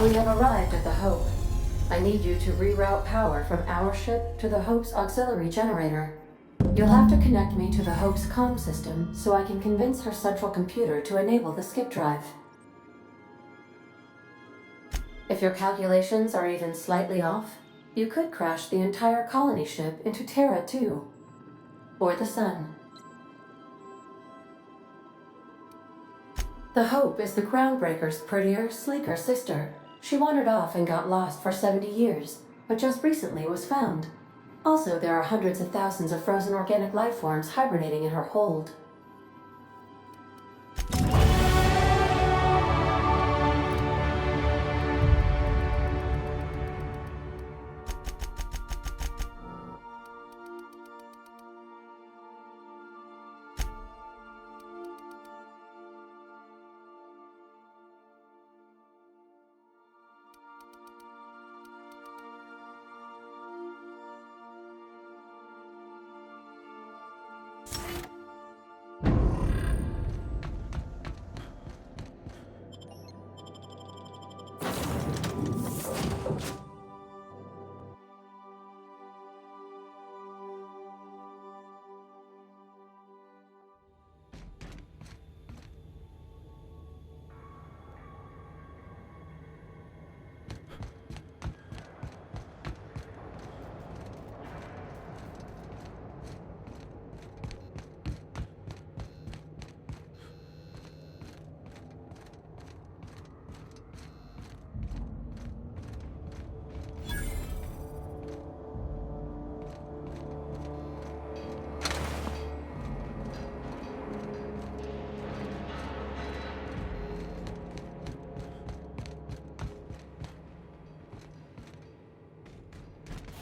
We have arrived at the Hope. I need you to reroute power from our ship to the Hope's auxiliary generator. You'll have to connect me to the Hope's comm system so I can convince her central computer to enable the skip drive. If your calculations are even slightly off, you could crash the entire colony ship into Terra 2. Or the Sun. The Hope is the Groundbreaker's prettier, sleeker sister. She wandered off and got lost for 70 years, but just recently was found. Also, there are hundreds of thousands of frozen organic life forms hibernating in her hold.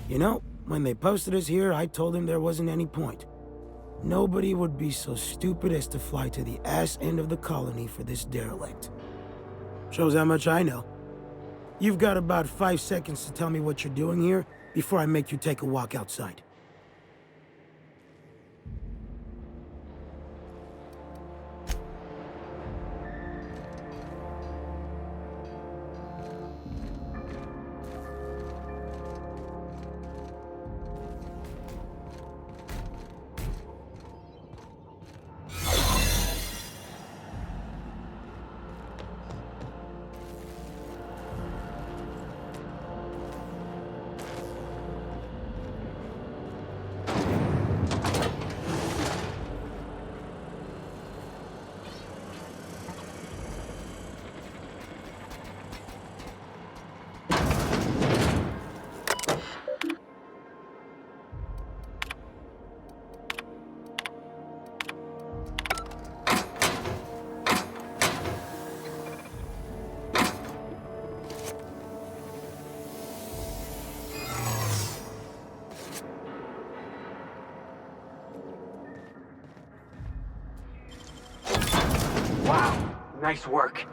You know, when they posted us here, I told them there wasn't any point. Nobody would be so stupid as to fly to the ass end of the colony for this derelict. Shows how much I know. You've got about 5 seconds to tell me what you're doing here before I make you take a walk outside. Wow, nice work.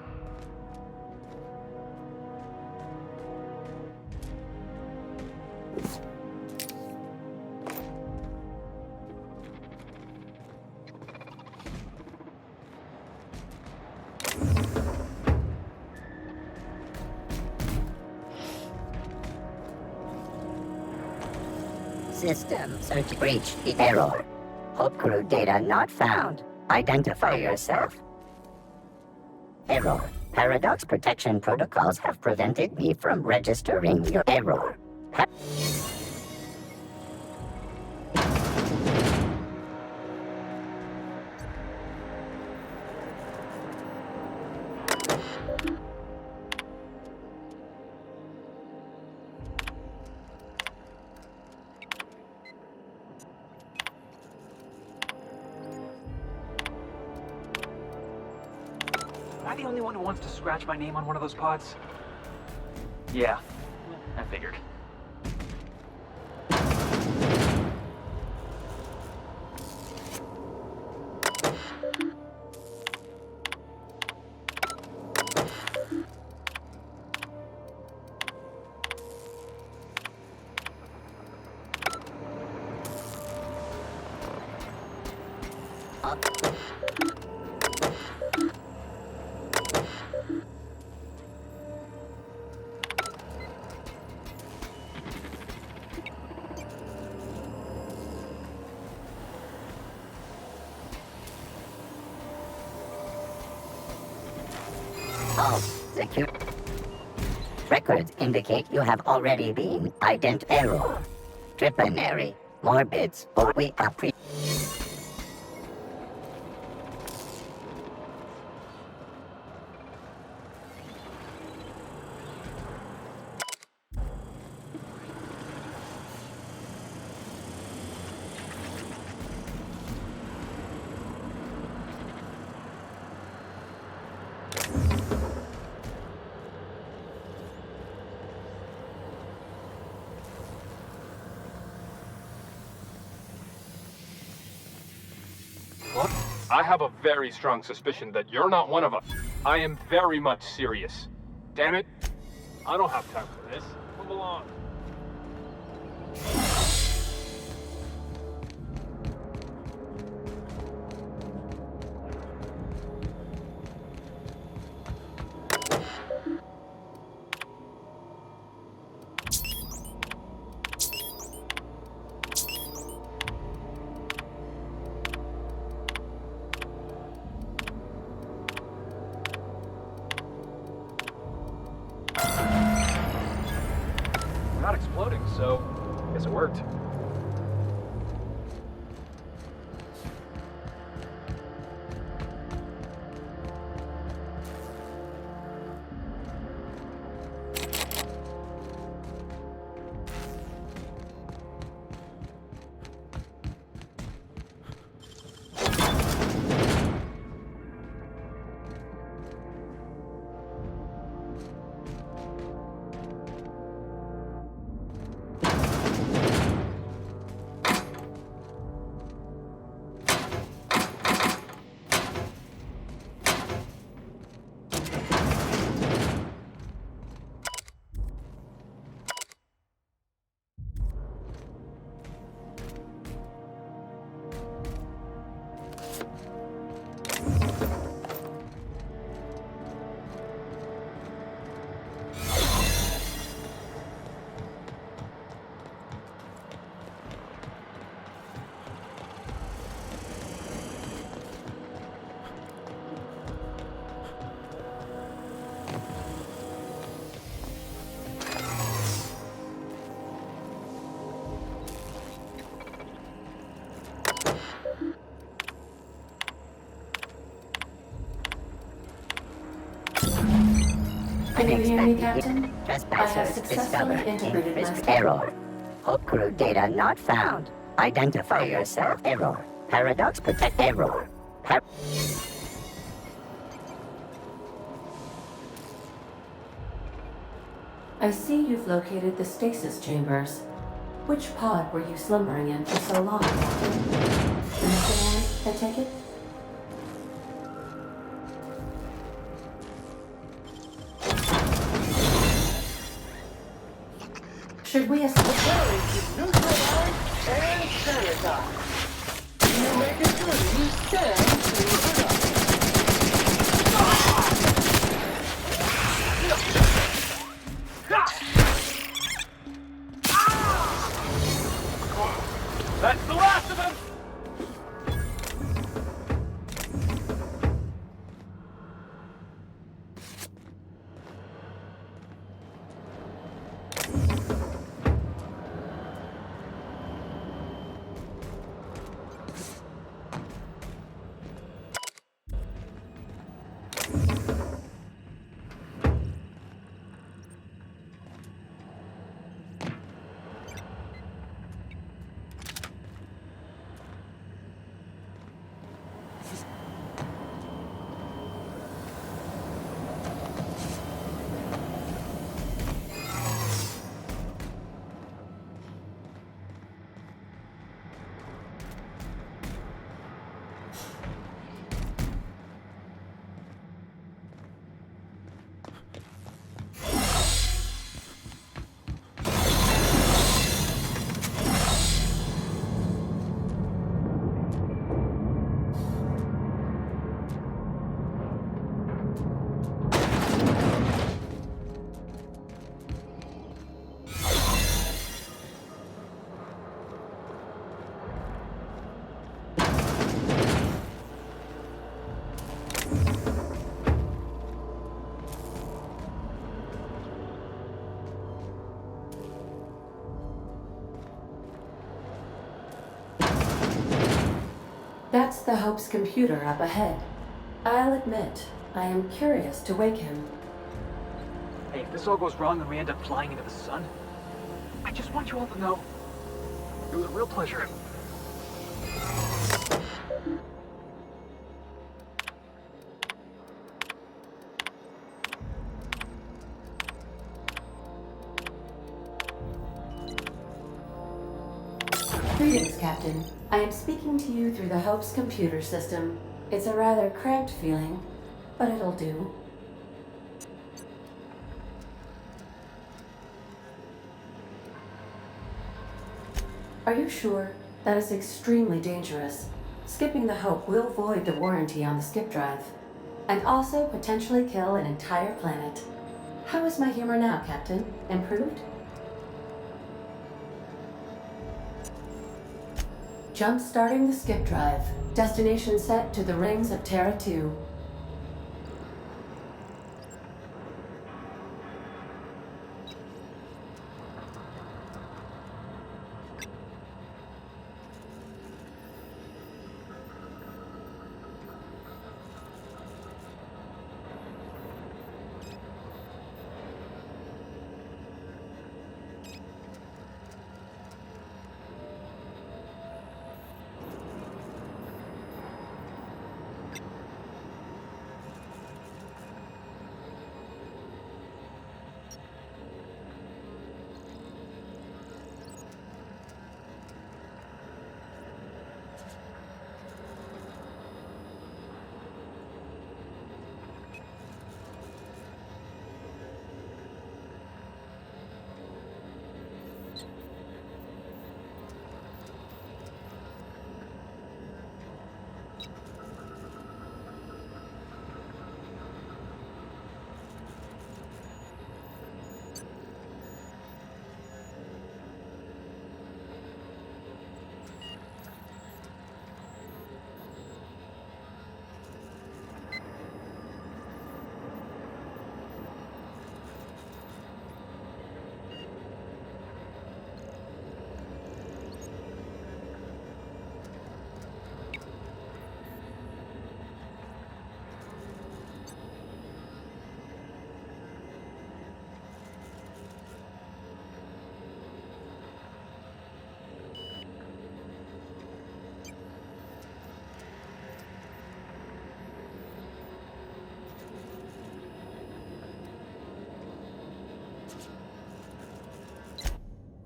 System search breach error. Hope crew data not found. Identify yourself. Error. Paradox protection protocols have prevented me from registering your error. Am I the only one who wants to scratch my name on one of those pods? Yeah, I figured. All secure. Records indicate you have already been ident error. Tripanary. More bits, or we appreciate. What? I have a very strong suspicion that you're not one of us. I am very much serious. Damn it. I don't have time for this. Move along. We're not exploding, so I guess it worked. Can you hear me, Captain? I have Trespassers successfully discovered. integrated my Increased error. Hope crew data not found. Identify yourself. Error. Paradox protect error. I see you've located the stasis chambers. Which pod were you slumbering in for so long, Captain? The missing one, I take it? Should we escape? Neutralize and sanitize. You make it through, you stand to the That's the last of them! That's the Hope's computer up ahead. I'll admit, I am curious to wake him. Hey, if this all goes wrong and we end up flying into the sun, I just want you all to know it was a real pleasure. Greetings, Captain. I am speaking to you through the Hope's computer system. It's a rather cramped feeling, but it'll do. Are you sure? That is extremely dangerous. Skipping the Hope will void the warranty on the skip drive, and also potentially kill an entire planet. How is my humor now, Captain? Improved? Jump-starting the skip drive. Destination set to the rings of Terra 2.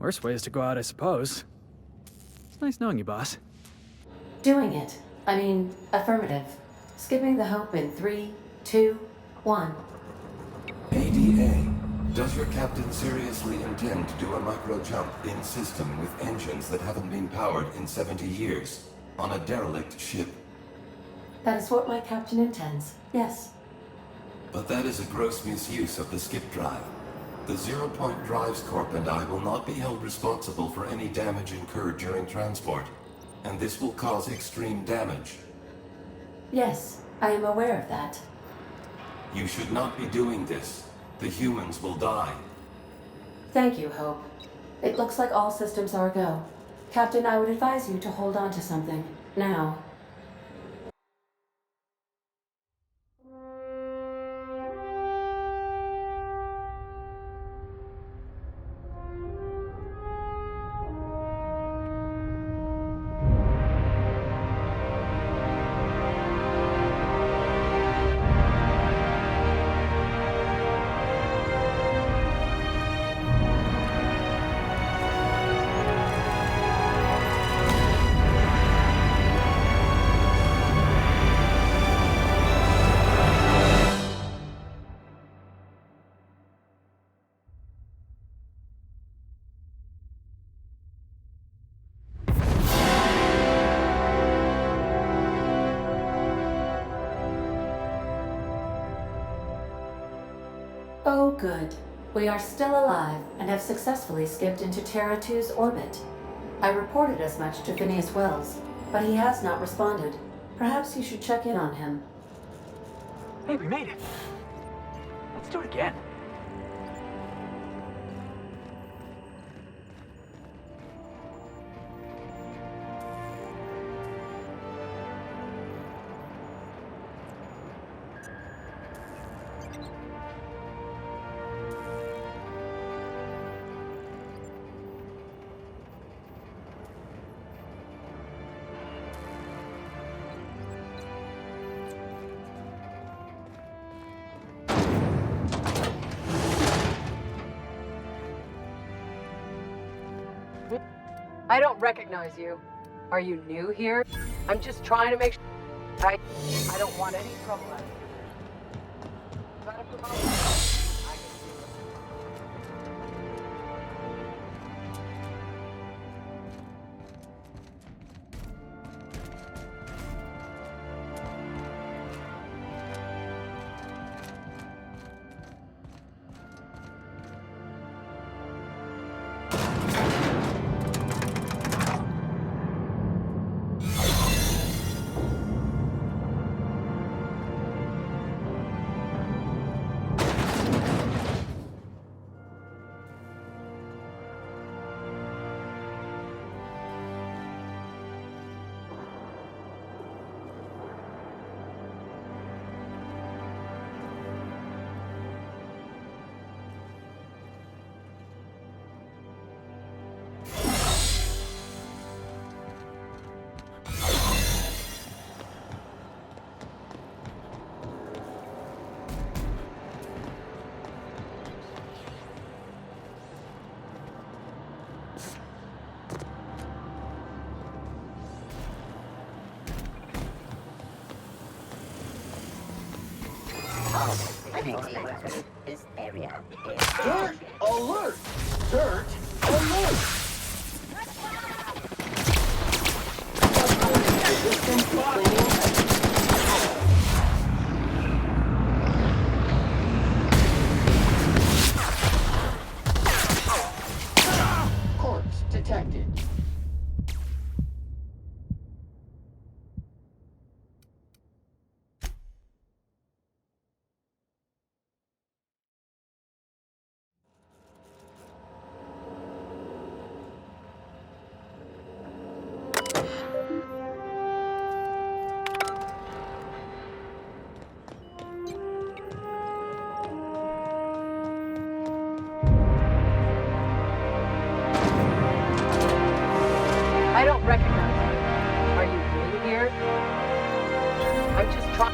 Worst way is to go out, I suppose. It's nice knowing you, boss. Doing it. I mean, affirmative. Skipping the Hope in 3, 2, 1. ADA, does your captain seriously intend to do a micro jump in system with engines that haven't been powered in 70 years on a derelict ship? That is what my captain intends. Yes. But that is a gross misuse of the skip drive. The Zero Point Drives Corp and I will not be held responsible for any damage incurred during transport, and this will cause extreme damage. Yes, I am aware of that. You should not be doing this. The humans will die. Thank you, Hope. It looks like all systems are go. Captain, I would advise you to hold on to something. Now. Oh, good. We are still alive and have successfully skipped into Terra 2's orbit. I reported as much to Phineas Wells, but he has not responded. Perhaps you should check in on him. Hey, we made it. Let's do it again. I don't recognize you. Are you new here? I'm just trying to make sure. I don't want any trouble out of you. Got a promotion? I can see it. This area is Dirt alert! Dirt alert! Resistance cleaning. Corpse detected. I don't recognize you. Are you new here? I'm just trying.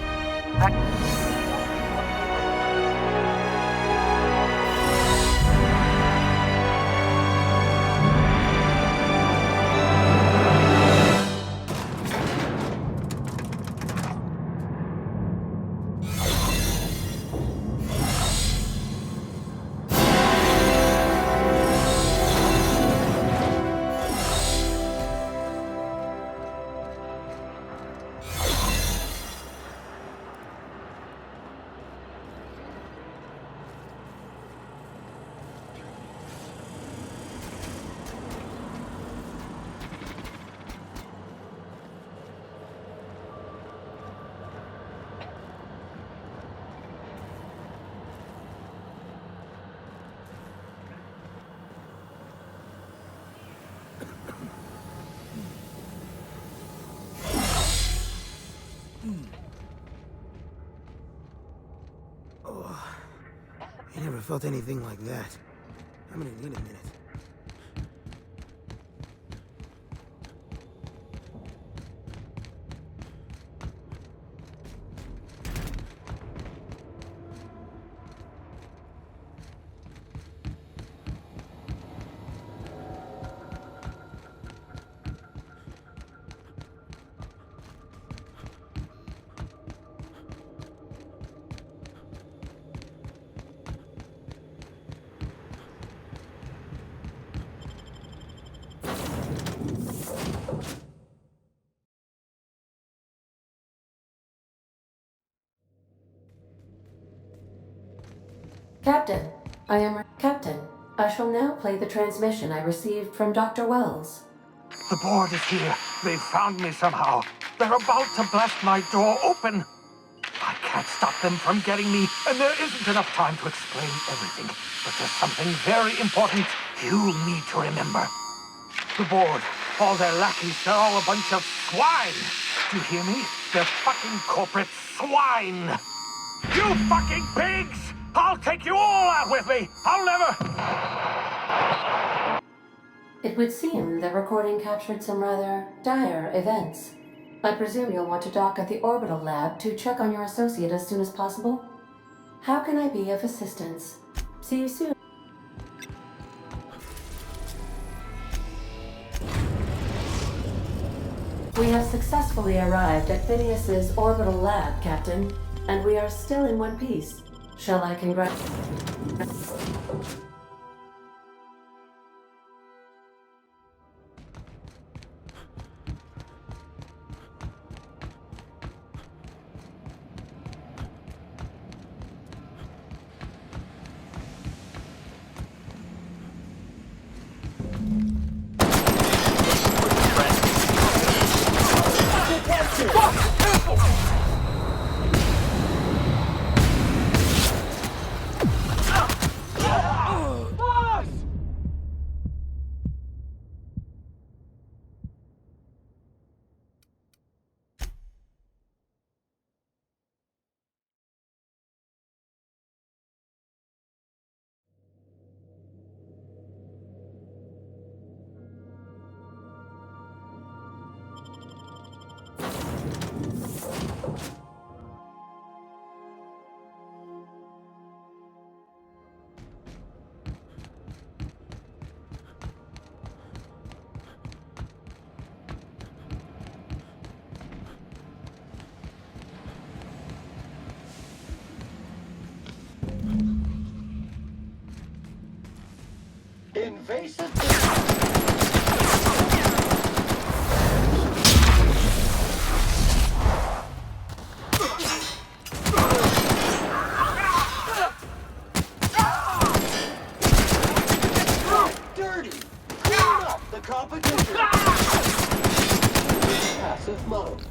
I never felt anything like that. I'm gonna need a minute. Captain, Captain, I shall now play the transmission I received from Dr. Wells. The board is here. They've found me somehow. They're about to blast my door open. I can't stop them from getting me, and there isn't enough time to explain everything. But there's something very important you need to remember. The board, all their lackeys, they're all a bunch of swine. Do you hear me? They're fucking corporate swine. You fucking pigs! I'll take you all out with me! I'll never... It would seem the recording captured some rather dire events. I presume you'll want to dock at the orbital lab to check on your associate as soon as possible? How can I be of assistance? See you soon. We have successfully arrived at Phineas's orbital lab, Captain, and we are still in one piece. Shall I congratulate? Invasive. Dirty. Clean up the competition. Passive mode.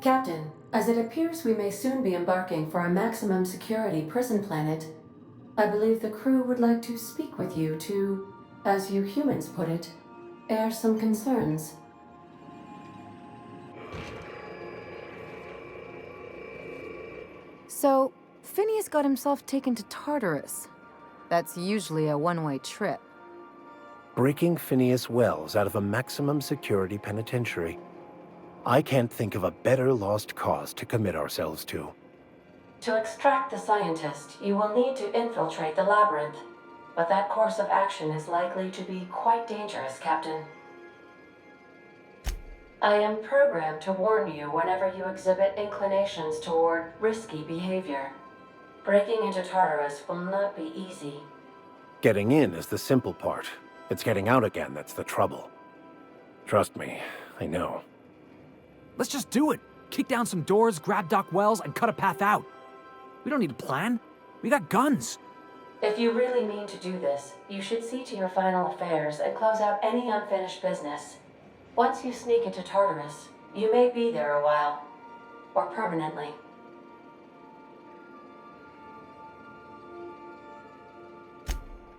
Captain, as it appears we may soon be embarking for a maximum security prison planet, I believe the crew would like to speak with you to, as you humans put it, air some concerns. So, Phineas got himself taken to Tartarus. That's usually a one-way trip. Breaking Phineas Wells out of a maximum security penitentiary. I can't think of a better lost cause to commit ourselves to. To extract the scientist, you will need to infiltrate the labyrinth. But that course of action is likely to be quite dangerous, Captain. I am programmed to warn you whenever you exhibit inclinations toward risky behavior. Breaking into Tartarus will not be easy. Getting in is the simple part. It's getting out again that's the trouble. Trust me, I know. Let's just do it. Kick down some doors, grab Doc Wells, and cut a path out. We don't need a plan. We got guns. If you really mean to do this, you should see to your final affairs and close out any unfinished business. Once you sneak into Tartarus, you may be there a while. Or permanently.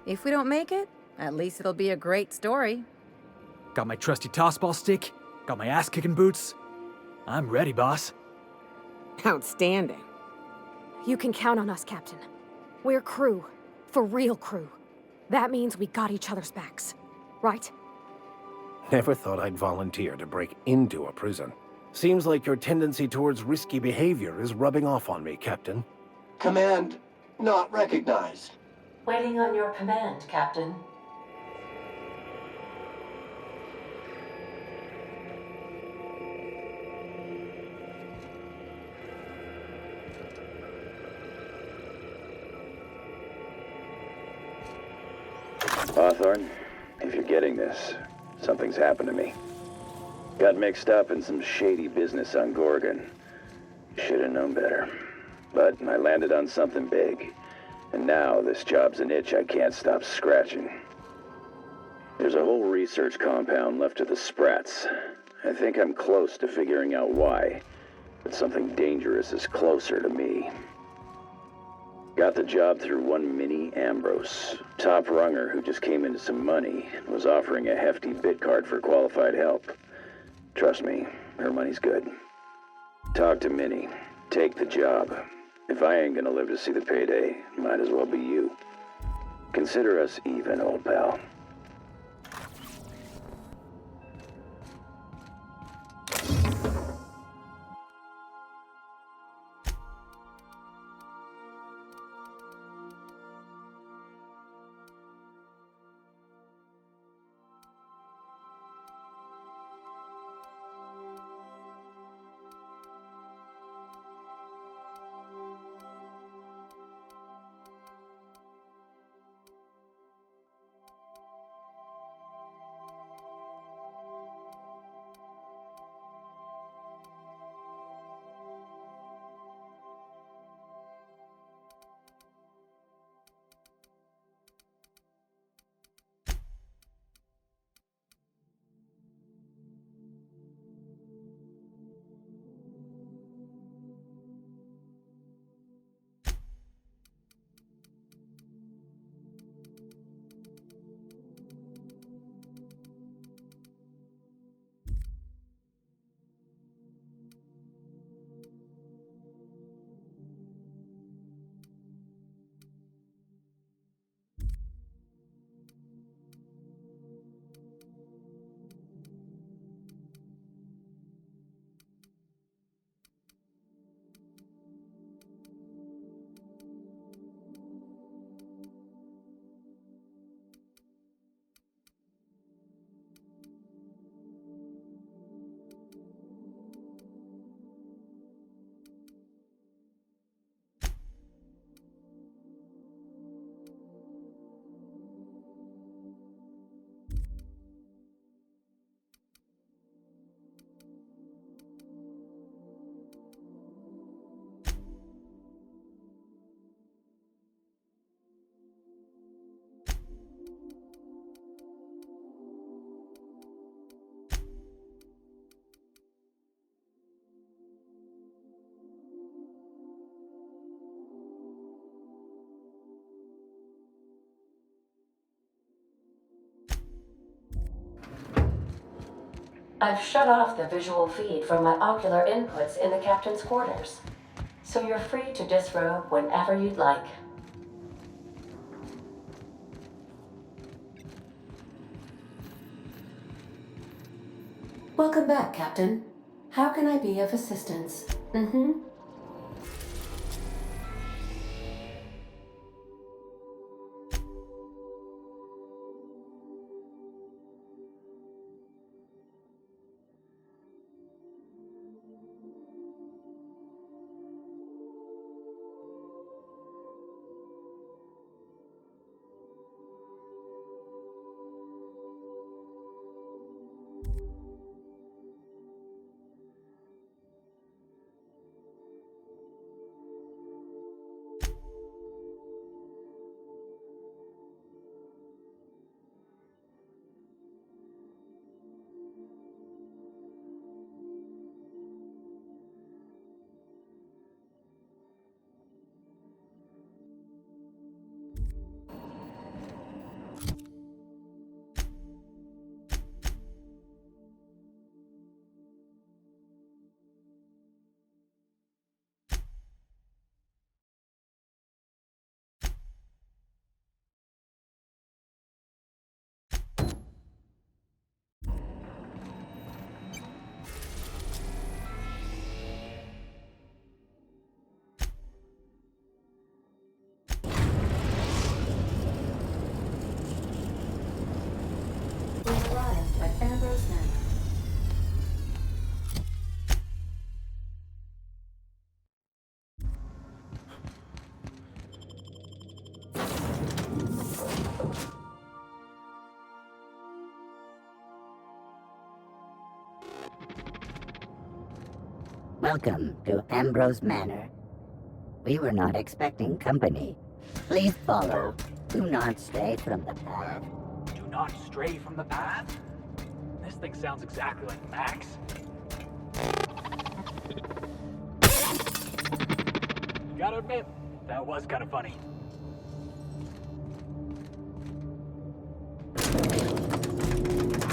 If we don't make it, at least it'll be a great story. Got my trusty tossball stick, got my ass-kicking boots. I'm ready, boss. Outstanding. You can count on us, Captain. We're crew. For real crew. That means we got each other's backs. Right? Never thought I'd volunteer to break into a prison. Seems like your tendency towards risky behavior is rubbing off on me, Captain. Command not recognized. Waiting on your command, Captain. Hawthorne, if you're getting this, something's happened to me. Got mixed up in some shady business on Gorgon. Should have known better. But I landed on something big. And now this job's an itch I can't stop scratching. There's a whole research compound left of the Sprats. I think I'm close to figuring out why. But something dangerous is closer to me. Got the job through one Minnie Ambrose, top runger who just came into some money and was offering a hefty bid card for qualified help. Trust me, her money's good. Talk to Minnie. Take the job. If I ain't gonna live to see the payday, might as well be you. Consider us even, old pal. I've shut off the visual feed from my ocular inputs in the captain's quarters, so you're free to disrobe whenever you'd like. Welcome back, Captain. How can I be of assistance? We've arrived at Ambrose Manor. Welcome to Ambrose Manor. We were not expecting company. Please follow. Do not stray from the path. Do not stray from the path? This thing sounds exactly like Max. You gotta admit, that was kind of funny.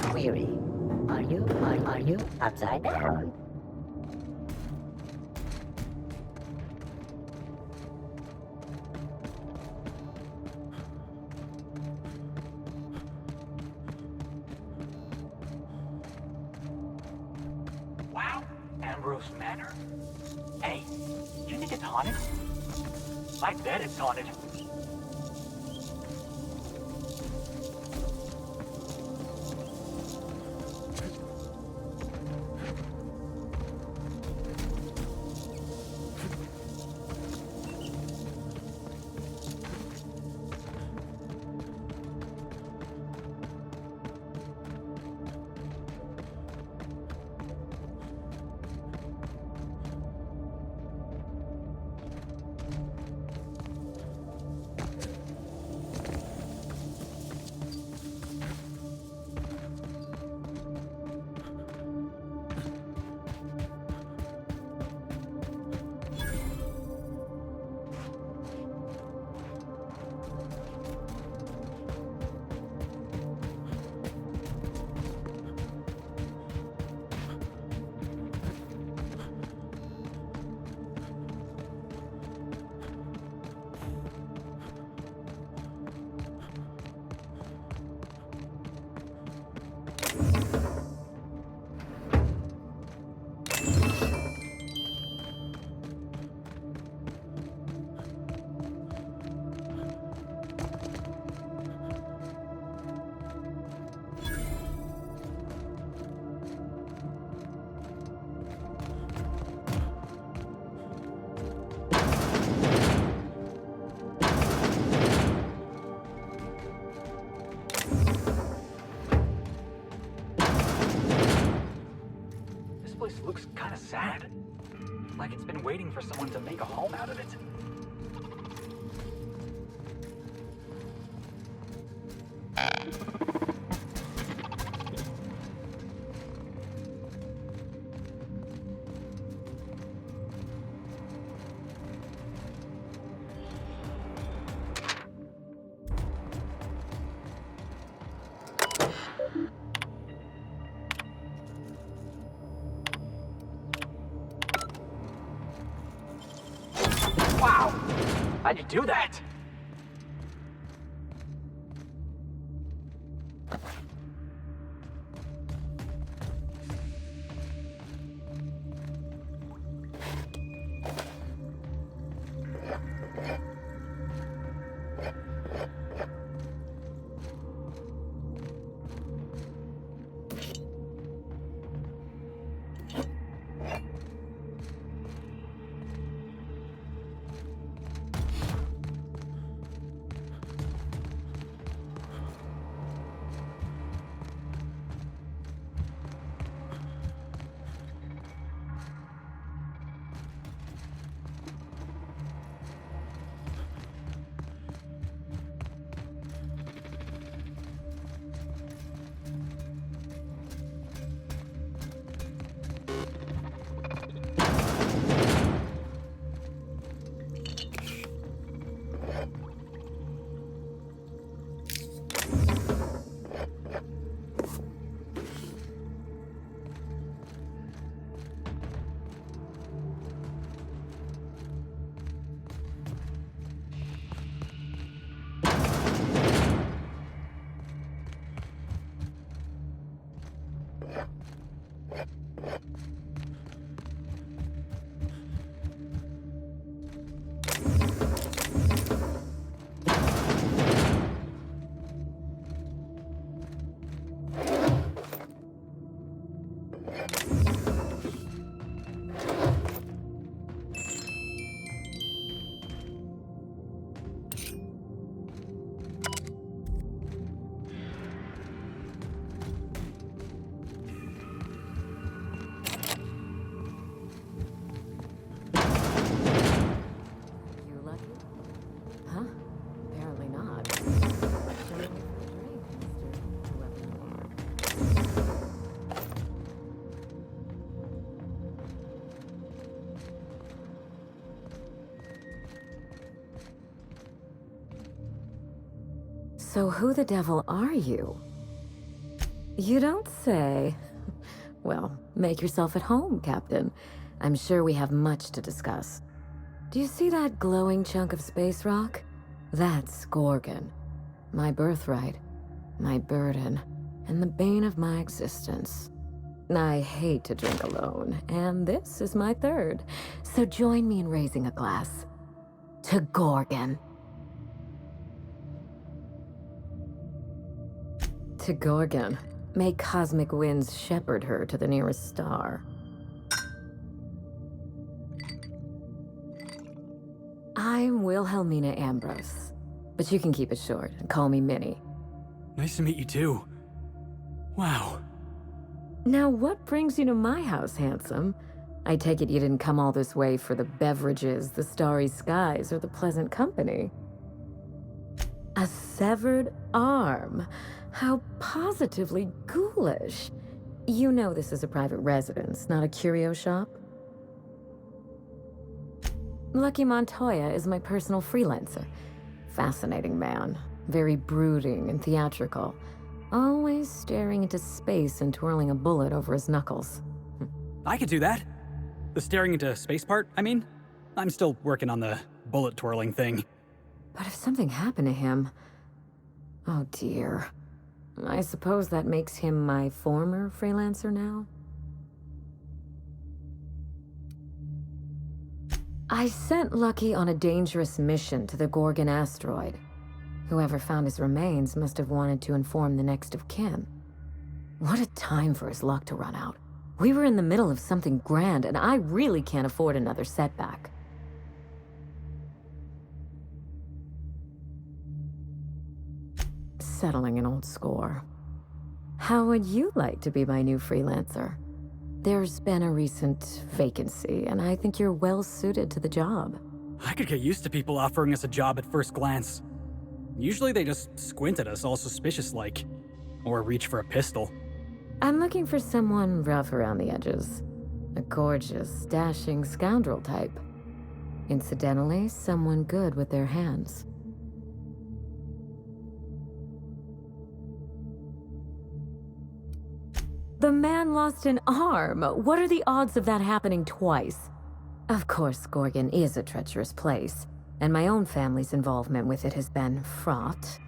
Query. Are you upside down? Wow, Ambrose Manor? Hey, do you think it's haunted? I bet it's haunted. This looks kind of sad. Like it's been waiting for someone to make a home out of it. How'd you do that? So who the devil are you? You don't say. Well, make yourself at home, Captain. I'm sure we have much to discuss. Do you see that glowing chunk of space rock? That's Gorgon. My birthright, my burden, and the bane of my existence. I hate to drink alone, and this is my third. So join me in raising a glass. To Gorgon. To Gorgon. May cosmic winds shepherd her to the nearest star. I'm Wilhelmina Ambrose, but you can keep it short and call me Minnie. Nice to meet you too. Wow. Now what brings you to my house, handsome? I take it you didn't come all this way for the beverages, the starry skies, or the pleasant company. A severed arm. How positively ghoulish. You know this is a private residence, not a curio shop? Lucky Montoya is my personal freelancer. Fascinating man. Very brooding and theatrical. Always staring into space and twirling a bullet over his knuckles. I could do that. The staring into space part, I mean. I'm still working on the bullet twirling thing. But if something happened to him... Oh dear. I suppose that makes him my former freelancer now? I sent Lucky on a dangerous mission to the Gorgon asteroid. Whoever found his remains must have wanted to inform the next of kin. What a time for his luck to run out. We were in the middle of something grand, and I really can't afford another setback. Settling an old score. How would you like to be my new freelancer? There's been a recent vacancy, and I think you're well suited to the job. I could get used to people offering us a job at first glance. Usually they just squint at us all suspicious-like. Or reach for a pistol. I'm looking for someone rough around the edges. A gorgeous, dashing scoundrel type. Incidentally, someone good with their hands. The man lost an arm. What are the odds of that happening twice? Of course, Gorgon is a treacherous place. and my own family's involvement with it has been fraught.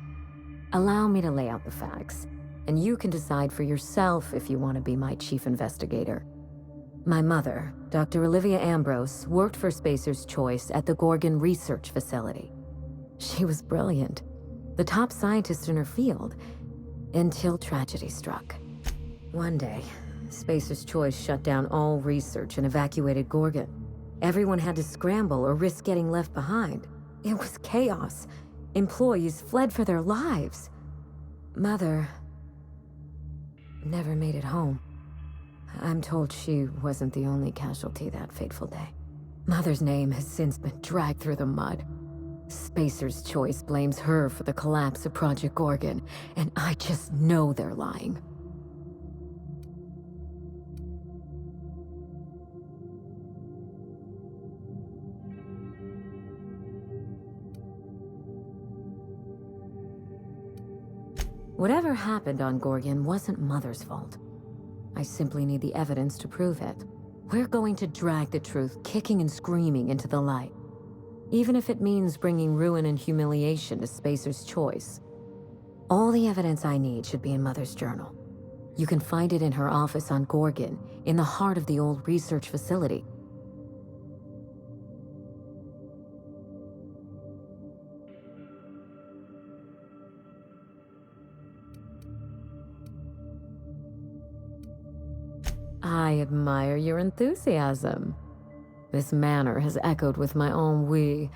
Allow me to lay out the facts, and you can decide for yourself if you want to be my chief investigator. My mother, Dr. Olivia Ambrose, worked for Spacer's Choice at the Gorgon Research Facility. She was brilliant, the top scientist in her field, until tragedy struck. One day, Spacer's Choice shut down all research and evacuated Gorgon. Everyone had to scramble or risk getting left behind. It was chaos. Employees fled for their lives. Mother never made it home. I'm told she wasn't the only casualty that fateful day. Mother's name has since been dragged through the mud. Spacer's Choice blames her for the collapse of Project Gorgon, and I just know they're lying. Whatever happened on Gorgon wasn't Mother's fault. I simply need the evidence to prove it. We're going to drag the truth kicking and screaming into the light. Even if it means bringing ruin and humiliation to Spacer's Choice. All the evidence I need should be in Mother's journal. You can find it in her office on Gorgon, in the heart of the old research facility. I admire your enthusiasm. This manor has echoed with my own we,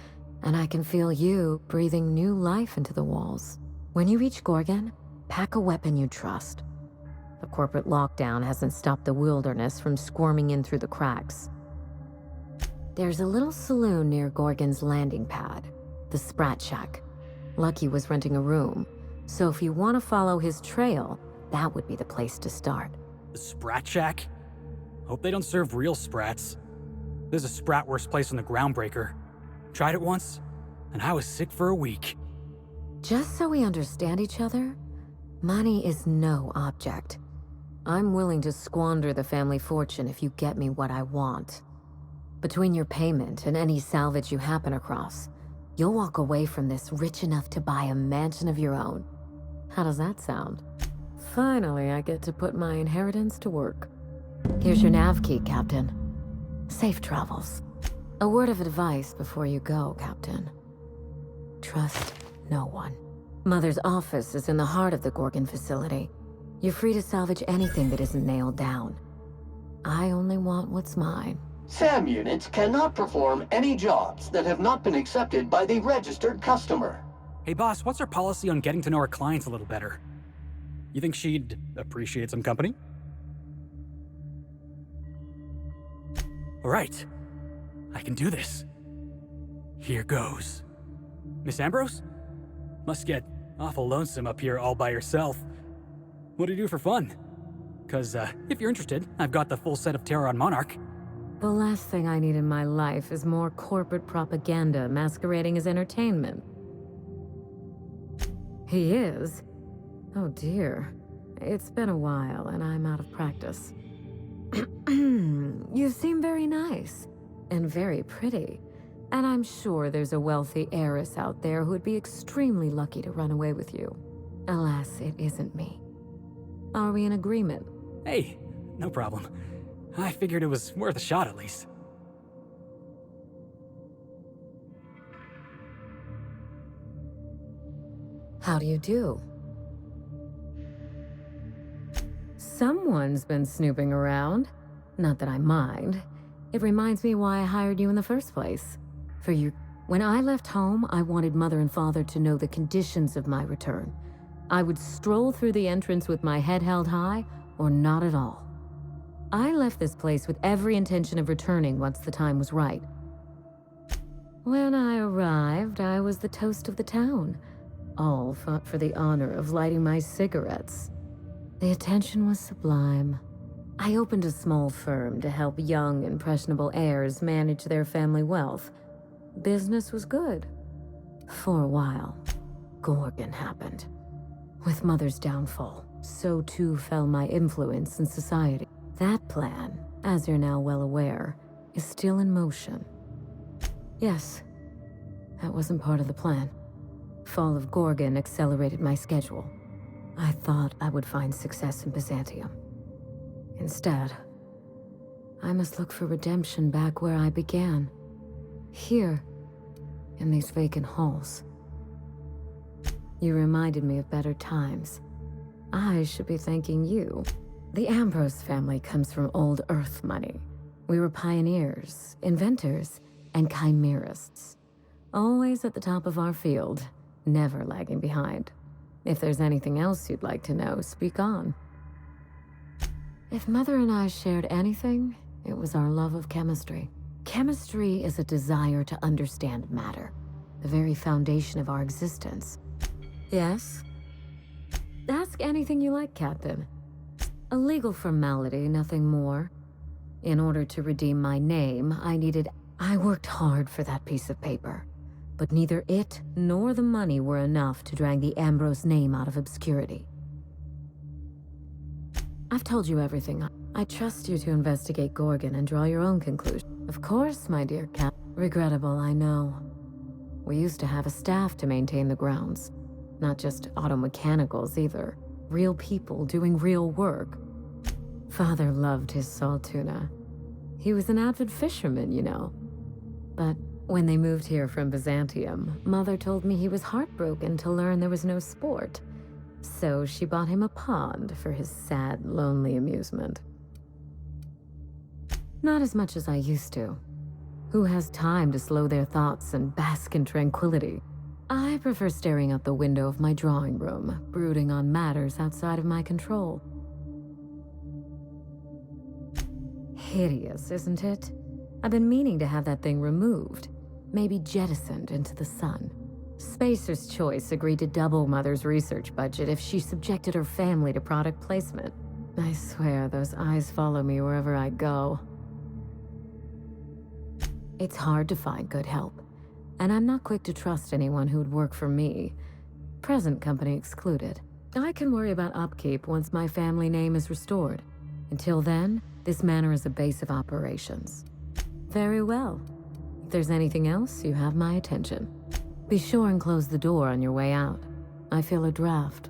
and I can feel you breathing new life into the walls. When you reach Gorgon, pack a weapon you trust. The corporate lockdown hasn't stopped the wilderness from squirming in through the cracks. There's a little saloon near Gorgon's landing pad, the Sprat Shack. Lucky was renting a room, so if you want to follow his trail, that would be the place to start. The Sprat Shack? Hope they don't serve real sprats. There's a Spratwurst place on the Groundbreaker. Tried it once, and I was sick for a week. Just so we understand each other, money is no object. I'm willing to squander the family fortune if you get me what I want. Between your payment and any salvage you happen across, you'll walk away from this rich enough to buy a mansion of your own. How does that sound? Finally, I get to put my inheritance to work. Here's your nav key, Captain. Safe travels. A word of advice before you go, Captain. Trust no one. Mother's office is in the heart of the Gorgon facility. You're free to salvage anything that isn't nailed down. I only want what's mine. SAM units cannot perform any jobs that have not been accepted by the registered customer. Hey boss, what's our policy on getting to know our clients a little better? You think she'd appreciate some company? All right, I can do this. Here goes. Miss Ambrose? Must get awful lonesome up here all by yourself. What do you do for fun? Because if you're interested, I've got the full set of Terror on Monarch. The last thing I need in my life is more corporate propaganda masquerading as entertainment. He is? Oh dear. It's been a while and I'm out of practice. You seem very nice and very pretty, and I'm sure there's a wealthy heiress out there who'd be extremely lucky to run away with you. Alas, it isn't me. Are we in agreement? Hey, no problem. I figured it was worth a shot at least. How do you do? Someone's been snooping around. Not that I mind. It reminds me why I hired you in the first place. For you, when I left home, I wanted Mother and Father to know the conditions of my return. I would stroll through the entrance with my head held high, or not at all. I left this place with every intention of returning once the time was right. When I arrived, I was the toast of the town. All fought for the honor of lighting my cigarettes. The attention was sublime. I opened a small firm to help young, impressionable heirs manage their family wealth. Business was good. For a while, Gorgon happened. With Mother's downfall, so too fell my influence in society. That plan, as you're now well aware, is still in motion. Yes, That wasn't part of the plan. Fall of Gorgon accelerated my schedule. I thought I would find success in Byzantium. Instead, I must look for redemption back where I began. Here, in these vacant halls. You reminded me of better times. I should be thanking you. The Ambrose family comes from old Earth money. We were pioneers, inventors, and chimerists. Always at the top of our field, never lagging behind. If there's anything else you'd like to know, speak on. If Mother and I shared anything, it was our love of chemistry. Chemistry is a desire to understand matter, the very foundation of our existence. Yes? Ask anything you like, Captain. A legal formality, nothing more. In order to redeem my name, I worked hard for that piece of paper. But neither it nor the money were enough to drag the Ambrose name out of obscurity. I've told you everything. I trust you to investigate Gorgon and draw your own conclusion. Of course, my dear Cap. Regrettable, I know. We used to have a staff to maintain the grounds. Not just auto-mechanicals either. Real people doing real work. Father loved his salt tuna. He was an avid fisherman, you know. But when they moved here from Byzantium, Mother told me he was heartbroken to learn there was no sport. So she bought him a pond for his sad, lonely amusement. Not as much as I used to. Who has time to slow their thoughts and bask in tranquility? I prefer staring out the window of my drawing room, brooding on matters outside of my control. Hideous, isn't it? I've been meaning to have that thing removed, maybe jettisoned into the sun. Spacer's Choice agreed to double Mother's research budget if she subjected her family to product placement. I swear those eyes follow me wherever I go. It's hard to find good help, and I'm not quick to trust anyone who'd work for me, present company excluded. I can worry about upkeep once my family name is restored. Until then, this manor is a base of operations. Very well. If there's anything else, you have my attention. Be sure and close the door on your way out. I feel a draft.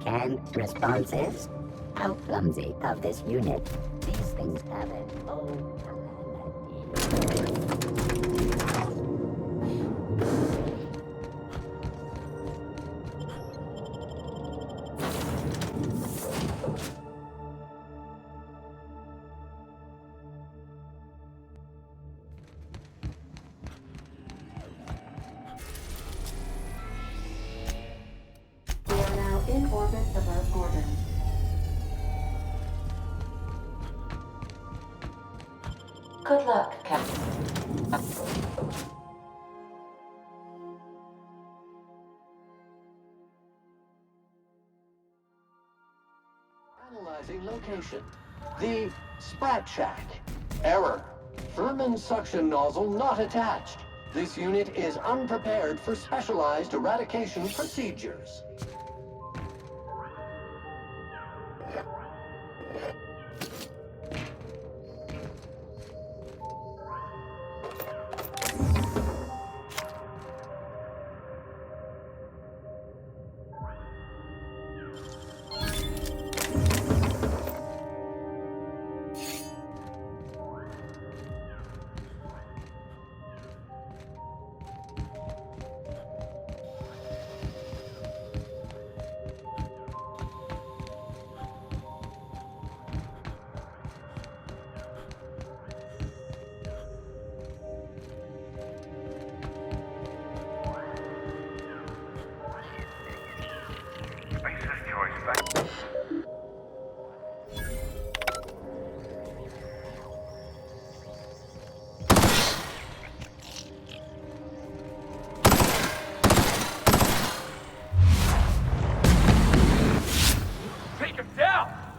Canned responses? How clumsy of this unit. These things have an old In orbit above Gorgon. Good luck, Captain. location. The Sprat Shack. Error. Furman suction nozzle not attached. This unit is unprepared for specialized eradication procedures.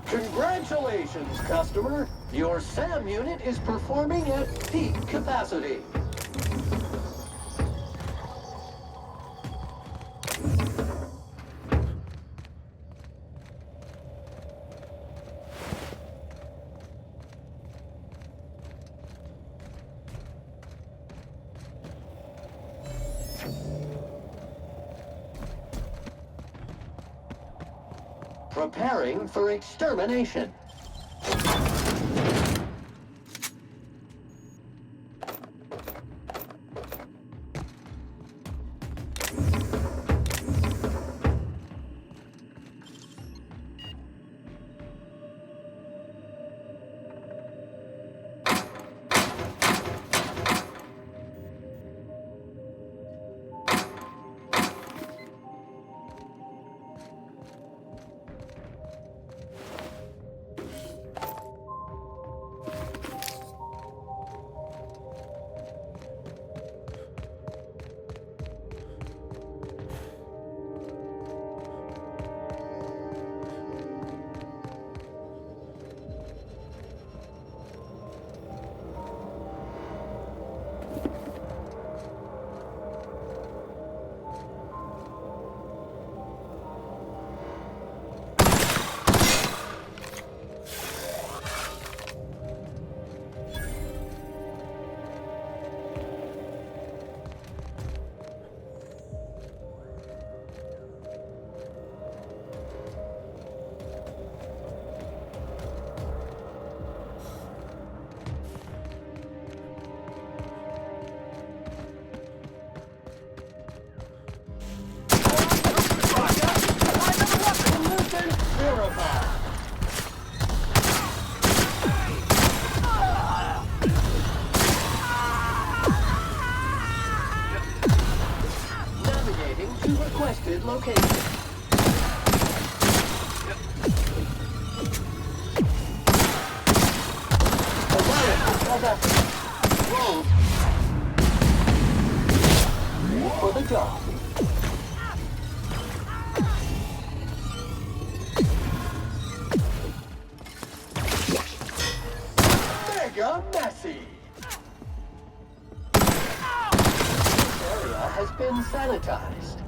Congratulations, customer! Your SAM unit is performing at peak capacity. Preparing for extermination. Requested location. Roll. For the job. Mega messy. This area has been sanitized.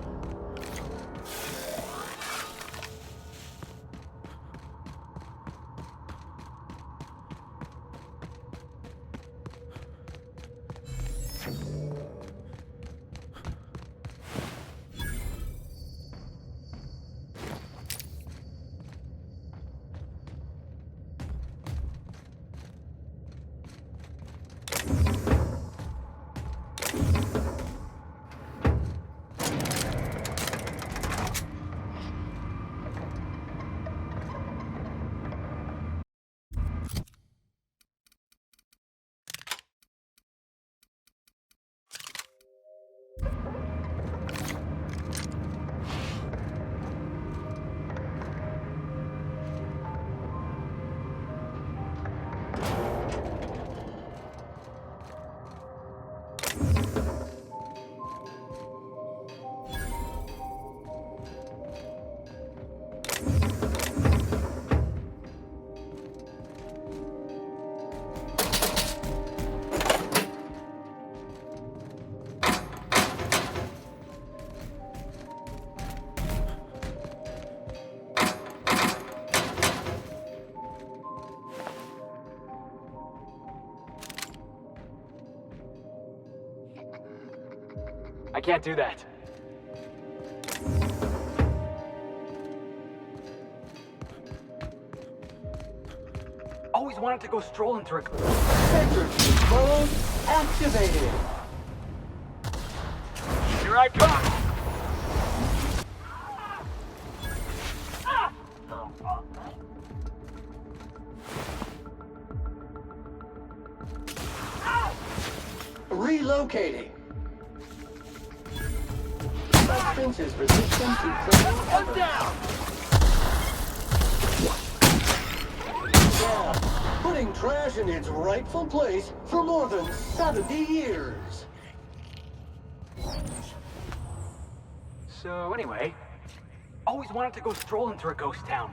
I can't do that. Always wanted to go strolling through a... Centrifuge mode activated. Here I come! Relocating. Substance is resistant to cleaning effort. Down! Yeah, putting trash in its rightful place for more than 70 years. So anyway, always wanted to go strolling through a ghost town.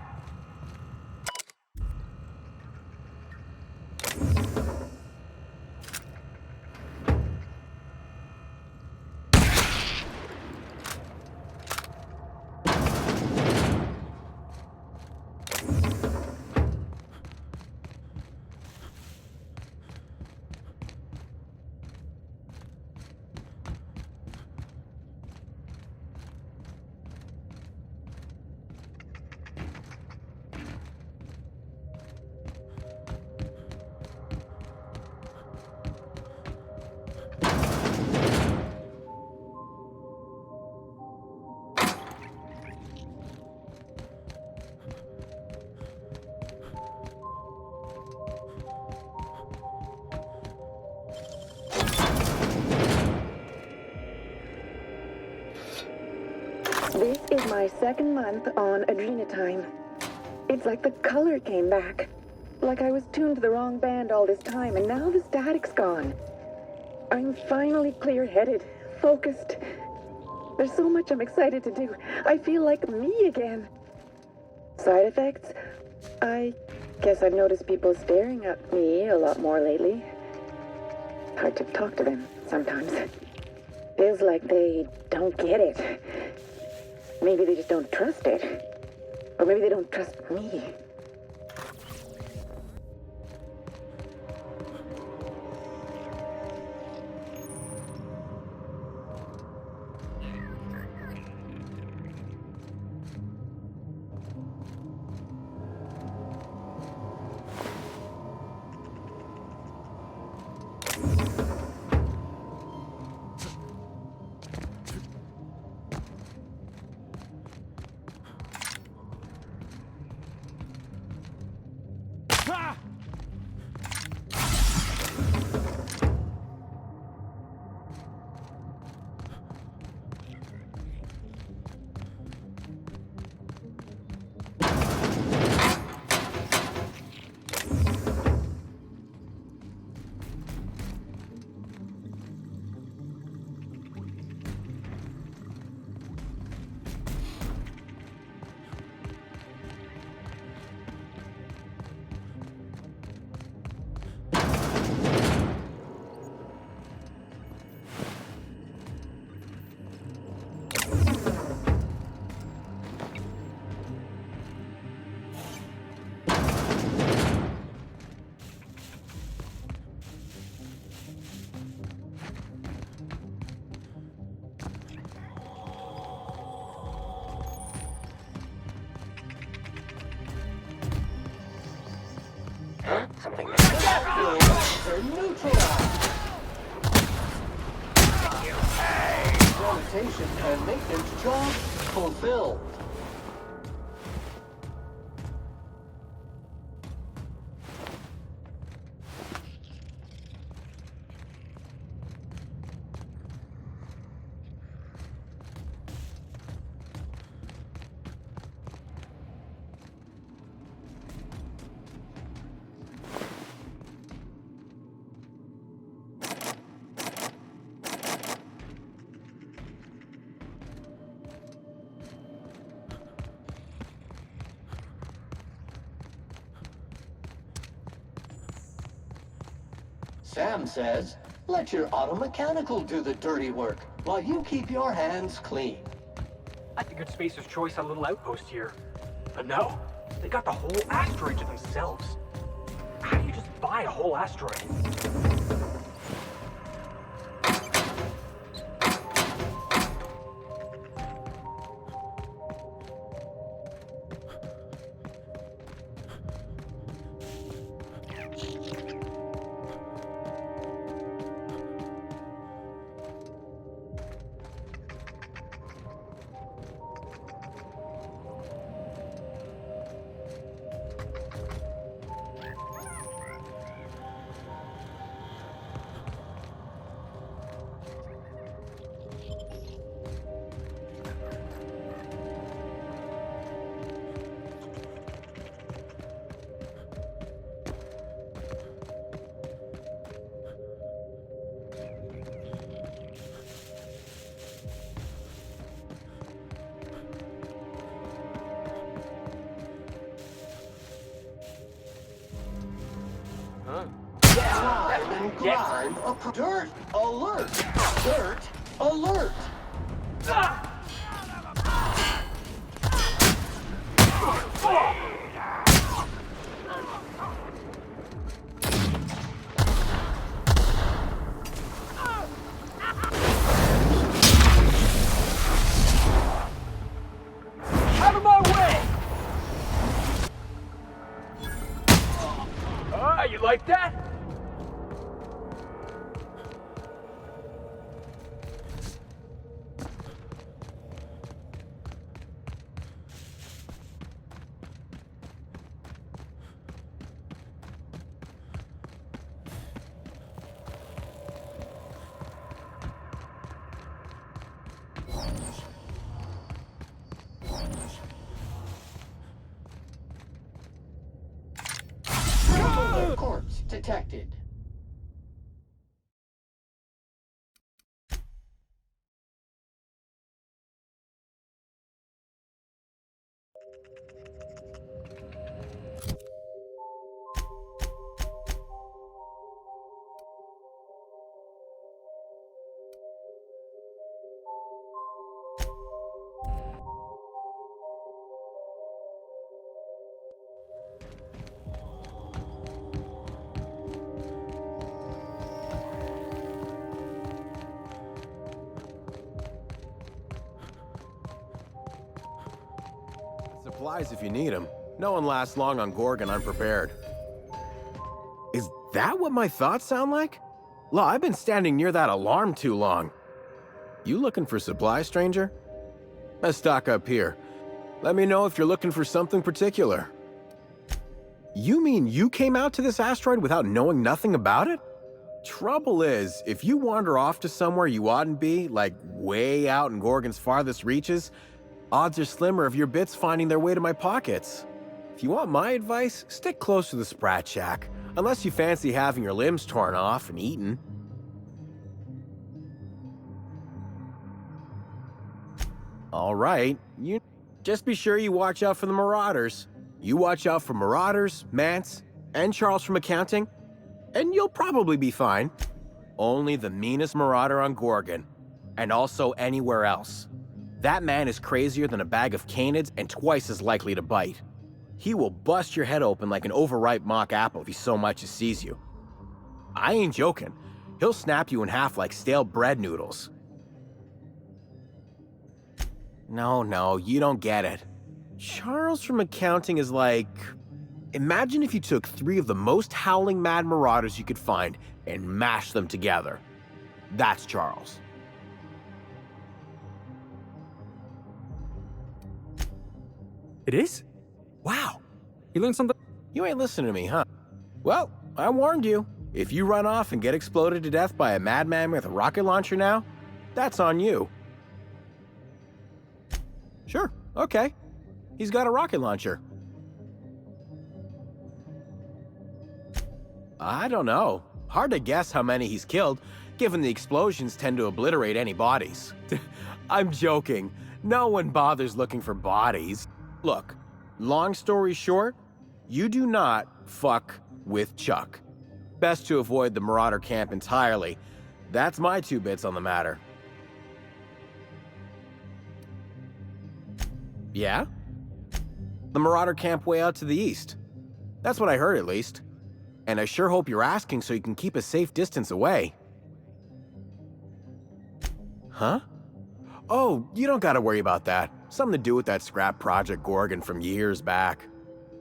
This is my second month on Adrenatime. It's like the color came back. Like I was tuned to the wrong band all this time, and now the static's gone. I'm finally clear-headed, focused. There's so much I'm excited to do. I feel like me again. Side effects? I guess I've noticed people staring at me a lot more lately. Hard to talk to them sometimes. Feels like they don't get it. Maybe they just don't trust it. Or maybe they don't trust me. Something are neutralized. Sanitation and maintenance job fulfilled. Sam says, let your automechanical do the dirty work while you keep your hands clean. I figured Spacer's Choice had a little outpost here. But no, they got the whole asteroid to themselves. How do you just buy a whole asteroid? Dirt alert! Dirt alert! Out of my way! Ah, you like that? Corpse detected. Supplies if you need them. No one lasts long on Gorgon unprepared. Is that what my thoughts sound like? Law, I've been standing near that alarm too long. You looking for supplies, stranger? Let's stock up here. Let me know if you're looking for something particular. You mean you came out to this asteroid without knowing nothing about it? Trouble is, if you wander off to somewhere you oughtn't be, like way out in Gorgon's farthest reaches, odds are slimmer of your bits finding their way to my pockets. If you want my advice, stick close to the Sprat Shack, unless you fancy having your limbs torn off and eaten. All right, you just be sure you watch out for the Marauders. You watch out for Marauders, Mance, and Charles from accounting, and you'll probably be fine. Only the meanest Marauder on Gorgon, and also anywhere else. That man is crazier than a bag of canids and twice as likely to bite. He will bust your head open like an overripe mock apple if he so much as sees you. I ain't joking. He'll snap you in half like stale bread noodles. No, you don't get it. Charles from accounting is like... Imagine if you took 3 of the most howling mad Marauders you could find and mashed them together. That's Charles. It is? Wow. You learned something? You ain't listening to me, huh? Well, I warned you. If you run off and get exploded to death by a madman with a rocket launcher now, that's on you. Sure, okay. He's got a rocket launcher. I don't know. Hard to guess how many he's killed, given the explosions tend to obliterate any bodies. I'm joking. No one bothers looking for bodies. Look, long story short, you do not fuck with Chuck. Best to avoid the Marauder camp entirely. That's my 2 bits on the matter. Yeah? The Marauder camp way out to the east. That's what I heard, at least. And I sure hope you're asking so you can keep a safe distance away. Huh? Oh, you don't gotta worry about that. Something to do with that scrap Project Gorgon from years back.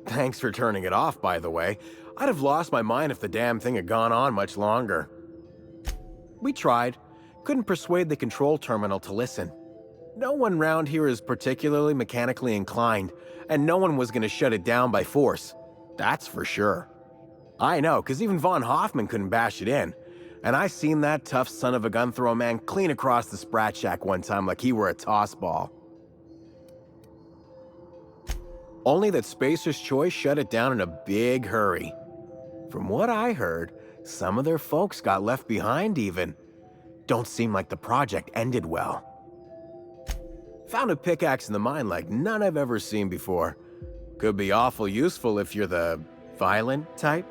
Thanks for turning it off, by the way. I'd have lost my mind if the damn thing had gone on much longer. We tried. Couldn't persuade the control terminal to listen. No one round here is particularly mechanically inclined, and no one was gonna shut it down by force. That's for sure. I know, because even Von Hoffman couldn't bash it in. And I seen that tough son of a gun throw a man clean across the Sprat Shack one time like he were a toss ball. Only that Spacer's Choice shut it down in a big hurry. From what I heard, some of their folks got left behind even. Don't seem like the project ended well. Found a pickaxe in the mine like none I've ever seen before. Could be awful useful if you're the violent type.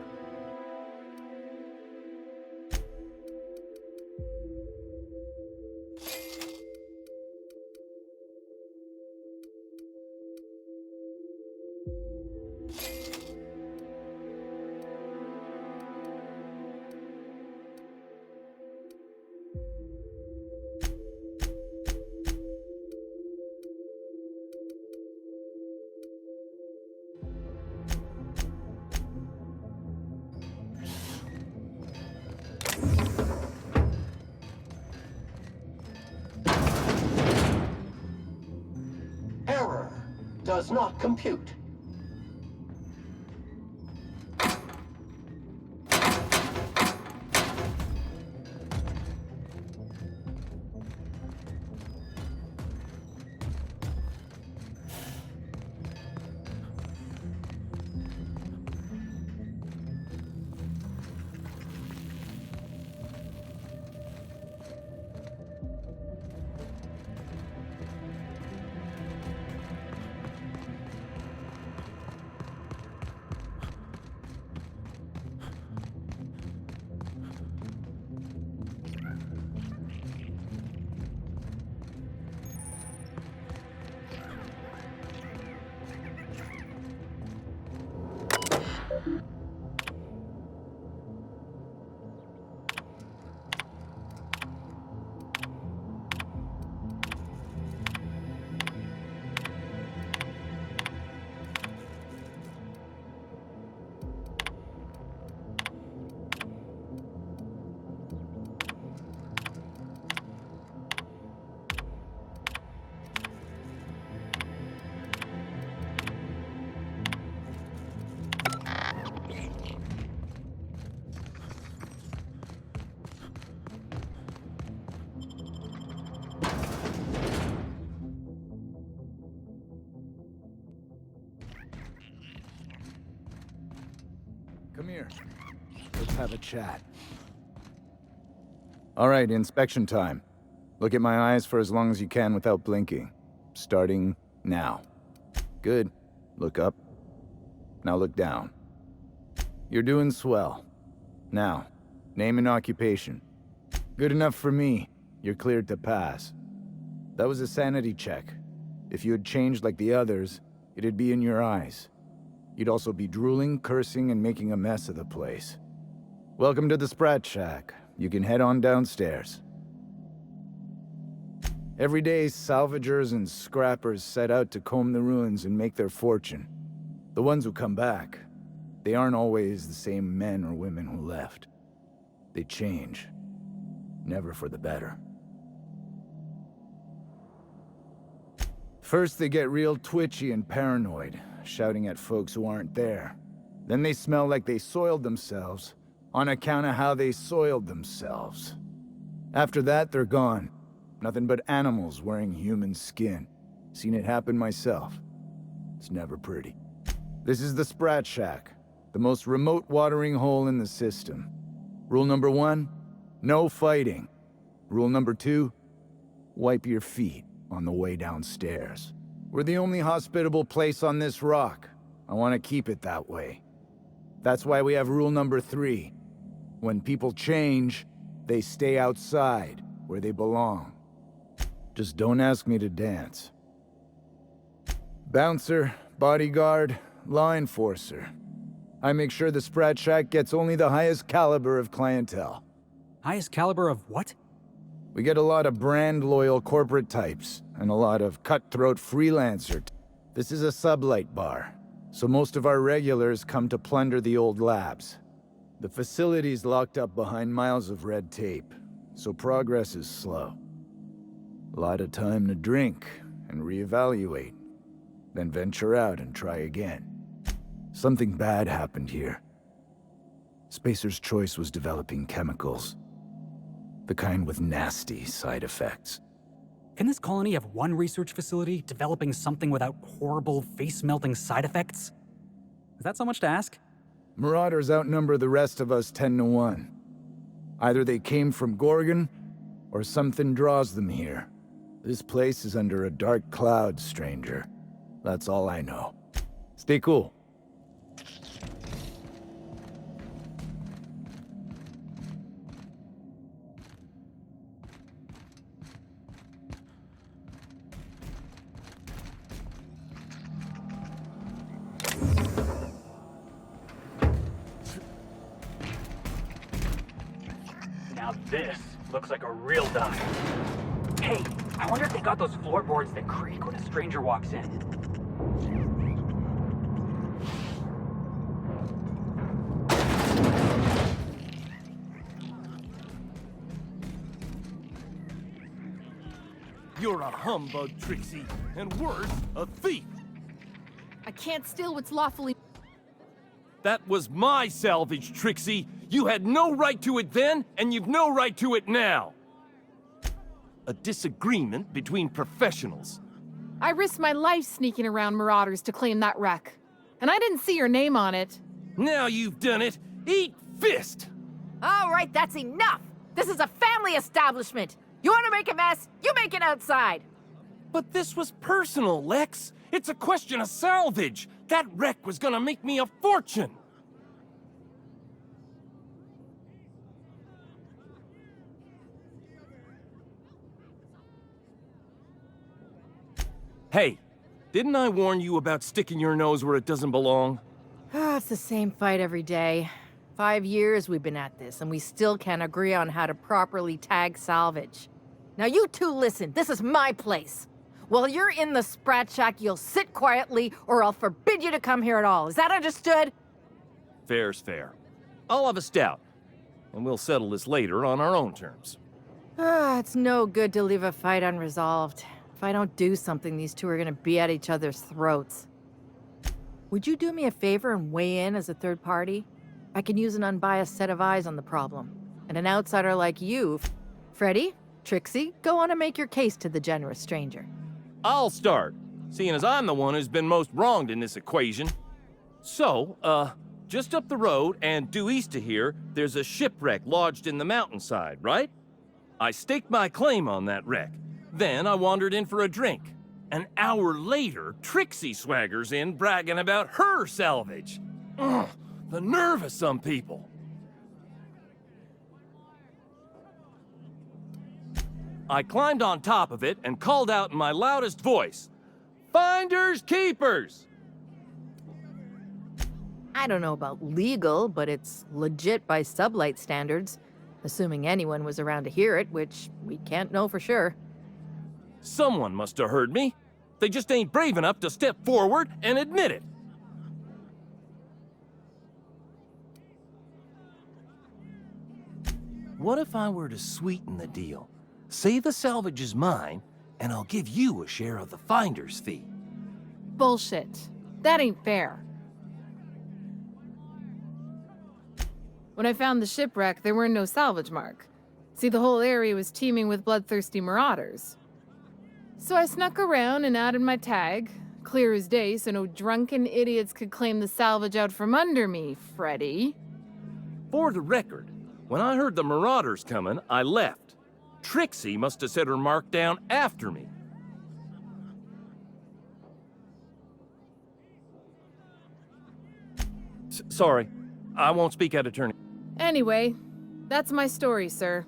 does not compute. Come here. Let's have a chat. All right, inspection time. Look at my eyes for as long as you can without blinking. Starting now. Good. Look up. Now look down. You're doing swell. Now, name and occupation. Good enough for me. You're cleared to pass. That was a sanity check. If you had changed like the others, it'd be in your eyes. You'd also be drooling, cursing, and making a mess of the place. Welcome to the Sprat Shack. You can head on downstairs. Every day, salvagers and scrappers set out to comb the ruins and make their fortune. The ones who come back, they aren't always the same men or women who left. They change. Never for the better. First, they get real twitchy and paranoid, shouting at folks who aren't there. Then they smell like they soiled themselves, on account of how they soiled themselves. After that, they're gone. Nothing but animals wearing human skin. Seen it happen myself. It's never pretty. This is the Sprat Shack, the most remote watering hole in the system. Rule number 1, no fighting. Rule number 2, wipe your feet on the way downstairs. We're the only hospitable place on this rock. I want to keep it that way. That's why we have rule number 3. When people change, they stay outside, where they belong. Just don't ask me to dance. Bouncer, bodyguard, law enforcer. I make sure the Sprat Shack gets only the highest caliber of clientele. Highest caliber of what? We get a lot of brand-loyal corporate types, and a lot of cutthroat freelancer. This is a sublight bar, so most of our regulars come to plunder the old labs. The facility's locked up behind miles of red tape, so progress is slow. A lot of time to drink and reevaluate, then venture out and try again. Something bad happened here. Spacer's Choice was developing chemicals. The kind with nasty side effects. Can this colony have one research facility developing something without horrible, face-melting side effects? Is that so much to ask? Marauders outnumber the rest of us 10 to 1. Either they came from Gorgon, or something draws them here. This place is under a dark cloud, stranger. That's all I know. Stay cool. Now this looks like a real dive. Hey, I wonder if they got those floorboards that creak when a stranger walks in. You're a humbug, Trixie, and worse, a thief. I can't steal what's lawfully... That was my salvage, Trixie. You had no right to it then, and you've no right to it now. A disagreement between professionals. I risked my life sneaking around Marauders to claim that wreck. And I didn't see your name on it. Now you've done it. Eat fist! All right, that's enough! This is a family establishment! You want to make a mess? You make it outside! But this was personal, Lex. It's a question of salvage. That wreck was gonna make me a fortune. Hey, didn't I warn you about sticking your nose where it doesn't belong? It's the same fight every day. 5 years we've been at this, and we still can't agree on how to properly tag salvage. Now you two listen, this is my place. While you're in the Sprat Shack, you'll sit quietly, or I'll forbid you to come here at all. Is that understood? Fair's fair. I'll have a stout, and we'll settle this later on our own terms. It's no good to leave a fight unresolved. If I don't do something, these two are gonna be at each other's throats. Would you do me a favor and weigh in as a third party? I can use an unbiased set of eyes on the problem. And an outsider like you, Freddy, Trixie, go on and make your case to the generous stranger. I'll start, seeing as I'm the one who's been most wronged in this equation. So, just up the road and due east of here, there's a shipwreck lodged in the mountainside, right? I staked my claim on that wreck. Then I wandered in for a drink. An hour later, Trixie swaggers in bragging about her salvage. Ugh, the nerve of some people. I climbed on top of it and called out in my loudest voice, "Finders keepers!" I don't know about legal, but it's legit by sublight standards. Assuming anyone was around to hear it, which we can't know for sure. Someone must have heard me. They just ain't brave enough to step forward and admit it. What if I were to sweeten the deal? Say the salvage is mine, and I'll give you a share of the finder's fee. Bullshit. That ain't fair. When I found the shipwreck, there were no salvage mark. See, the whole area was teeming with bloodthirsty marauders. So I snuck around and added my tag, clear as day so no drunken idiots could claim the salvage out from under me, Freddy. For the record, when I heard the marauders coming, I left. Trixie must have set her mark down after me. Sorry, I won't speak out of turn. Anyway, that's my story, sir.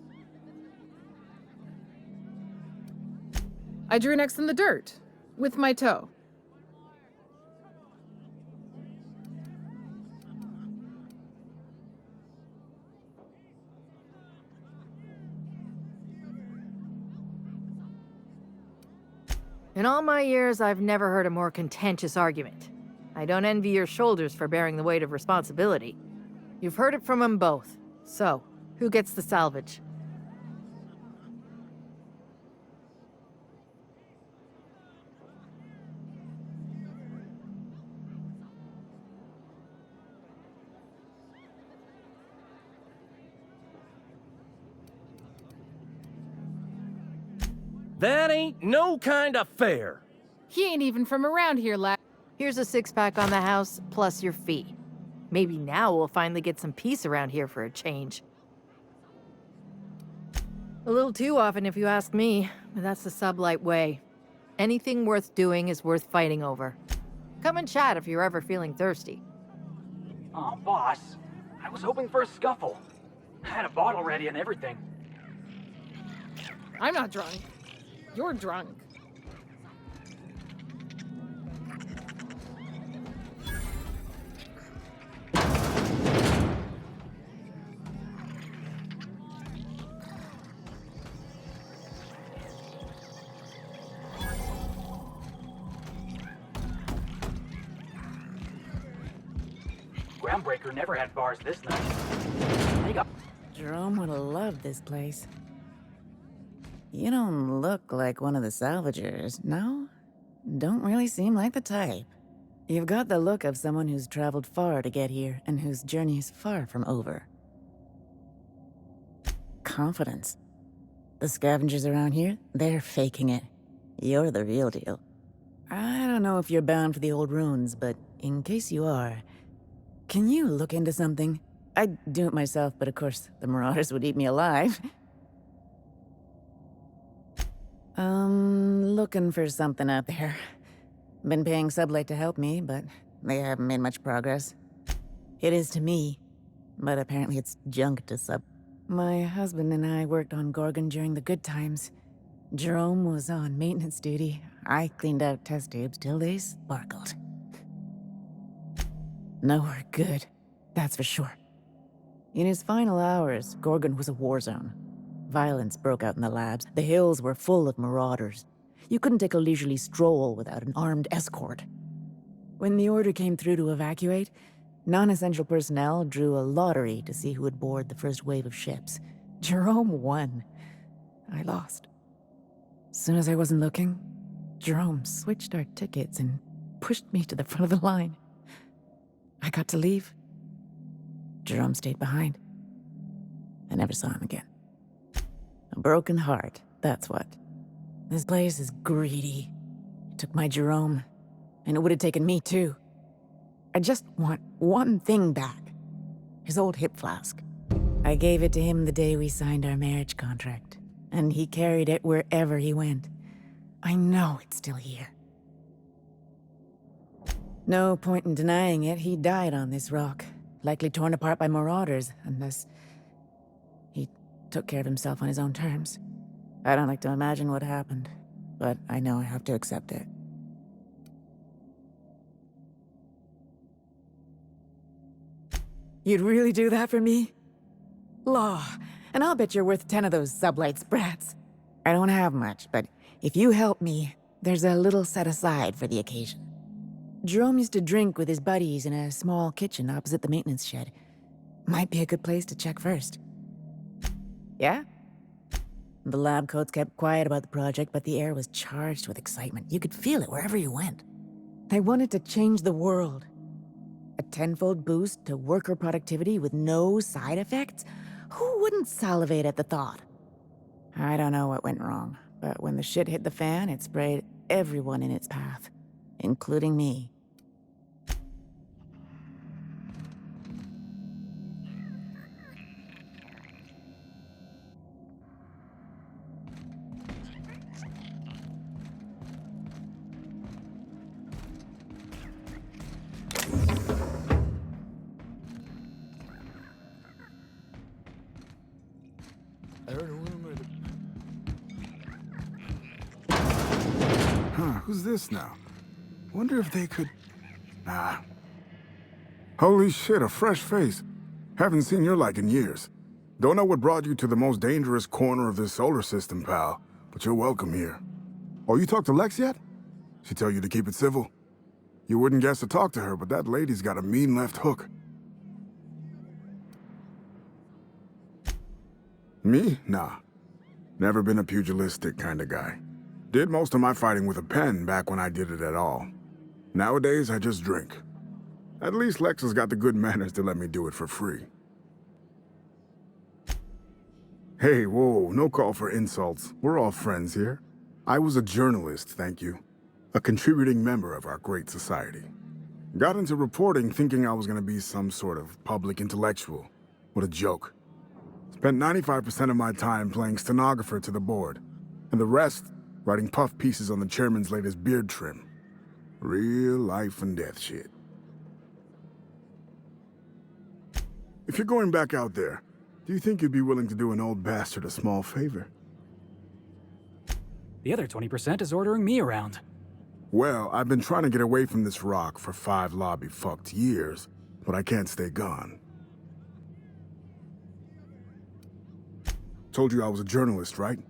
I drew next in the dirt, with my toe. In all my years, I've never heard a more contentious argument. I don't envy your shoulders for bearing the weight of responsibility. You've heard it from them both. So, who gets the salvage? That ain't no kind of fair. He ain't even from around here, lad. Here's a 6-pack on the house, plus your fee. Maybe now we'll finally get some peace around here for a change. A little too often, if you ask me, but that's the sublight way. Anything worth doing is worth fighting over. Come and chat if you're ever feeling thirsty. Oh, boss. I was hoping for a scuffle. I had a bottle ready and everything. I'm not drunk. You're drunk. Groundbreaker never had bars this nice. They got... Jerome would have loved this place. You don't look like one of the salvagers, no? Don't really seem like the type. You've got the look of someone who's traveled far to get here and whose journey is far from over. Confidence. The scavengers around here, they're faking it. You're the real deal. I don't know if you're bound for the old ruins, but in case you are, can you look into something? I'd do it myself, but of course, the Marauders would eat me alive. Looking for something out there. Been paying Sublight to help me, but they haven't made much progress. It is to me, but apparently it's junk to Sub. My husband and I worked on Gorgon during the good times. Jerome was on maintenance duty. I cleaned out test tubes till they sparkled. Nowhere good, that's for sure. In his final hours, Gorgon was a war zone. Violence broke out in the labs. The hills were full of marauders. You couldn't take a leisurely stroll without an armed escort. When the order came through to evacuate, non-essential personnel drew a lottery to see who would board the first wave of ships. Jerome won. I lost. Soon as I wasn't looking, Jerome switched our tickets and pushed me to the front of the line. I got to leave. Jerome stayed behind. I never saw him again. A broken heart, that's what. This place is greedy. It took my Jerome, and it would have taken me too. I just want one thing back. His old hip flask. I gave it to him the day we signed our marriage contract, and he carried it wherever he went. I know it's still here. No point in denying it, he died on this rock. Likely torn apart by marauders, unless he took care of himself on his own terms. I don't like to imagine what happened, but I know I have to accept it. You'd really do that for me? Law, and I'll bet you're worth 10 of those Sublight sprats. I don't have much, but if you help me, there's a little set aside for the occasion. Jerome used to drink with his buddies in a small kitchen opposite the maintenance shed. Might be a good place to check first. Yeah? The lab coats kept quiet about the project, but the air was charged with excitement. You could feel it wherever you went. They wanted to change the world. A tenfold boost to worker productivity with no side effects? Who wouldn't salivate at the thought? I don't know what went wrong, but when the shit hit the fan, it sprayed everyone in its path, including me. Who's this now? Wonder if they could... Nah. Holy shit, a fresh face. Haven't seen your like in years. Don't know what brought you to the most dangerous corner of this solar system, pal, but you're welcome here. Oh, you talked to Lex yet? She tell you to keep it civil? You wouldn't guess to talk to her, but that lady's got a mean left hook. Me? Nah. Never been a pugilistic kind of guy. Did most of my fighting with a pen back when I did it at all. Nowadays, I just drink. At least Lex has got the good manners to let me do it for free. Hey, whoa, no call for insults. We're all friends here. I was a journalist, thank you. A contributing member of our great society. Got into reporting thinking I was gonna be some sort of public intellectual. What a joke. Spent 95% of my time playing stenographer to the board, and the rest writing puff pieces on the chairman's latest beard trim. Real life and death shit. If you're going back out there, do you think you'd be willing to do an old bastard a small favor? The other 20% is ordering me around. Well, I've been trying to get away from this rock for 5 lobby-fucked years, but I can't stay gone. Told you I was a journalist, right?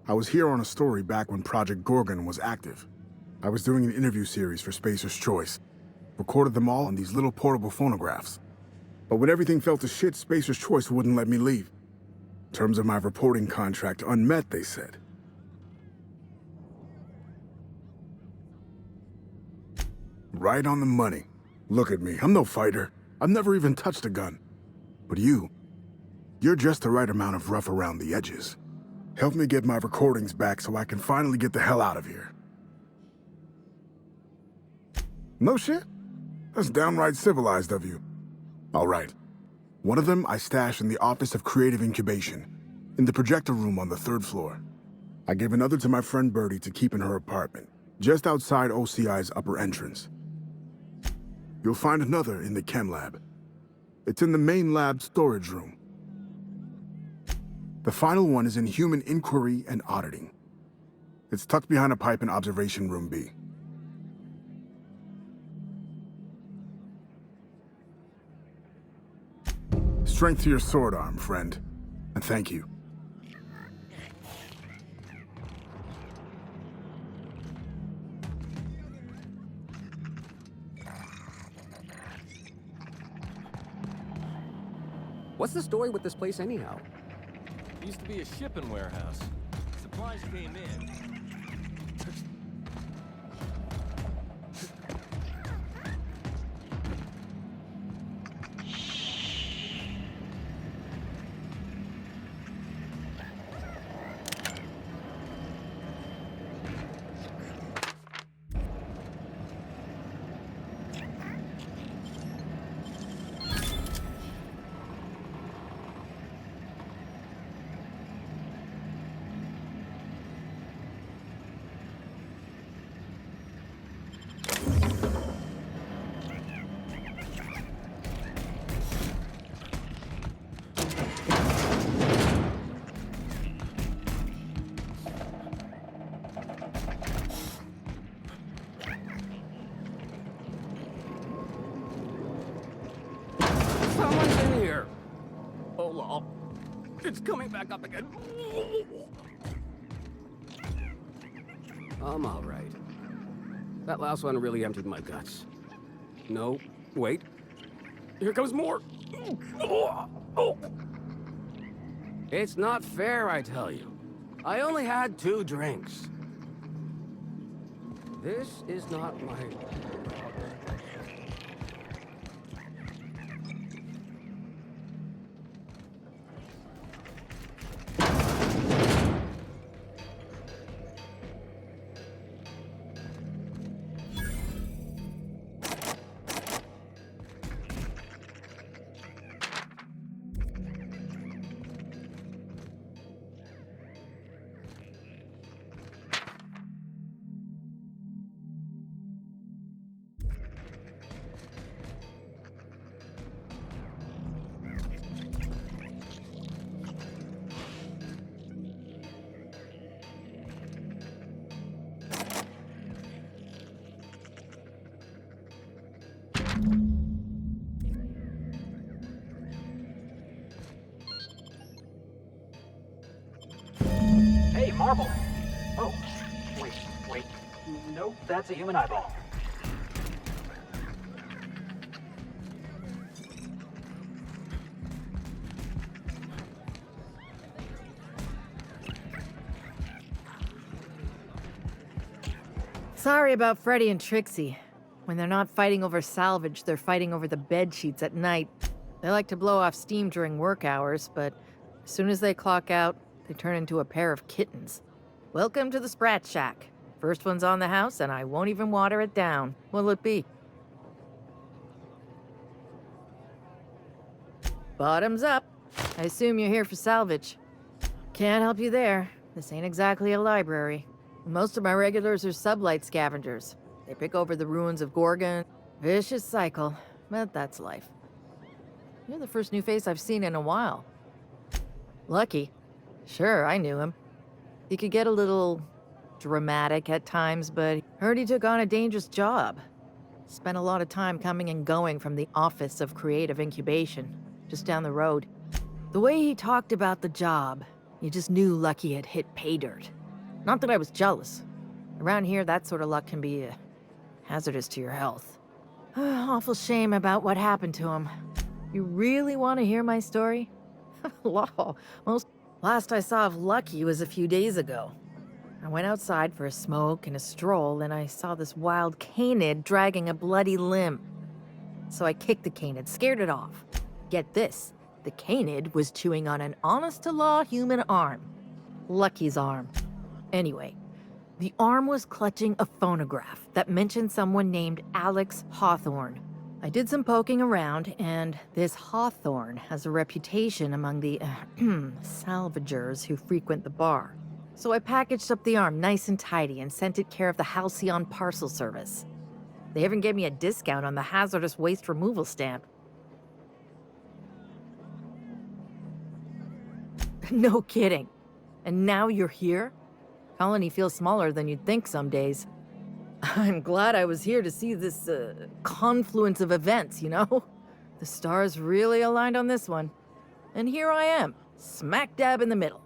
I was here on a story back when Project Gorgon was active. I was doing an interview series for Spacer's Choice. Recorded them all on these little portable phonographs. But when everything fell to shit, Spacer's Choice wouldn't let me leave. Terms of my reporting contract unmet, they said. Right on the money. Look at me, I'm no fighter. I've never even touched a gun. But you're just the right amount of rough around the edges. Help me get my recordings back so I can finally get the hell out of here. No shit? That's downright civilized of you. All right. One of them I stashed in the Office of Creative Incubation, in the projector room on the 3rd floor. I gave another to my friend Birdie to keep in her apartment, just outside OCI's upper entrance. You'll find another in the chem lab. It's in the main lab storage room. The final one is in human inquiry and auditing. It's tucked behind a pipe in observation room B. Strength to your sword arm, friend. And thank you. What's the story with this place anyhow? Used to be a shipping warehouse. Supplies came in. Someone's in here! Oh, lol. It's coming back up again. I'm alright. That last one really emptied my guts. No, wait. Here comes more! It's not fair, I tell you. I only had 2 drinks. This is not my... Hey, Marble! Oh, wait. Nope, that's a human eyeball. Sorry about Freddy and Trixie. When they're not fighting over salvage, they're fighting over the bed sheets at night. They like to blow off steam during work hours, but as soon as they clock out, they turn into a pair of kittens. Welcome to the Sprat Shack. First one's on the house, and I won't even water it down. What'll it be? Bottoms up. I assume you're here for salvage. Can't help you there. This ain't exactly a library. Most of my regulars are sublight scavengers. They pick over the ruins of Gorgon. Vicious cycle, but that's life. You're the first new face I've seen in a while. Lucky. Sure, I knew him. He could get a little dramatic at times, but heard he took on a dangerous job. Spent a lot of time coming and going from the Office of Creative Incubation, just down the road. The way he talked about the job, you just knew Lucky had hit pay dirt. Not that I was jealous. Around here, that sort of luck can be hazardous to your health. Awful shame about what happened to him. You really want to hear my story? Lol, last I saw of Lucky was a few days ago. I went outside for a smoke and a stroll, and I saw this wild canid dragging a bloody limb. So I kicked the canid, scared it off. Get this, the canid was chewing on an honest-to-law human arm. Lucky's arm. Anyway, the arm was clutching a phonograph that mentioned someone named Alex Hawthorne. I did some poking around, and this Hawthorne has a reputation among the salvagers who frequent the bar. So I packaged up the arm nice and tidy and sent it care of the Halcyon Parcel Service. They even gave me a discount on the hazardous waste removal stamp. No kidding. And now you're here? Colony feels smaller than you'd think some days. I'm glad I was here to see this confluence of events, you know? The stars really aligned on this one. And here I am, smack dab in the middle.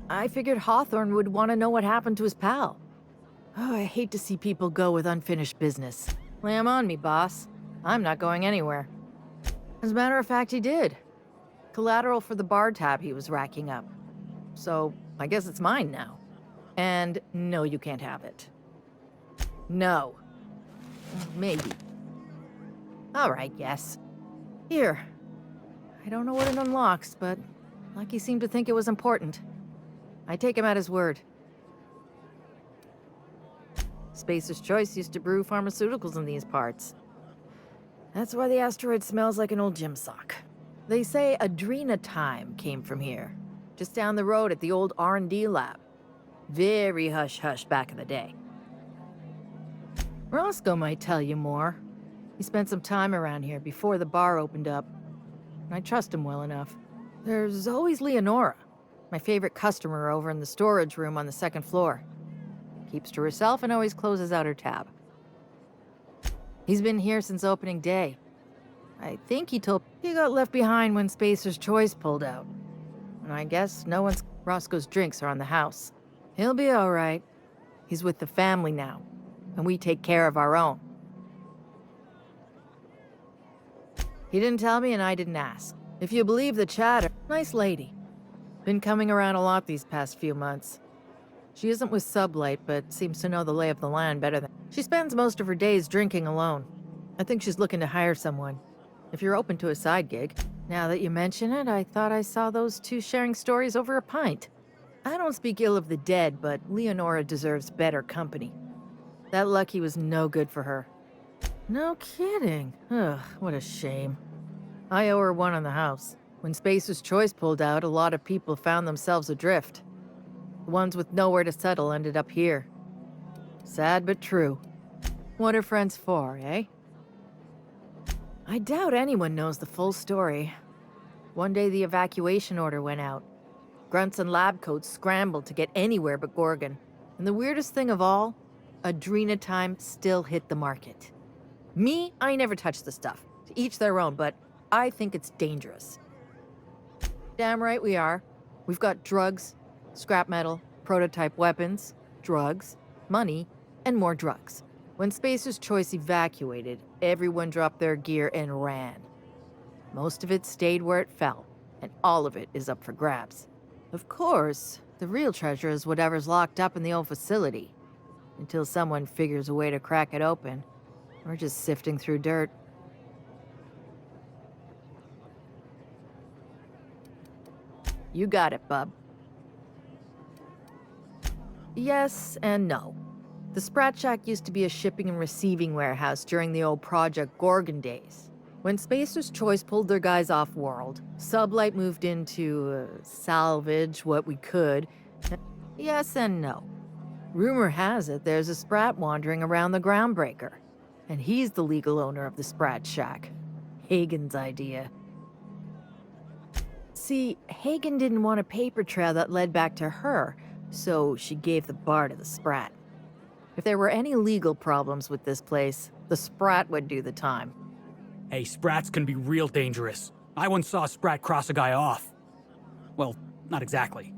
I figured Hawthorne would want to know what happened to his pal. Oh, I hate to see people go with unfinished business. Lay 'em on me, boss. I'm not going anywhere. As a matter of fact, he did. Collateral for the bar tab he was racking up. So, I guess it's mine now. And no, you can't have it. No. Maybe. All right, yes. Here. I don't know what it unlocks, but Lucky seemed to think it was important. I take him at his word. Spacer's Choice used to brew pharmaceuticals in these parts. That's why the asteroid smells like an old gym sock. They say Adrenatime came from here, just down the road at the old R&D lab. Very hush-hush back in the day. Roscoe might tell you more. He spent some time around here before the bar opened up, and I trust him well enough. There's always Leonora, my favorite customer over in the storage room on the second floor. Keeps to herself and always closes out her tab. He's been here since opening day. I think he told he got left behind when Spacer's Choice pulled out. And I guess no one's... Roscoe's drinks are on the house. He'll be all right. He's with the family now, and we take care of our own. He didn't tell me and I didn't ask. If you believe the chatter, nice lady. Been coming around a lot these past few months. She isn't with Sublight, but seems to know the lay of the land better than... She spends most of her days drinking alone. I think she's looking to hire someone. If you're open to a side gig. Now that you mention it, I thought I saw those two sharing stories over a pint. I don't speak ill of the dead, but Leonora deserves better company. That Lucky was no good for her. No kidding. Ugh, what a shame. I owe her one on the house. When Spacer's Choice pulled out, a lot of people found themselves adrift. The ones with nowhere to settle ended up here. Sad but true. What are friends for, eh? I doubt anyone knows the full story. One day the evacuation order went out. Grunts and lab coats scrambled to get anywhere but Gorgon. And the weirdest thing of all, Adrenatime still hit the market. Me, I never touch the stuff. To each their own, but I think it's dangerous. Damn right we are. We've got drugs, scrap metal, prototype weapons, drugs, money, and more drugs. When Spacer's Choice evacuated, everyone dropped their gear and ran. Most of it stayed where it fell, and all of it is up for grabs. Of course, the real treasure is whatever's locked up in the old facility. Until someone figures a way to crack it open, we're just sifting through dirt. You got it, bub. Yes and no. The Sprat Shack used to be a shipping and receiving warehouse during the old Project Gorgon days. When Spacer's Choice pulled their guys off-world, Sublight moved in to salvage what we could. Yes and no. Rumor has it there's a Sprat wandering around the Groundbreaker, and he's the legal owner of the Sprat Shack. Hagen's idea. See, Hagen didn't want a paper trail that led back to her, so she gave the bar to the Sprat. If there were any legal problems with this place, the Sprat would do the time. Hey, Sprats can be real dangerous. I once saw a Sprat cross a guy off. Well, not exactly.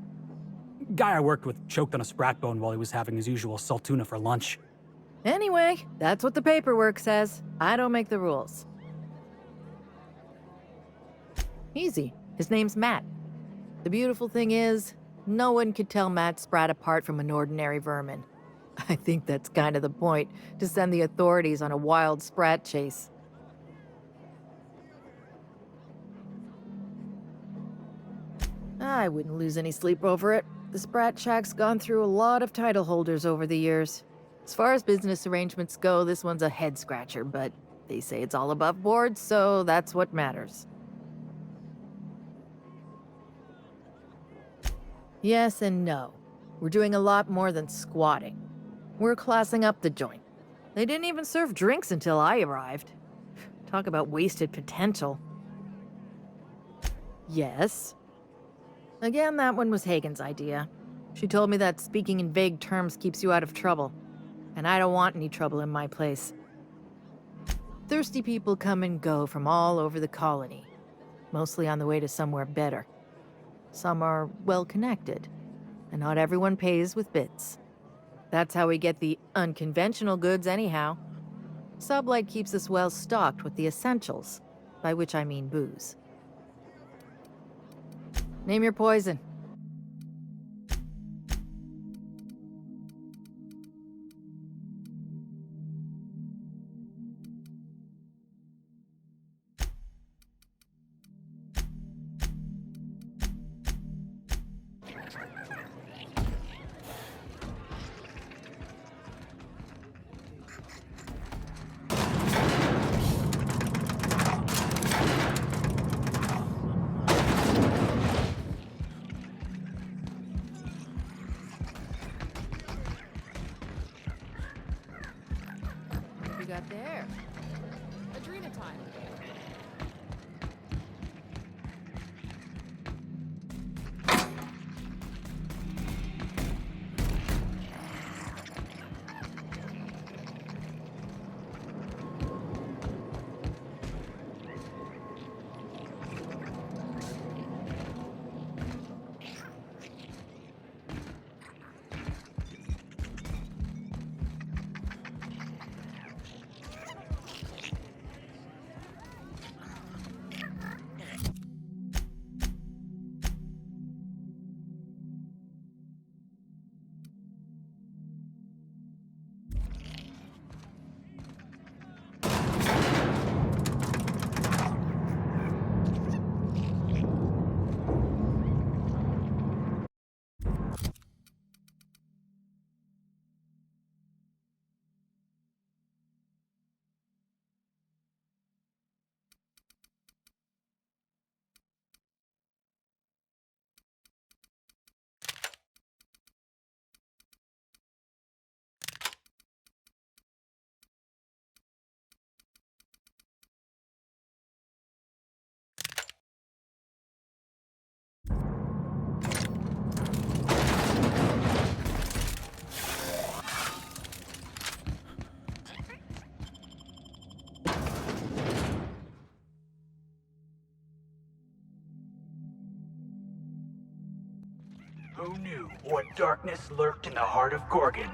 Guy I worked with choked on a Sprat bone while he was having his usual salt tuna for lunch. Anyway, that's what the paperwork says. I don't make the rules. Easy. His name's Matt. The beautiful thing is, No one could tell Matt Spratt apart from an ordinary vermin. I think that's kind of the point, to send the authorities on a wild Spratt chase. I wouldn't lose any sleep over it. The Spratt Shack's gone through a lot of title holders over the years. As far as business arrangements go, this one's a head-scratcher, but they say it's all above board, so that's what matters. Yes and no. We're doing a lot more than squatting. We're classing up the joint. They didn't even serve drinks until I arrived. Talk about wasted potential. Yes. Again, that one was Hagen's idea. She told me that speaking in vague terms keeps you out of trouble. And I don't want any trouble in my place. Thirsty people come and go from all over the colony. Mostly on the way to somewhere better. Some are well-connected. And not everyone pays with bits. That's how we get the unconventional goods anyhow. Sublight keeps us well stocked with the essentials, by which I mean booze. Name your poison. What you got there? Adrenatime. Who knew what darkness lurked in the heart of Gorgon?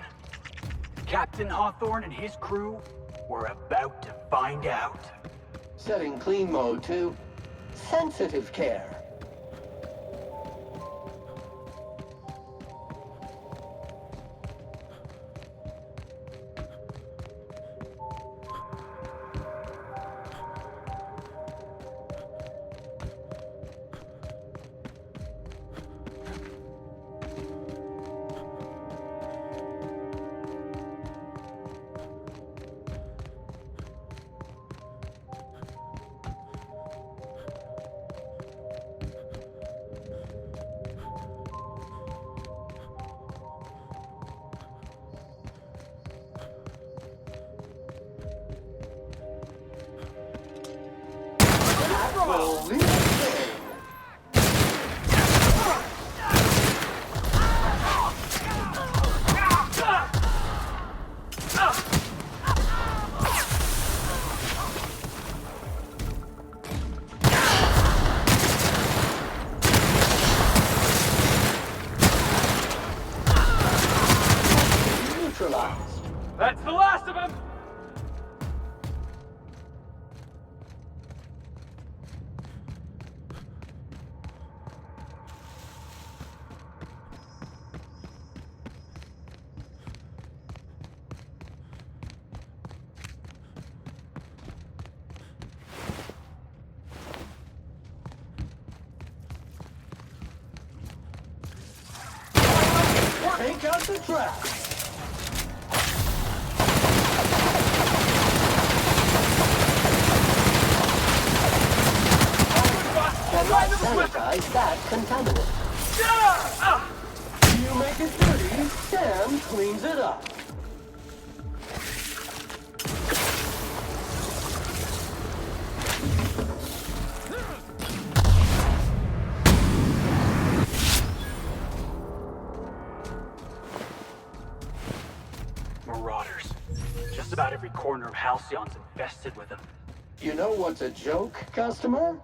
Captain Hawthorne and his crew were about to find out. Setting clean mode to sensitive care. That's the last of them! Take out the trash. Cannot sanitize that contaminant. You make it dirty, Sam cleans it up. Marauders. Just about every corner of Halcyon's infested with them. You know what's a joke, customer?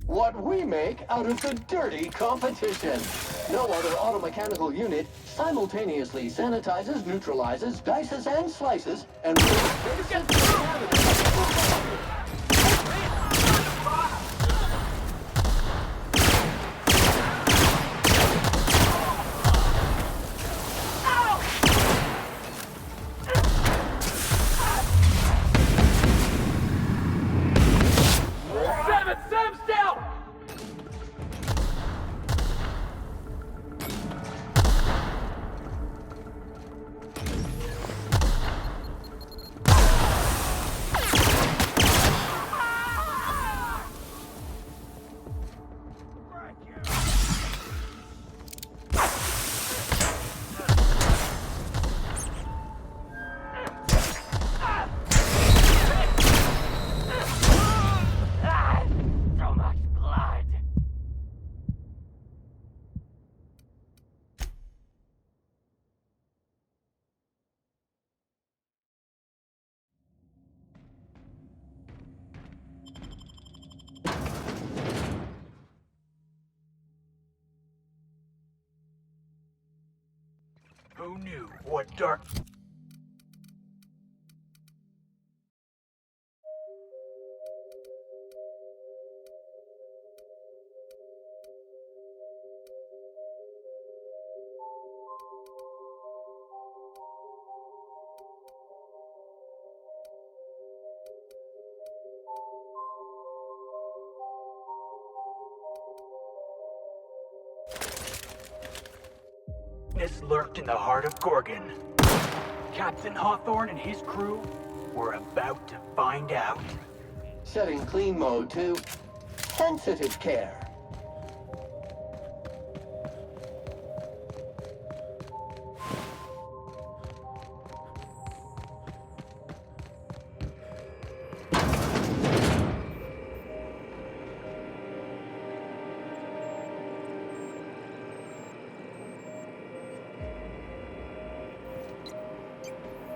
What we make out of the dirty competition. No other automechanical unit simultaneously sanitizes, neutralizes, dices, and slices, and Sam's down! So much blood. Who knew what dark... This lurked in the heart of Gorgon. Captain Hawthorne and his crew were about to find out. setting clean mode to sensitive care.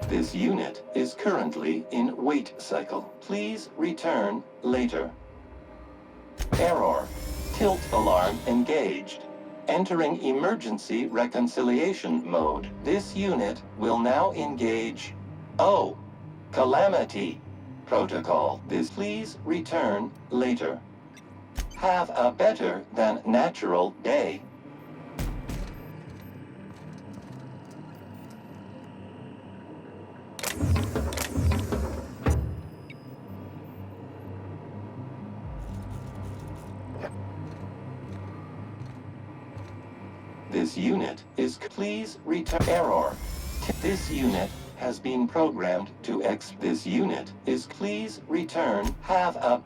This unit is currently in wait cycle. Please return later. Error. Tilt alarm engaged. Entering emergency reconciliation mode. This unit will now engage Calamity protocol. Please return later. Have a better than natural day. This unit is please return error. This unit has been programmed to This unit is please return have a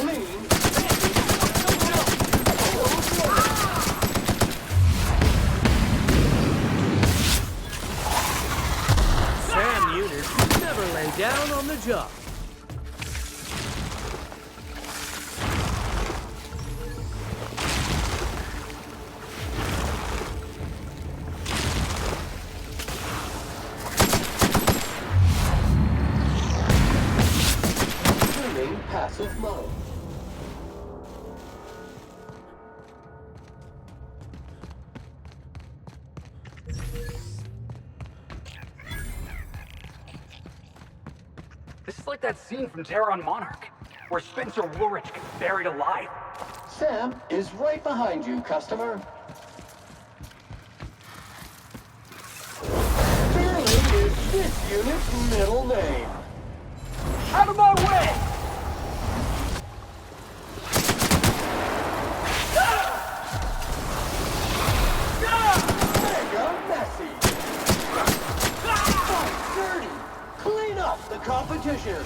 clean. Sam units never lay down on the job. Turning passive mode. This is like that scene from Terror on Monarch, where Spencer Woolrich gets buried alive. Sam is right behind you, customer. Sterling is this unit's middle name. Out of my way! Mega messy. Fight dirty. Clean up the competition.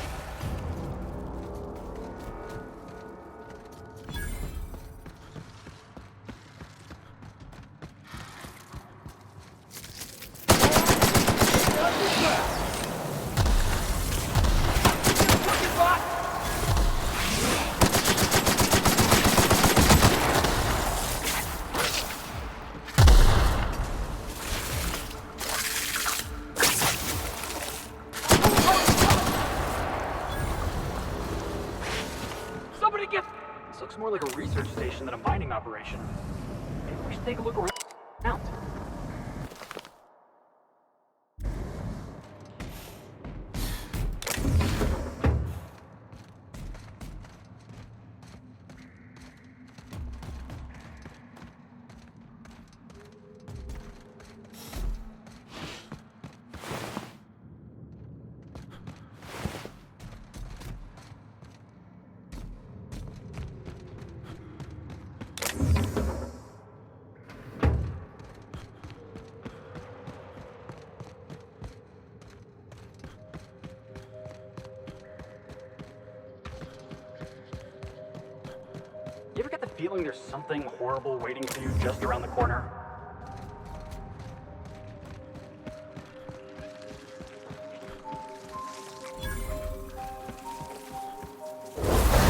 Somebody get... This looks more like a research station than a mining operation. Maybe we should take a look around. You ever get the feeling there's something horrible waiting for you just around the corner?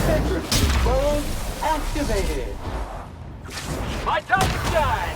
Entropy mode activated. My time to shine!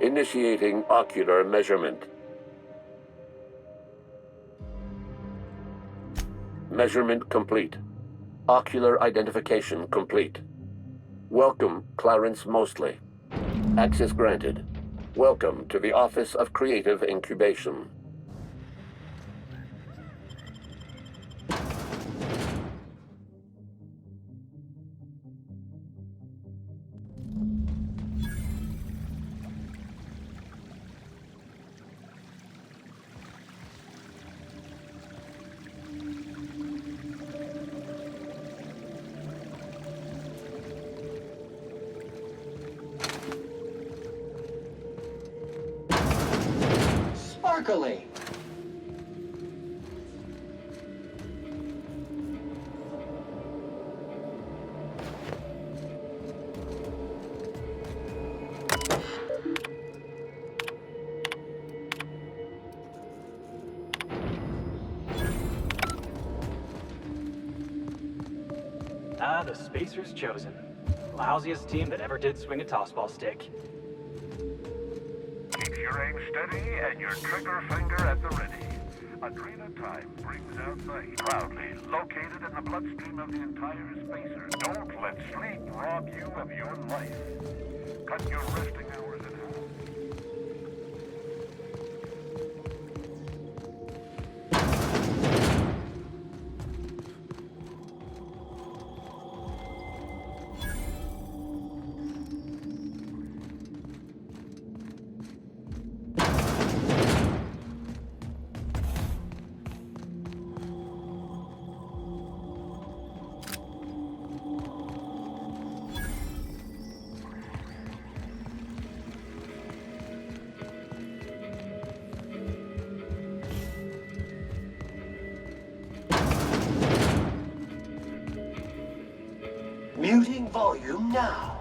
Initiating ocular measurement. Measurement complete. Ocular identification complete. Welcome, Clarence Mostly. Access granted. Welcome to the Office of Creative Incubation. Sparkly. Ah, the Spacer's chosen. Lousiest team that ever did swing a tossball stick. Keep your aim steady and your trigger finger at the ready. Adrena time brings out the heat. Proudly located in the bloodstream of the entire Spacer. Don't let sleep rob you of your life. Cut your resting hours in half. Muting volume now.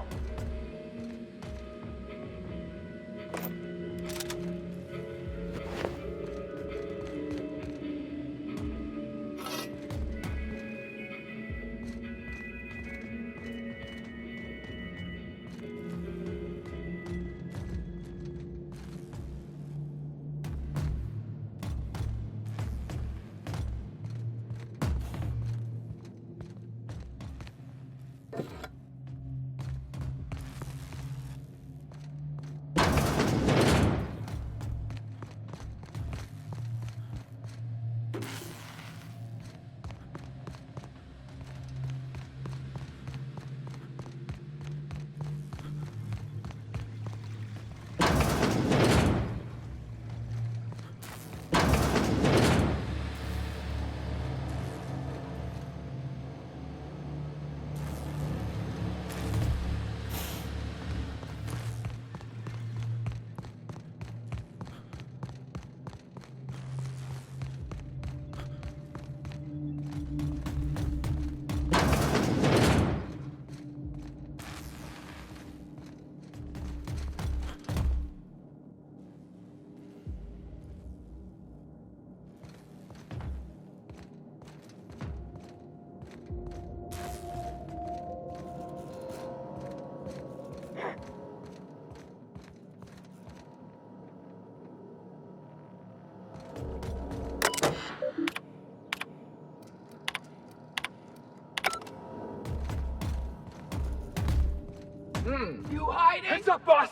You hiding? Heads up, boss!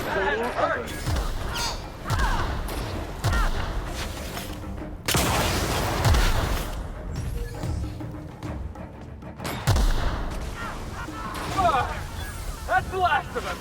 That hurts! That's the last of them!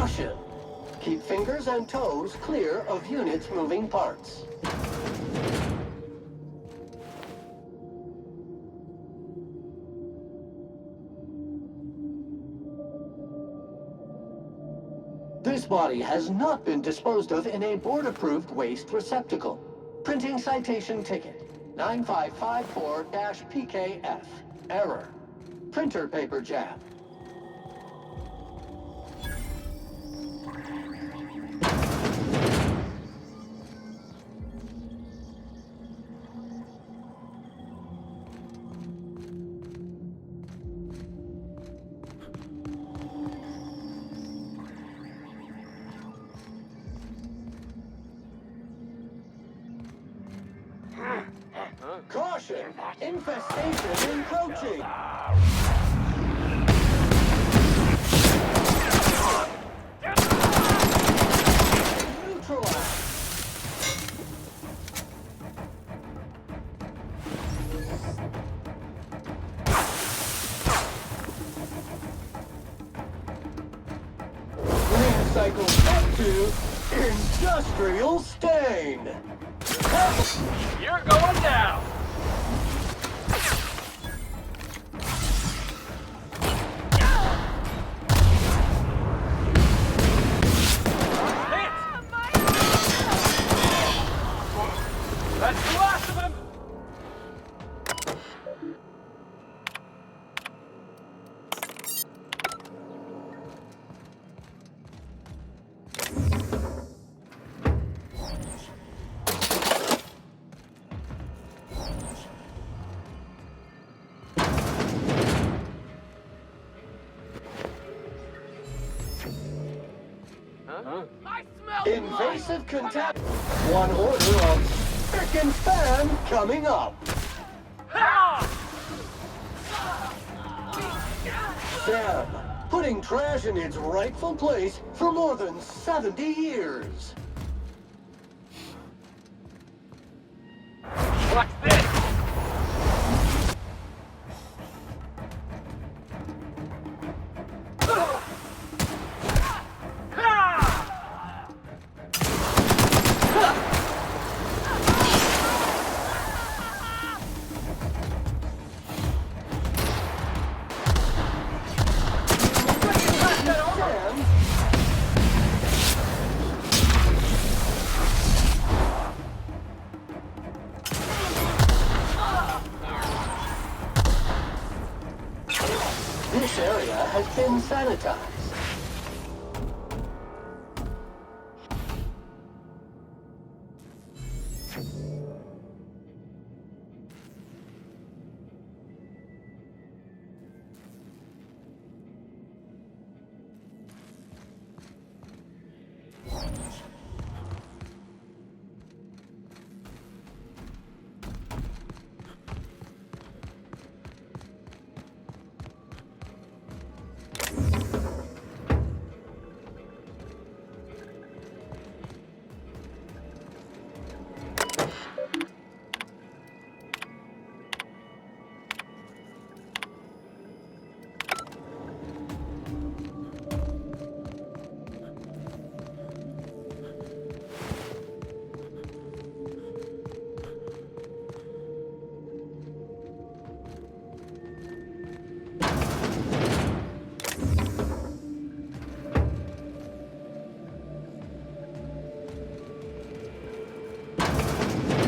Caution! Keep fingers and toes clear of units' moving parts. This body has not been disposed of in a board-approved waste receptacle. Printing citation ticket 9554-PKF. Error. Printer paper jam. Caution! Infestation encroaching! Neutralized! Clean cycle up to industrial stain! You're going down! That's the last of them! Invasive contact. One order of frickin' fan coming up. Sam, putting trash in its rightful place for more than 70 years. What's this? This area has been sanitized.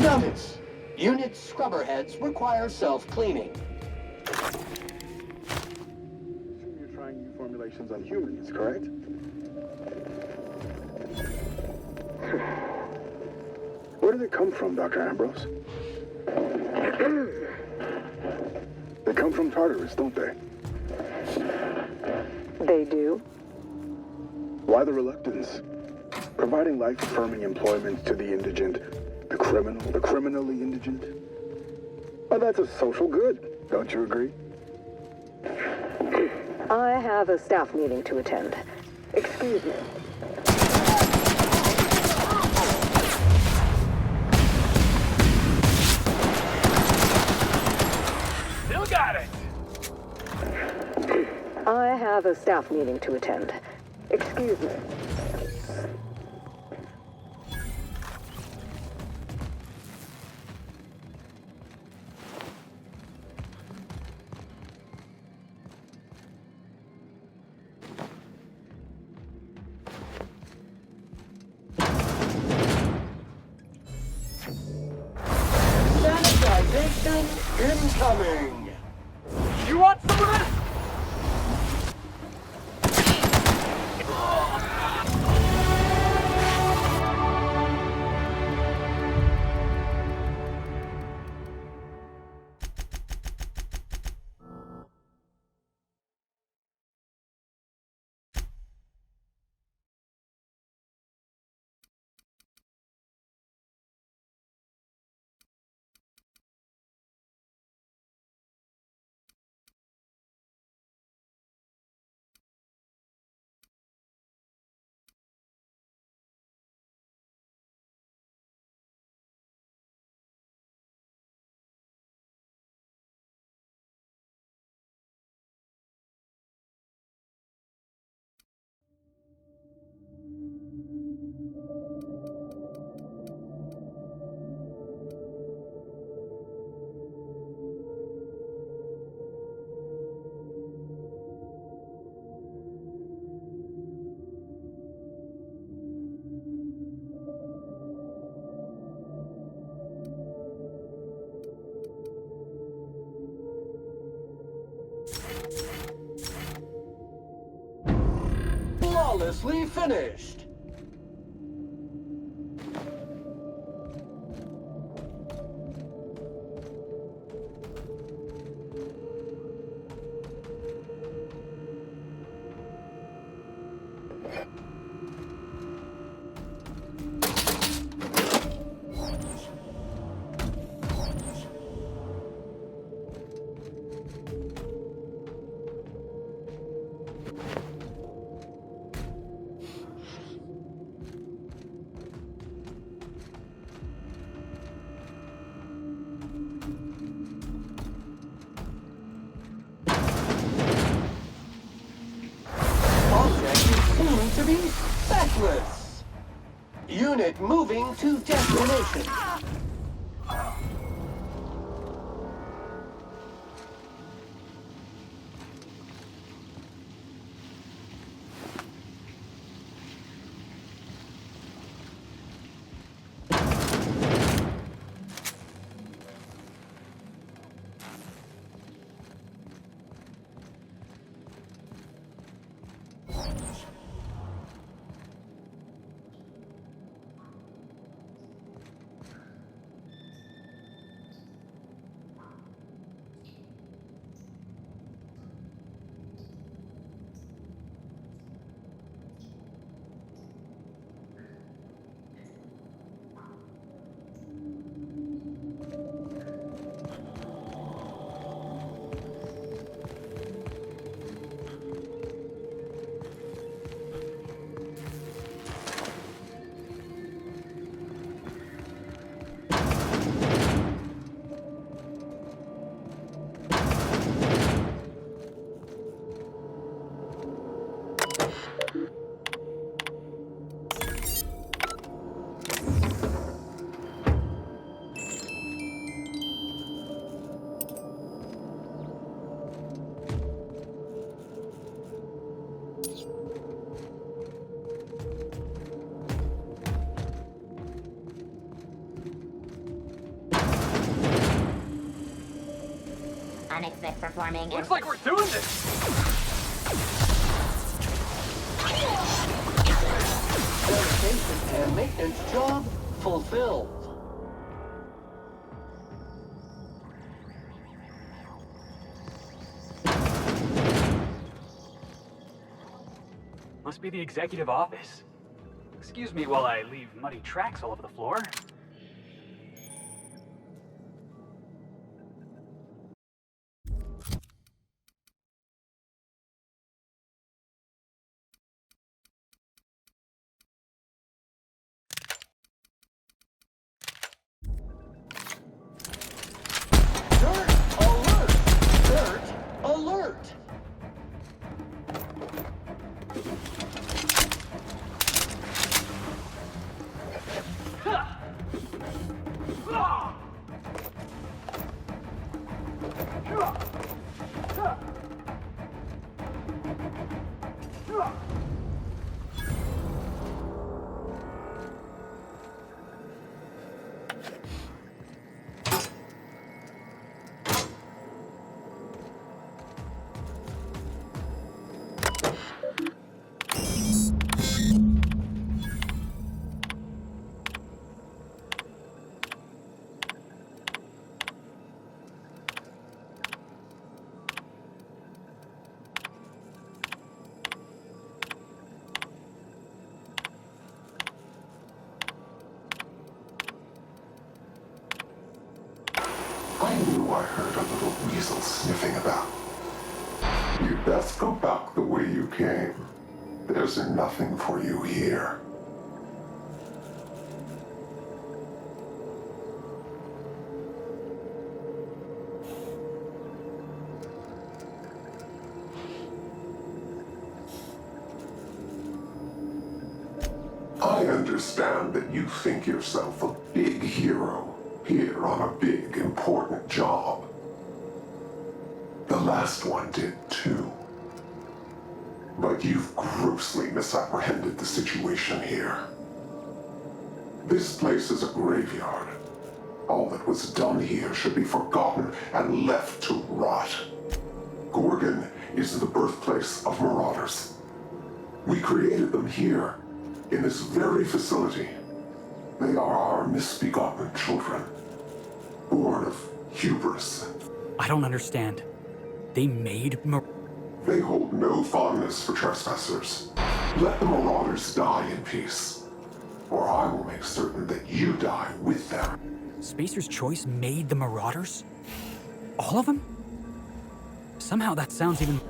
Notice, unit scrubber heads require self-cleaning. You're trying new formulations on humans, correct? Where do they come from, Dr. Ambrose? They come from Tartarus, don't they? They do? Why the reluctance? Providing life-affirming employment to the indigent, the criminally indigent? Well, that's a social good, don't you agree? I have a staff meeting to attend. Excuse me. Still got it! I have a staff meeting to attend. Excuse me. Sanitization incoming! You want some of this? Flawlessly finished! To be speckless. Unit moving to destination. Unexpected performing. Looks like we're doing this! Verification and maintenance job fulfilled. Must be the executive office. Excuse me while I leave muddy tracks all over the floor. Alert! Best go back the way you came. There's nothing for you here. I understand that you think yourself a big hero here on a big, important job. The last one did too. But you've grossly misapprehended the situation here. This place is a graveyard. All that was done here should be forgotten and left to rot. Gorgon is the birthplace of marauders. We created them here, in this very facility. They are our misbegotten children, born of hubris. I don't understand. They made They hold no fondness for trespassers. Let the marauders die in peace, or I will make certain that you die with them. Spacer's Choice made the Marauders? All of them? Somehow that sounds even...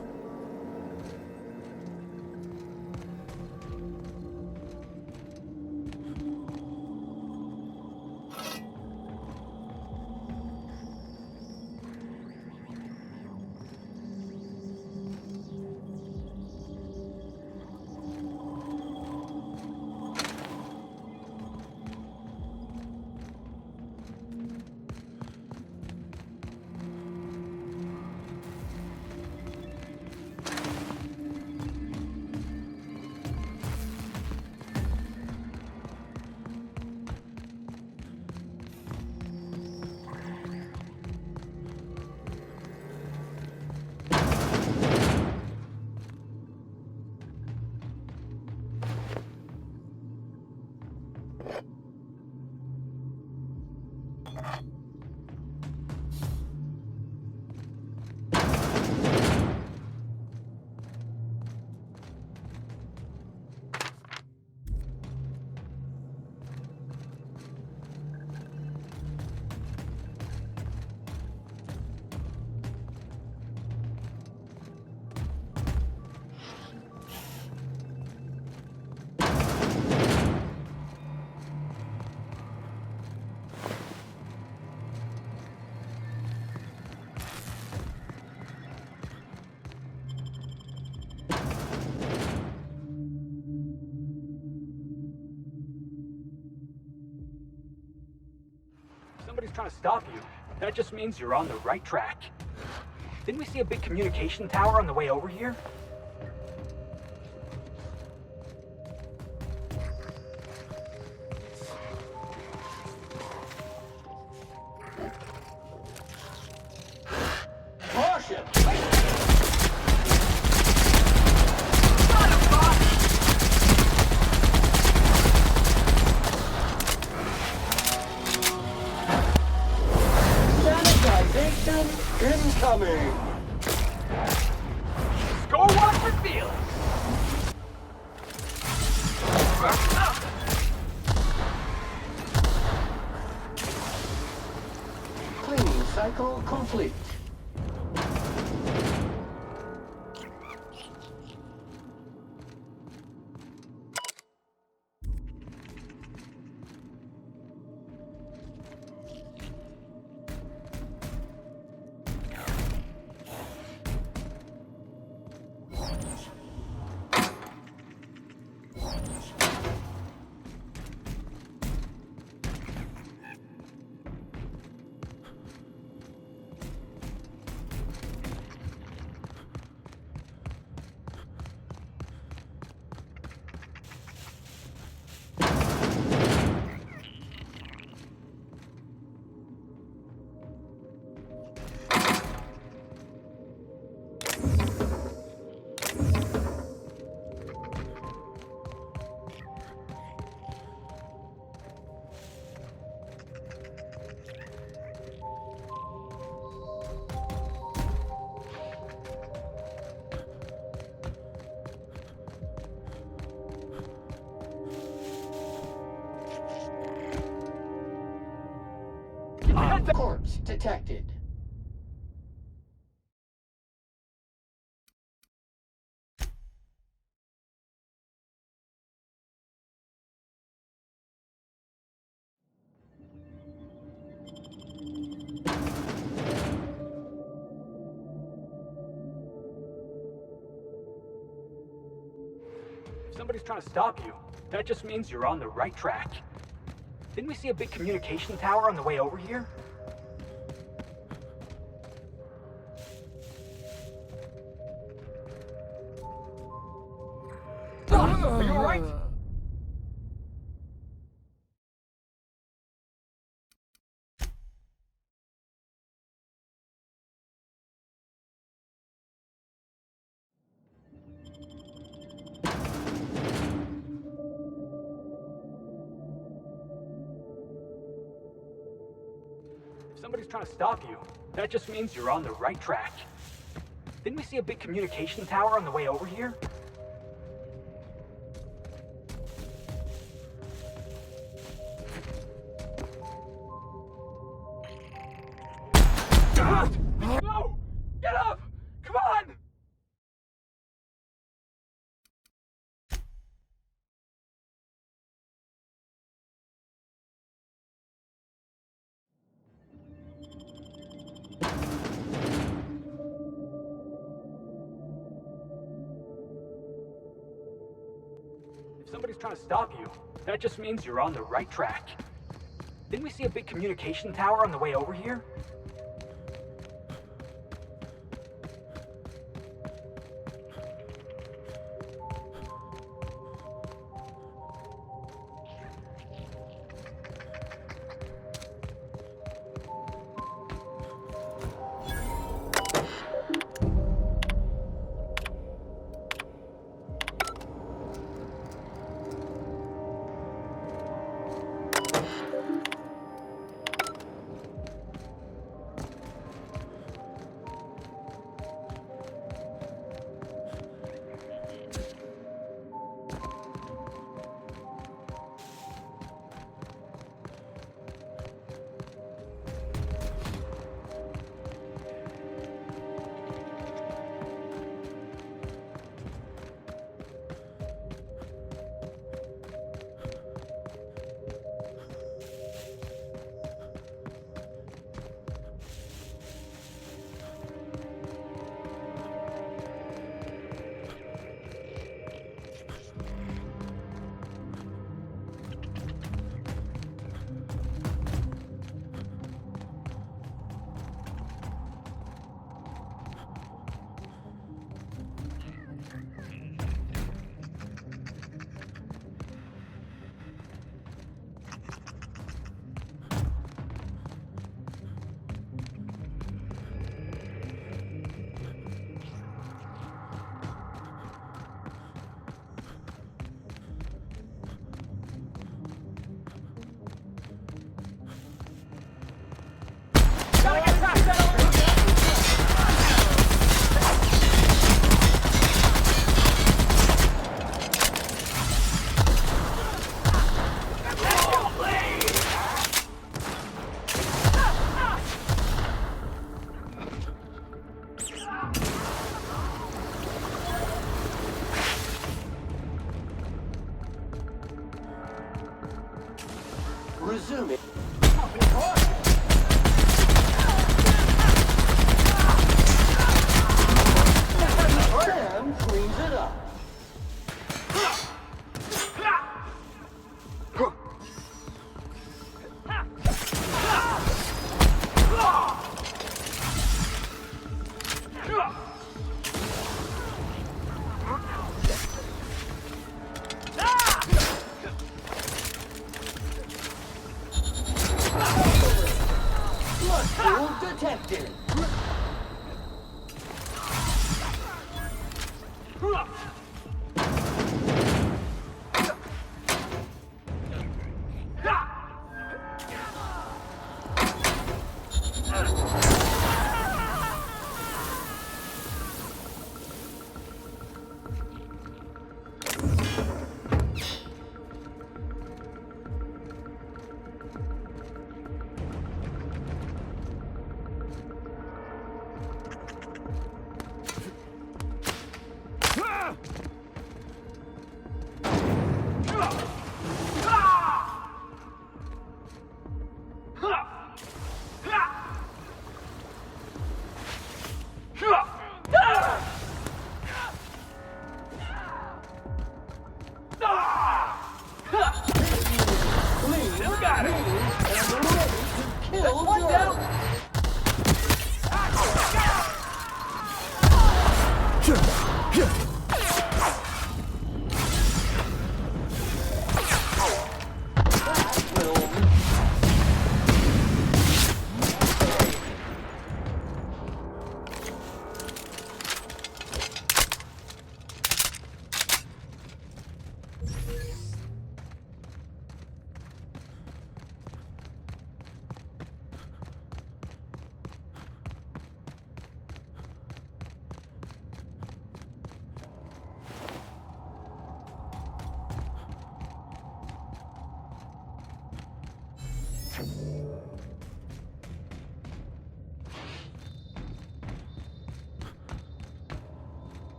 Somebody's trying to stop you. That just means you're on the right track. Didn't we see a big communication tower on the way over here? Caution! Sanitization incoming! Score one for Felix! Cleaning cycle complete. Corpse detected. somebody's trying to stop you, that just means you're on the right track. Didn't we see a big communication tower on the way over here? Are you alright? If somebody's trying to stop you, that just means you're on the right track. Didn't we see a big communication tower on the way over here? No! Get up! Come on! If somebody's trying to stop you, that just means you're on the right track. Didn't we see a big communication tower on the way over here? Resuming. Sam cleans it up.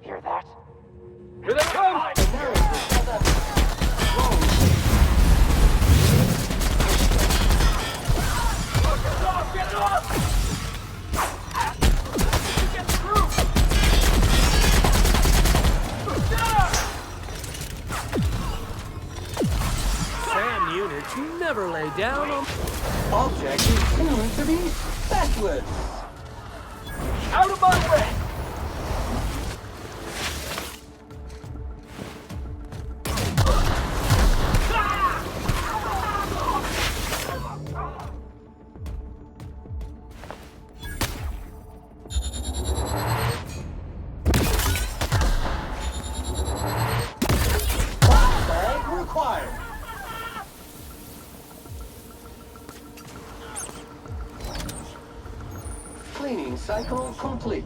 Hear that? Here they come! Get it off! Get through! Sam units never lay down on... Object is tuned to be specialist. Out of my way! Flashbang required. Cleaning cycle complete.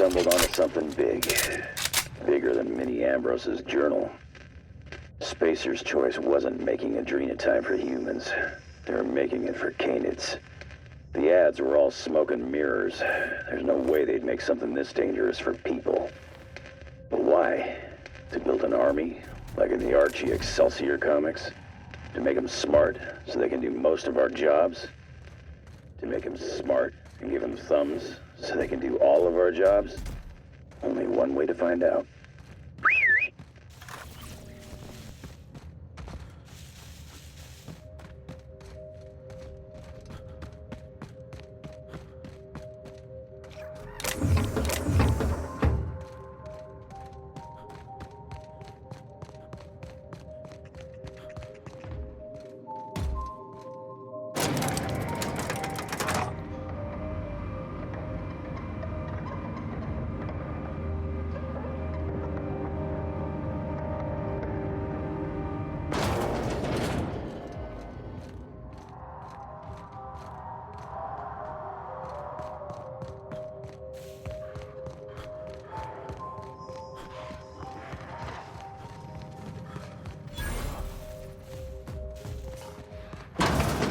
stumbled onto something big. Bigger than Minnie Ambrose's journal. Spacer's Choice wasn't making Adrena time for humans. They were making it for canids. The ads were all smoke and mirrors. There's no way they'd make something this dangerous for people. But why? To build an army? Like in the Archie Excelsior comics? To make them smart so they can do most of our jobs? To make them smart and give them thumbs so they can do all of our jobs? Only one way to find out.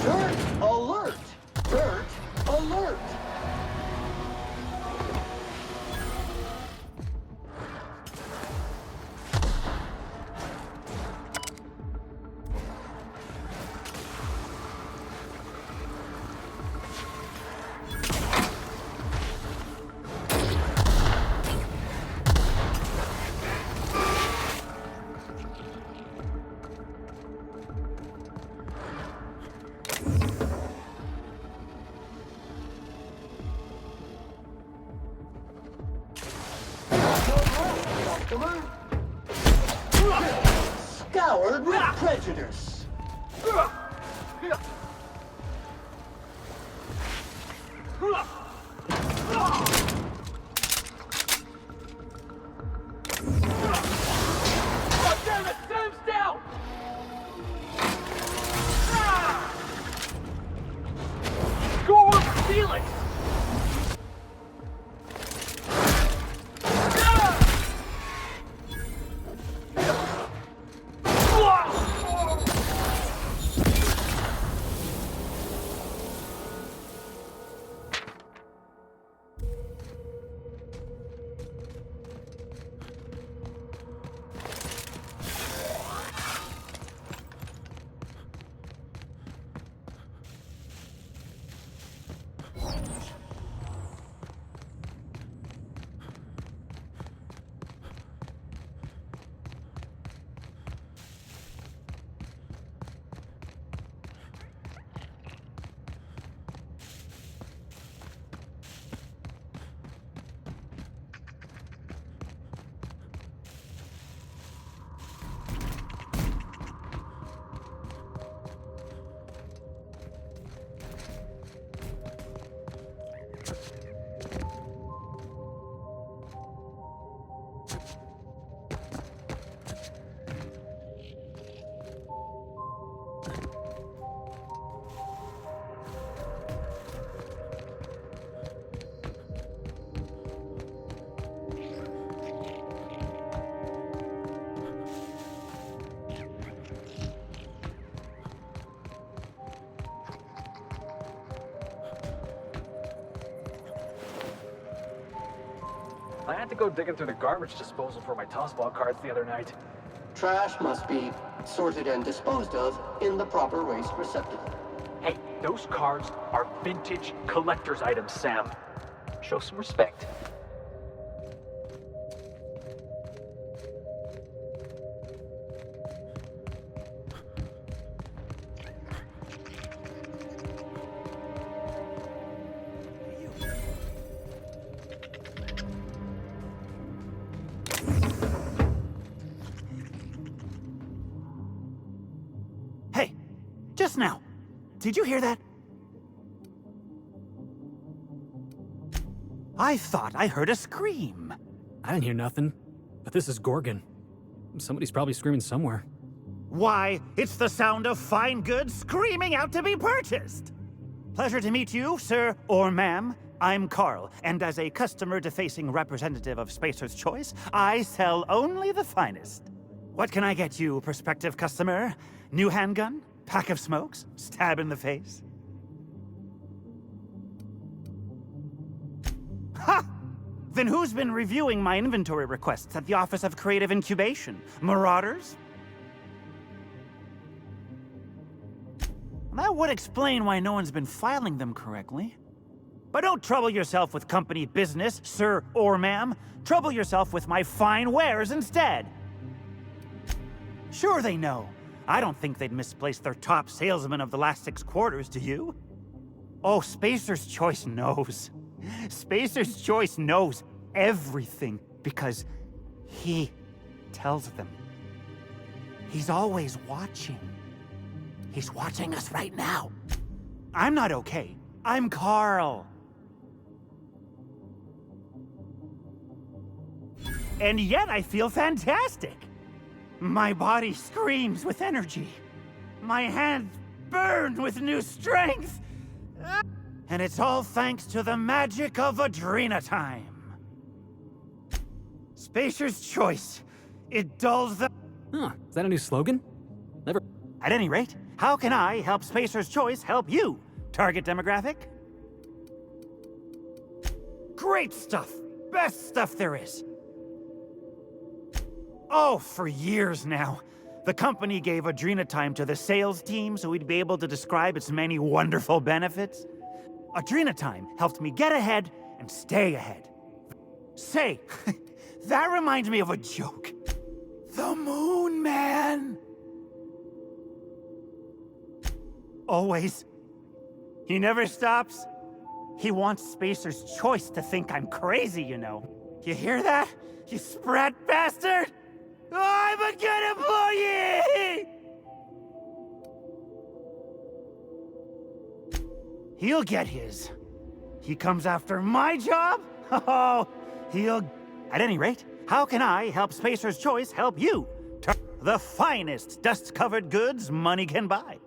Dirt alert! Dirt alert! Scoured with prejudice. God damn it! Sam's down! Go on, Felix! I had to go digging through the garbage disposal for my tossball cards the other night. Trash must be sorted and disposed of in the proper waste receptacle. Hey, those cards are vintage collector's items, Sam. Show some respect. Just now. Did you hear that? I thought I heard a scream. I didn't hear nothing. But this is Gorgon. Somebody's probably screaming somewhere. Why, it's the sound of fine goods screaming out to be purchased. Pleasure to meet you, sir or ma'am. I'm Carl, and as a customer-defacing representative of Spacer's Choice, I sell only the finest. What can I get you, prospective customer? New handgun? Pack of smokes? Stab in the face? Ha! Then who's been reviewing my inventory requests at the Office of Creative Incubation? Marauders? That would explain why no one's been filing them correctly. But don't trouble yourself with company business, sir or ma'am. Trouble yourself with my fine wares instead. Sure they know. I don't think they'd misplace their top salesman of the last 6 quarters, do you? Oh, Spacer's Choice knows. Spacer's Choice knows everything because he tells them. He's always watching. He's watching us right now. I'm not okay. I'm Carl. And yet I feel fantastic. My body screams with energy. My hands burn with new strength. And it's all thanks to the magic of Adrena time. Spacer's Choice. It dulls the... Huh, is that a new slogan? Never... At any rate, how can I help Spacer's Choice help you? Target demographic? Great stuff! Best stuff there is! Oh, for years now. The company gave Adrena time to the sales team so we'd be able to describe its many wonderful benefits. Adrena time helped me get ahead and stay ahead. Say, that reminds me of a joke. The Moon Man! Always. He never stops. He wants Spacer's Choice to think I'm crazy, you know. You hear that? You sprat bastard? I'm a good employee! He'll get his. He comes after my job? Oh, he'll... At any rate, how can I help Spacer's Choice help you? The finest dust-covered goods money can buy.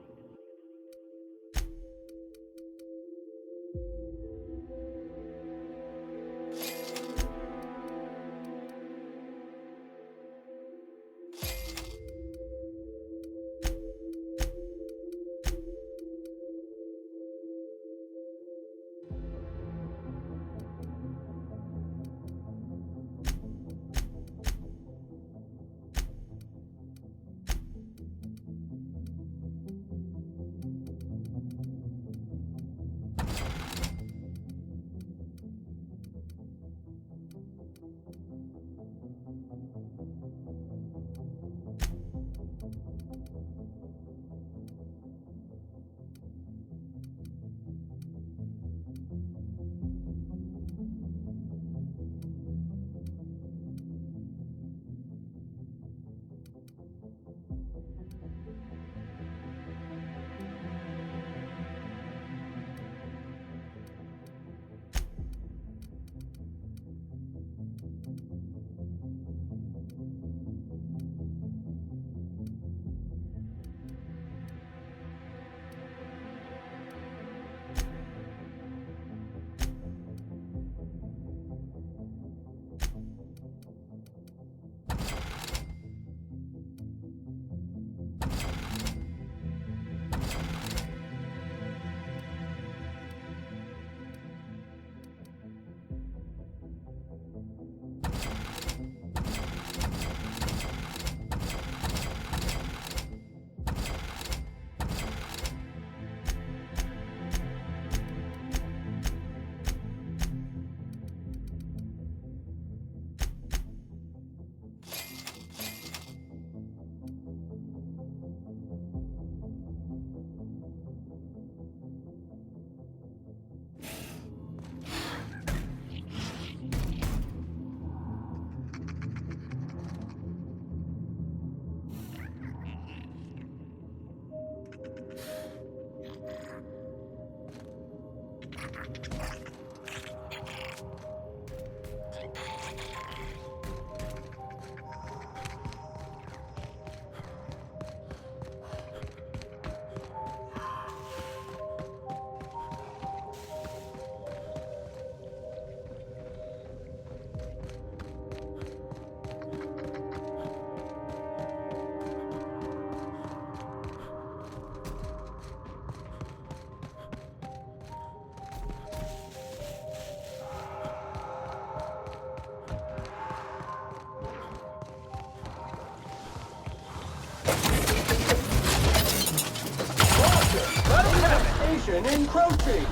Station encroaching!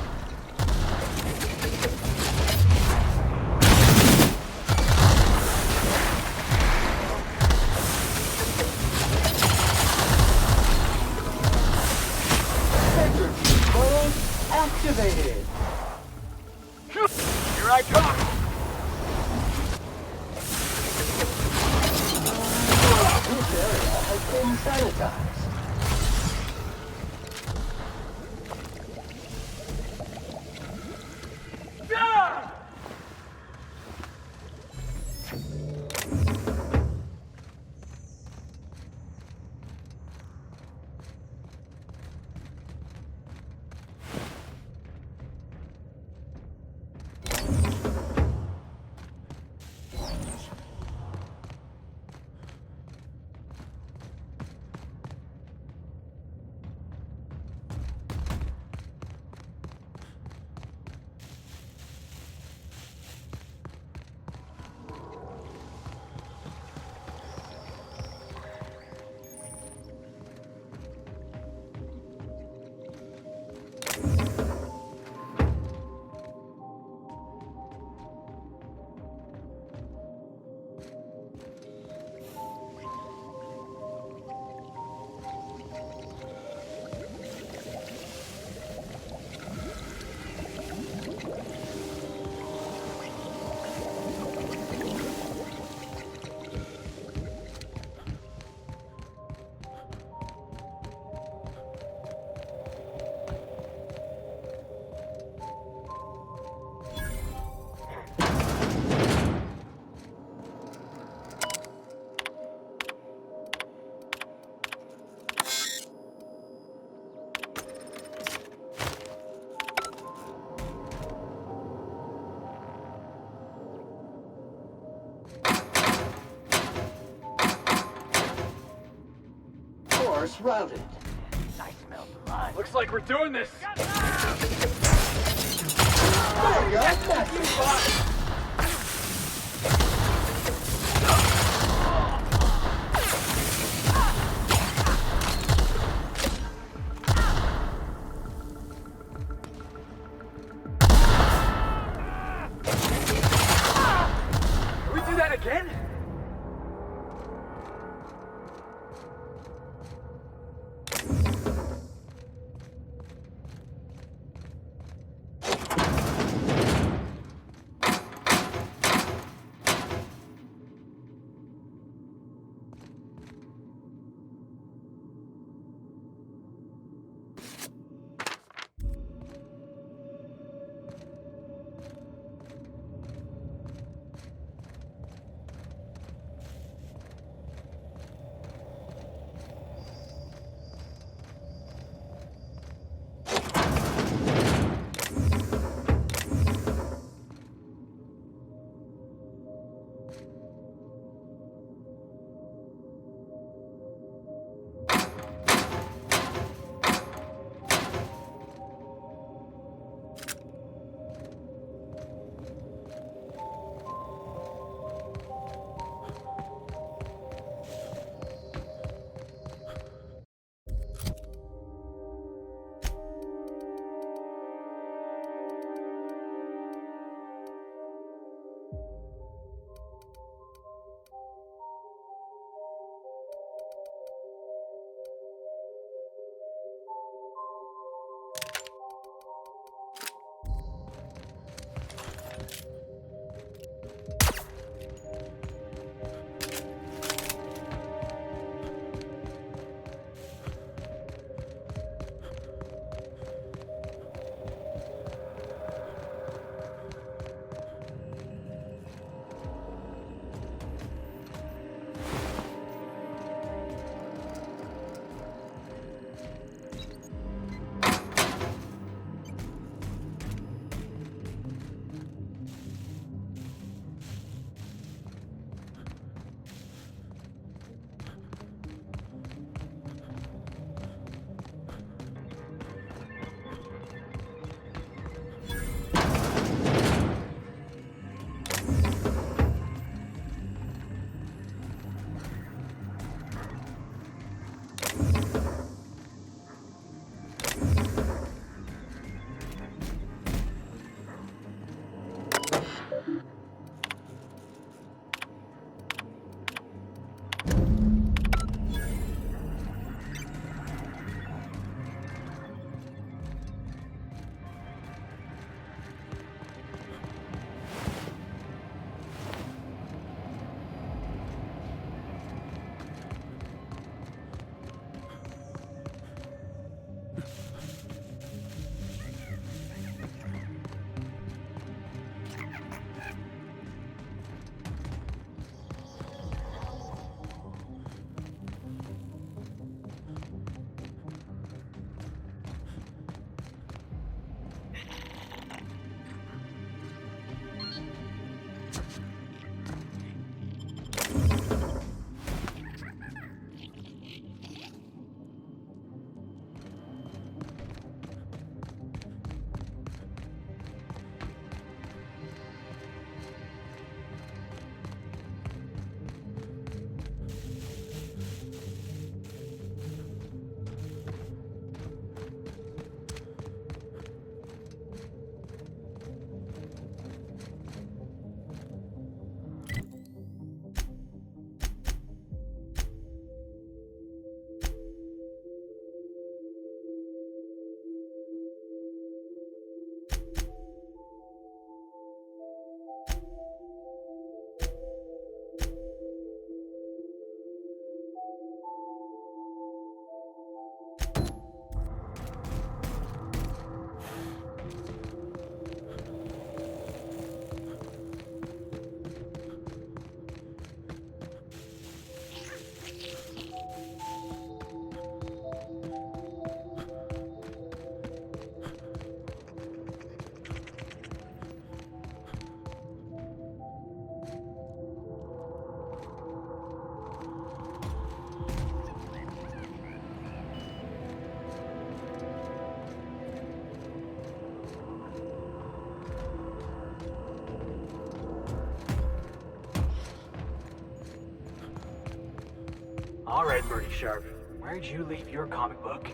Integrity mode activated! Here I come! This area has been sanitized. Course routed. I smell blood. Looks like we're doing this. Can we do that again? All right, Bertie Sharp. Where'd you leave your comic book?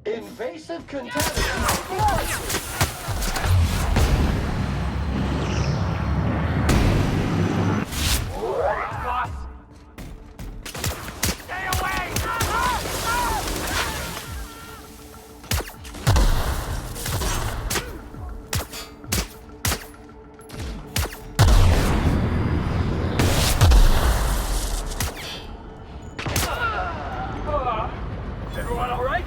Invasive contaminants. Boss! Stay away! Everyone all right?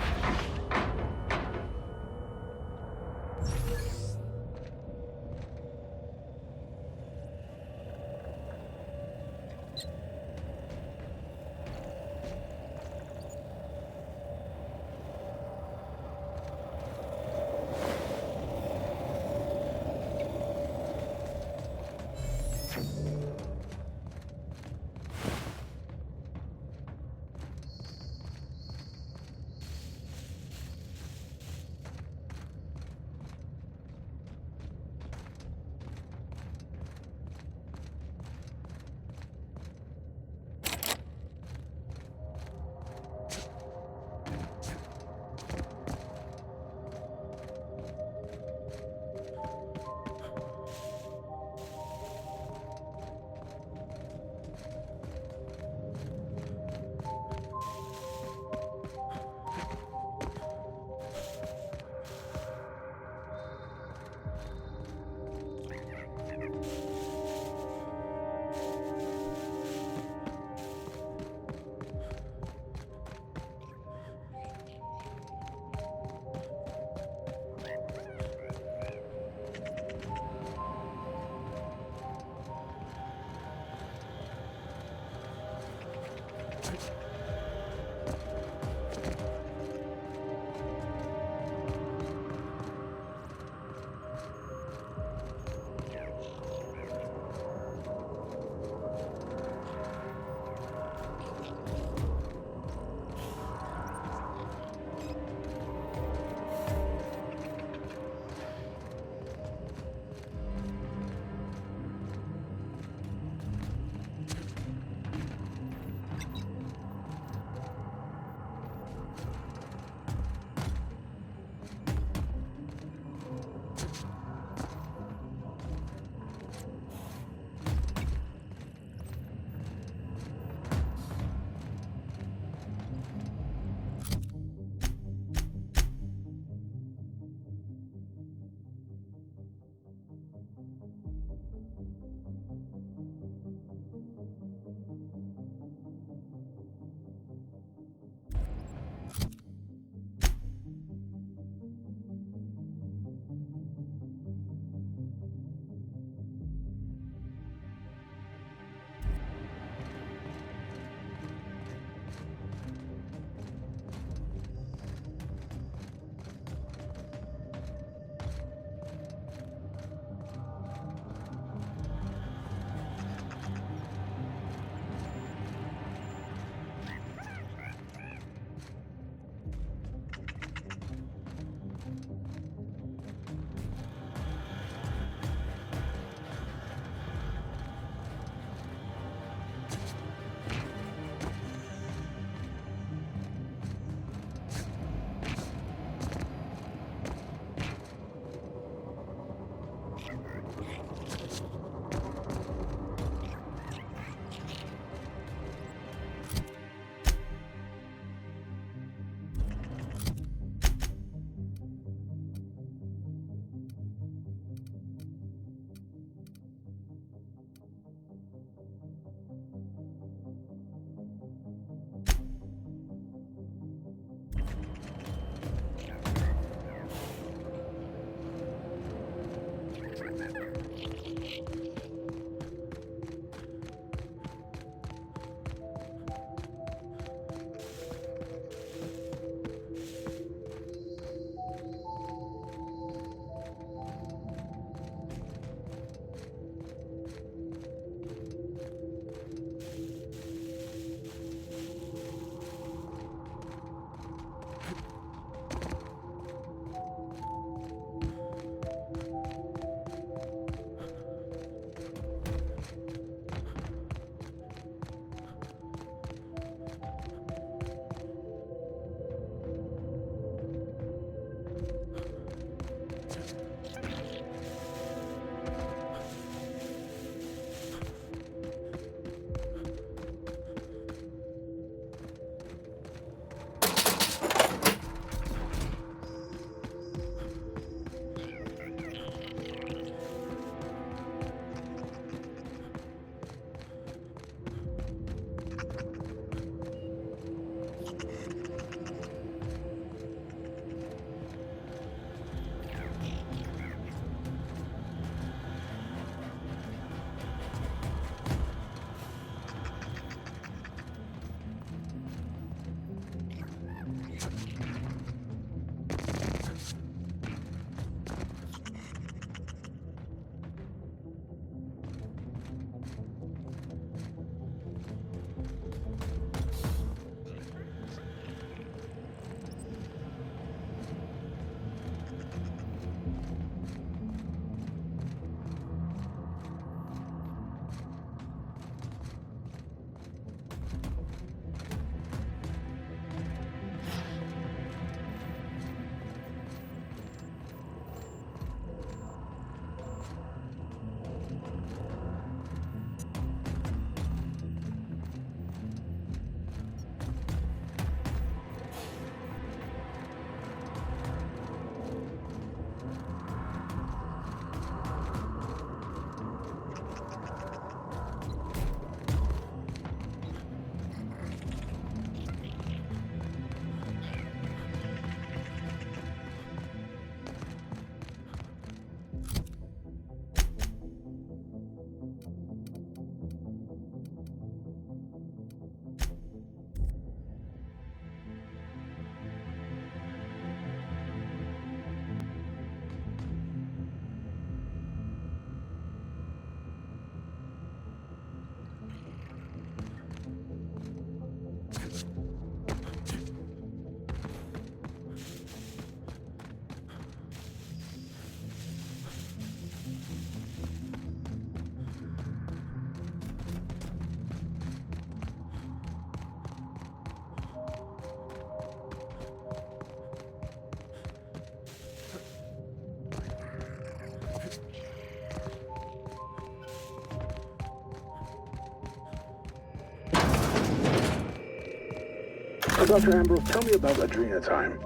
Dr. Ambrose, tell me about Adrenatime.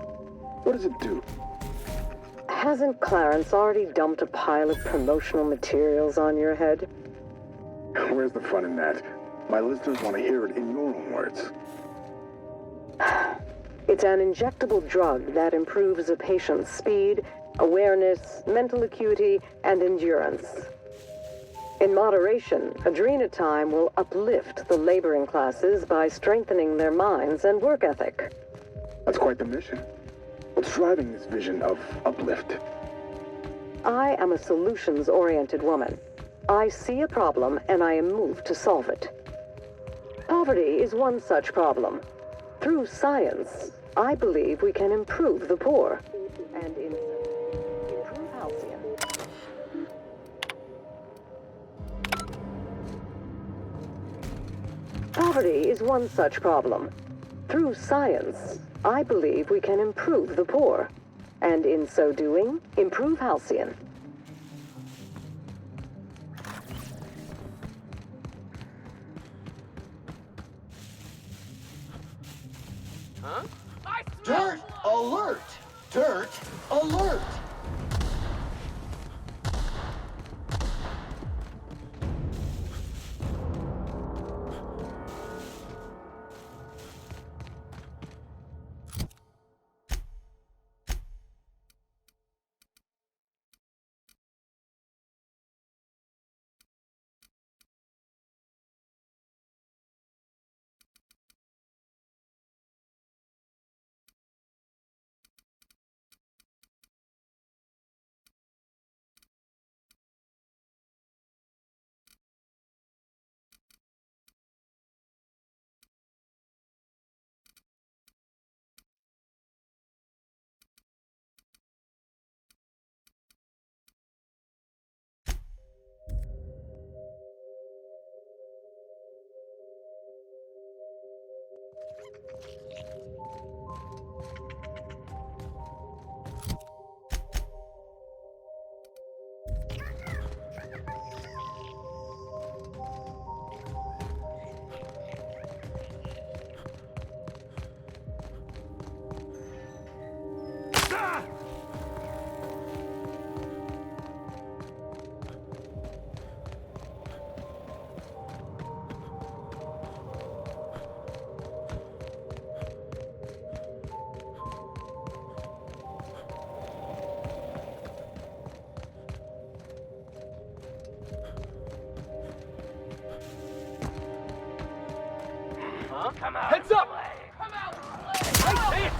What does it do? Hasn't Clarence already dumped a pile of promotional materials on your head? Where's the fun in that? My listeners want to hear it in your own words. It's an injectable drug that improves a patient's speed, awareness, mental acuity, and endurance. In moderation, Adrenatime will uplift the laboring classes by strengthening their minds and work ethic. That's quite the mission. What's driving this vision of uplift? I am a solutions-oriented woman. I see a problem and I am moved to solve it. Poverty is one such problem. Through science, I believe we can improve the poor and improve Halcyon. Poverty is one such problem. Through science, I believe we can improve the poor, and in so doing, improve Halcyon. Huh? Dirt alert! Dirt alert! Huh? Come out. Heads up! Come out! I see it!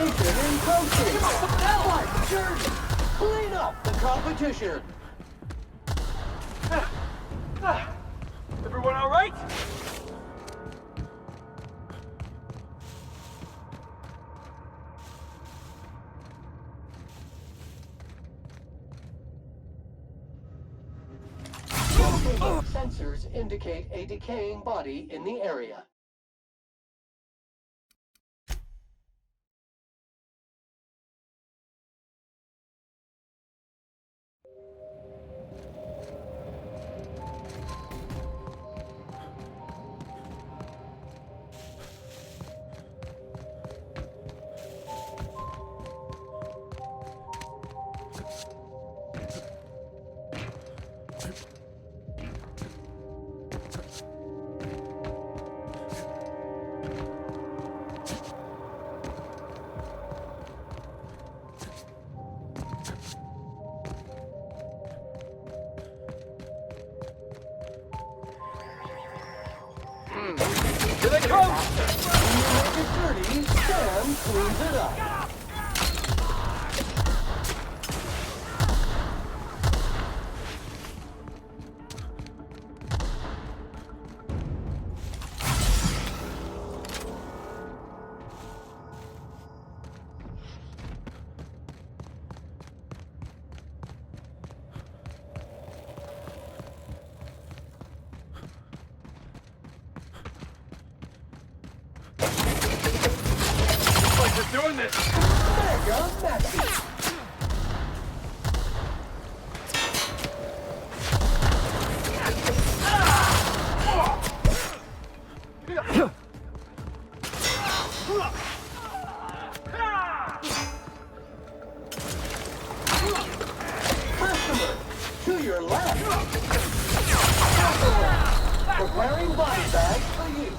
Eradication encroaching! Allied journey! Clean up the competition! Everyone all right? Sensors indicate a decaying body in the area. Here they come! You make it dirty, Sam cleans it up. Doing this! Mega Maxi! Customer, to your left! Preparing body bags for use.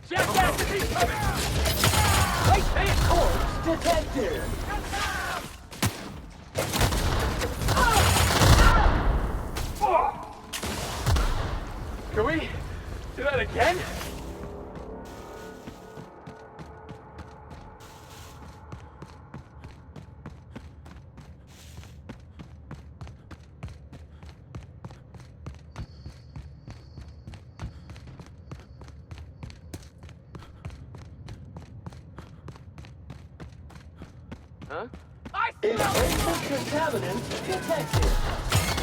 Jackass is incoming! Right, pay it towards detected! Can we do that again? Huh? Invasive contaminants detected.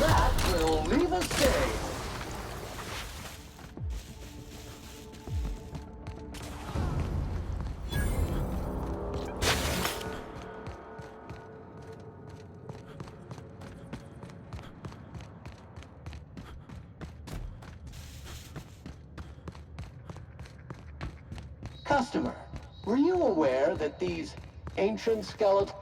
That will leave a stain. Customer, were you aware that these ancient skeletons...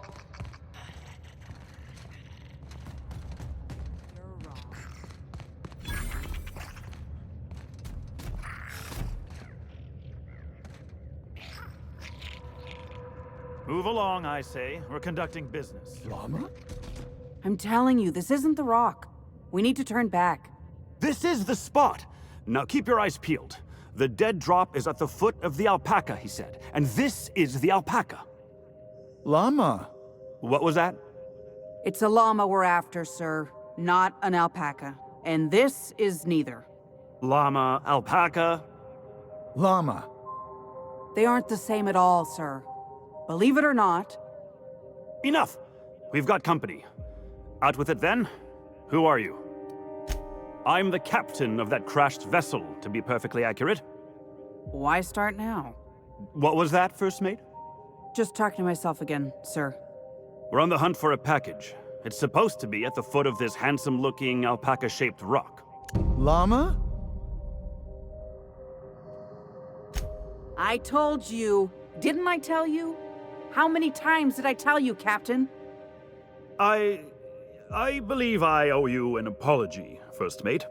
Move along, I say. We're conducting business. Llama? I'm telling you, this isn't the rock. We need to turn back. This is the spot! Now keep your eyes peeled. The dead drop is at the foot of the alpaca, he said. And this is the alpaca. Llama. What was that? It's a llama we're after, sir, not an alpaca. And this is neither. Llama, alpaca? Llama. They aren't the same at all, sir. Believe it or not. Enough! We've got company. Out with it then. Who are you? I'm the captain of that crashed vessel, to be perfectly accurate. Why start now? What was that, First Mate? Just talking to myself again, sir. We're on the hunt for a package. It's supposed to be at the foot of this handsome-looking, alpaca-shaped rock. Llama? I told you. Didn't I tell you? How many times did I tell you, Captain? I believe I owe you an apology, First Mate.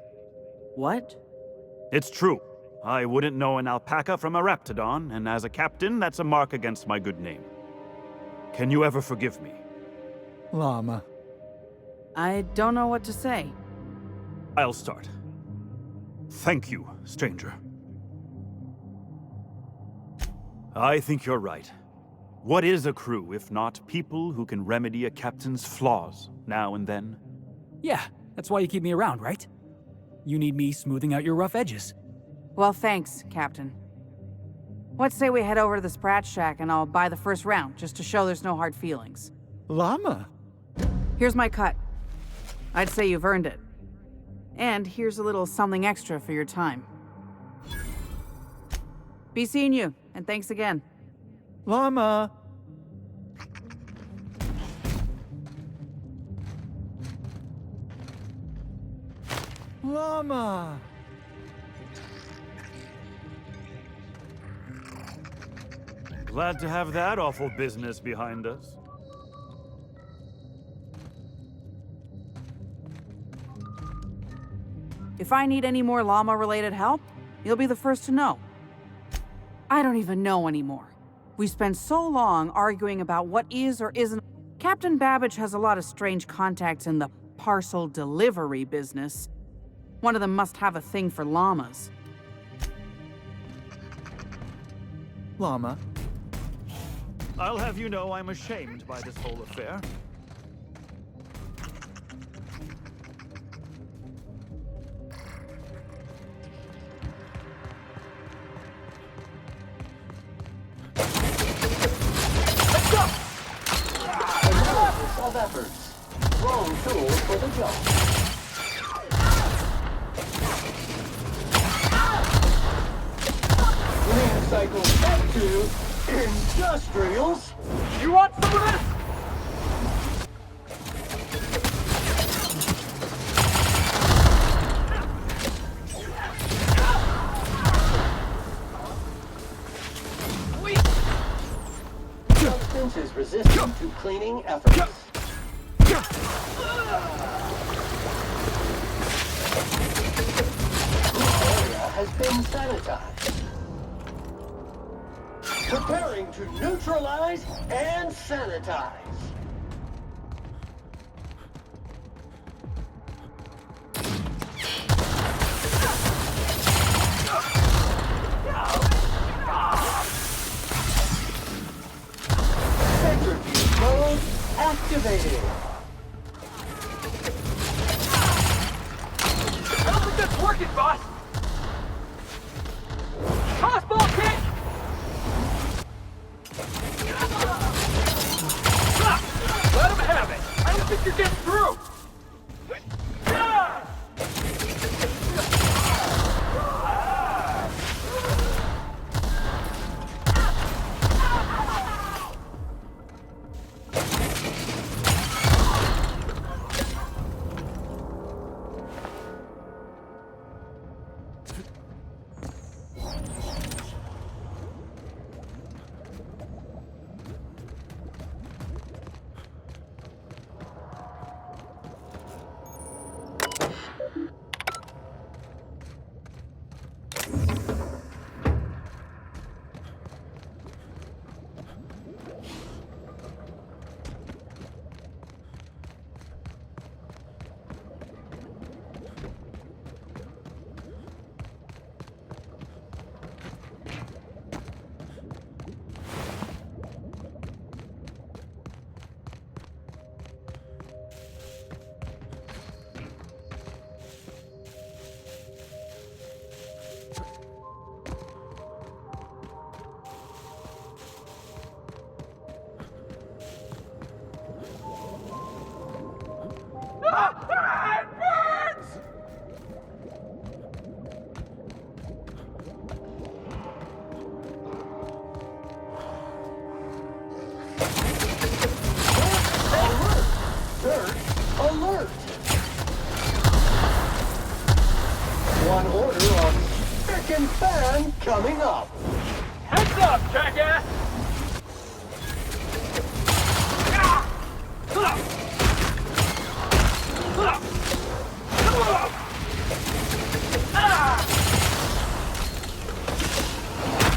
What? It's true. I wouldn't know an alpaca from a raptidon, and as a captain, that's a mark against my good name. Can you ever forgive me? Llama. I don't know what to say. I'll start. Thank you, stranger. I think you're right. What is a crew if not people who can remedy a captain's flaws now and then? Yeah, that's why you keep me around, right? You need me smoothing out your rough edges. Well, thanks, Captain. What say we head over to the Sprat Shack and I'll buy the first round, just to show there's no hard feelings. Llama? Here's my cut. I'd say you've earned it. And here's a little something extra for your time. Be seeing you, and thanks again. Llama! Llama! Glad to have that awful business behind us. If I need any more llama-related help, you'll be the first to know. I don't even know anymore. We spent so long arguing about what is or isn't. Captain Babbage has a lot of strange contacts in the parcel delivery business. One of them must have a thing for llamas. Llama. I'll have you know I'm ashamed by this whole affair. Of efforts. Wrong tool for the job. Recycle back to industrials. You want some of this? Substance is resistant to cleaning efforts. This area has been sanitized. Preparing to neutralize and sanitize. Centrifuge mode activated. I don't think that's working, boss! Crossbow kick! Let him have it! I don't think you're getting through! It burns! Alert! Alert! One order on frickin' fan coming up. Heads up, jackass!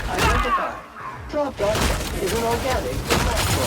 Identified. Drop dot is an organic macro.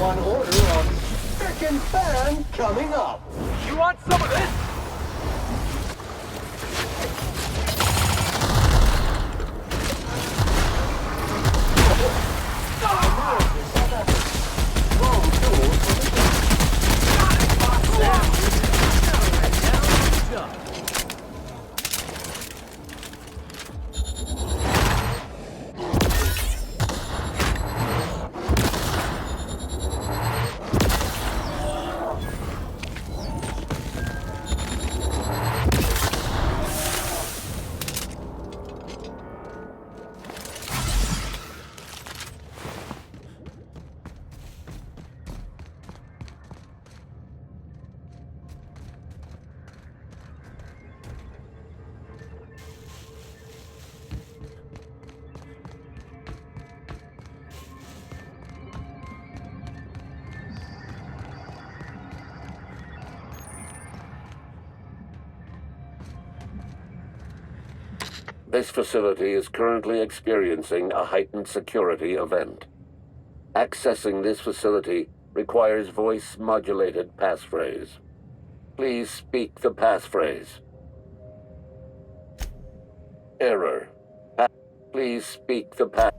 One order on frickin' fan coming up. You want some of this? This facility is currently experiencing a heightened security event. Accessing this facility requires voice-modulated passphrase. Please speak the passphrase. Error. Please speak the pass.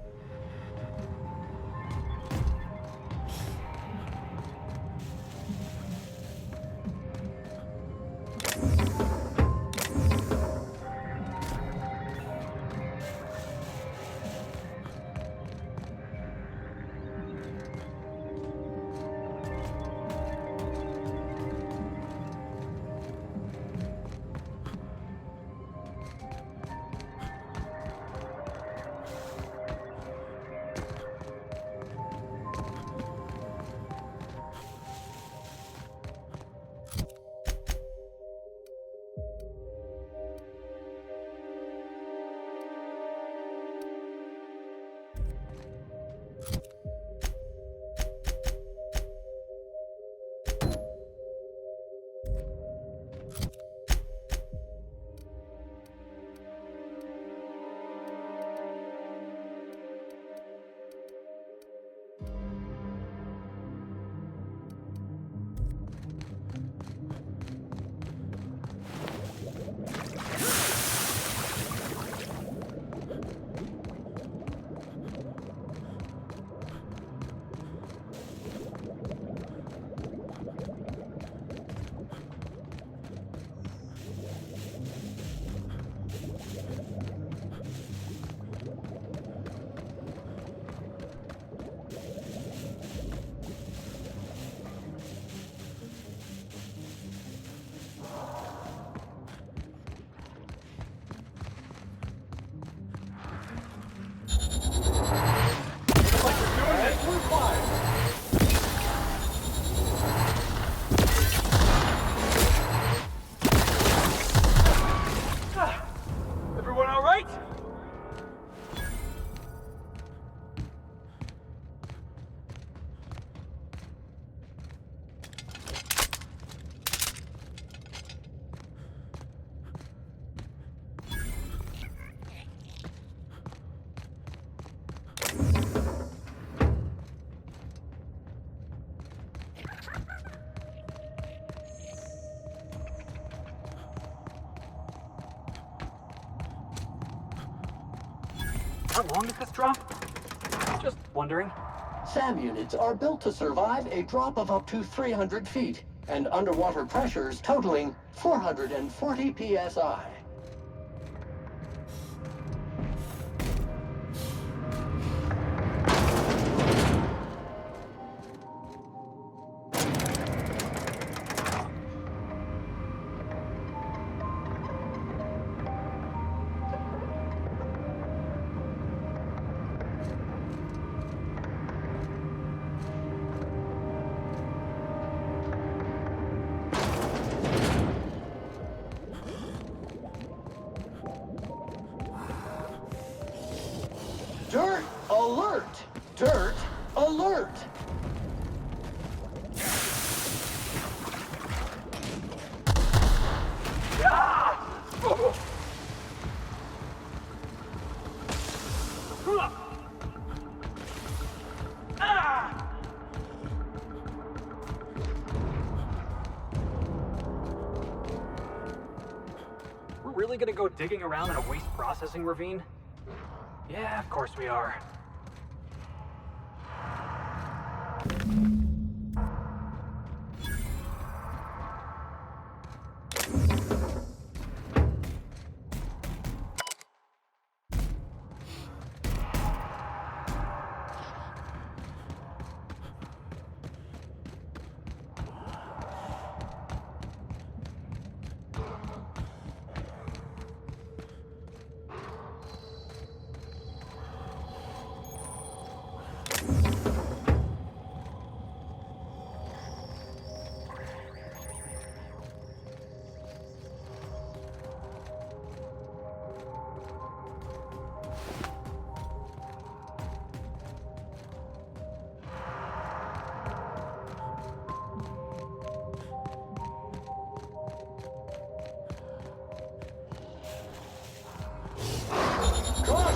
Everyone all right? How long is this drop? Just wondering. SAM units are built to survive a drop of up to 300 feet and underwater pressures totaling 440 psi. Dirt alert! Dirt alert! We're really gonna go digging around in a waste processing ravine? Yeah, of course we are.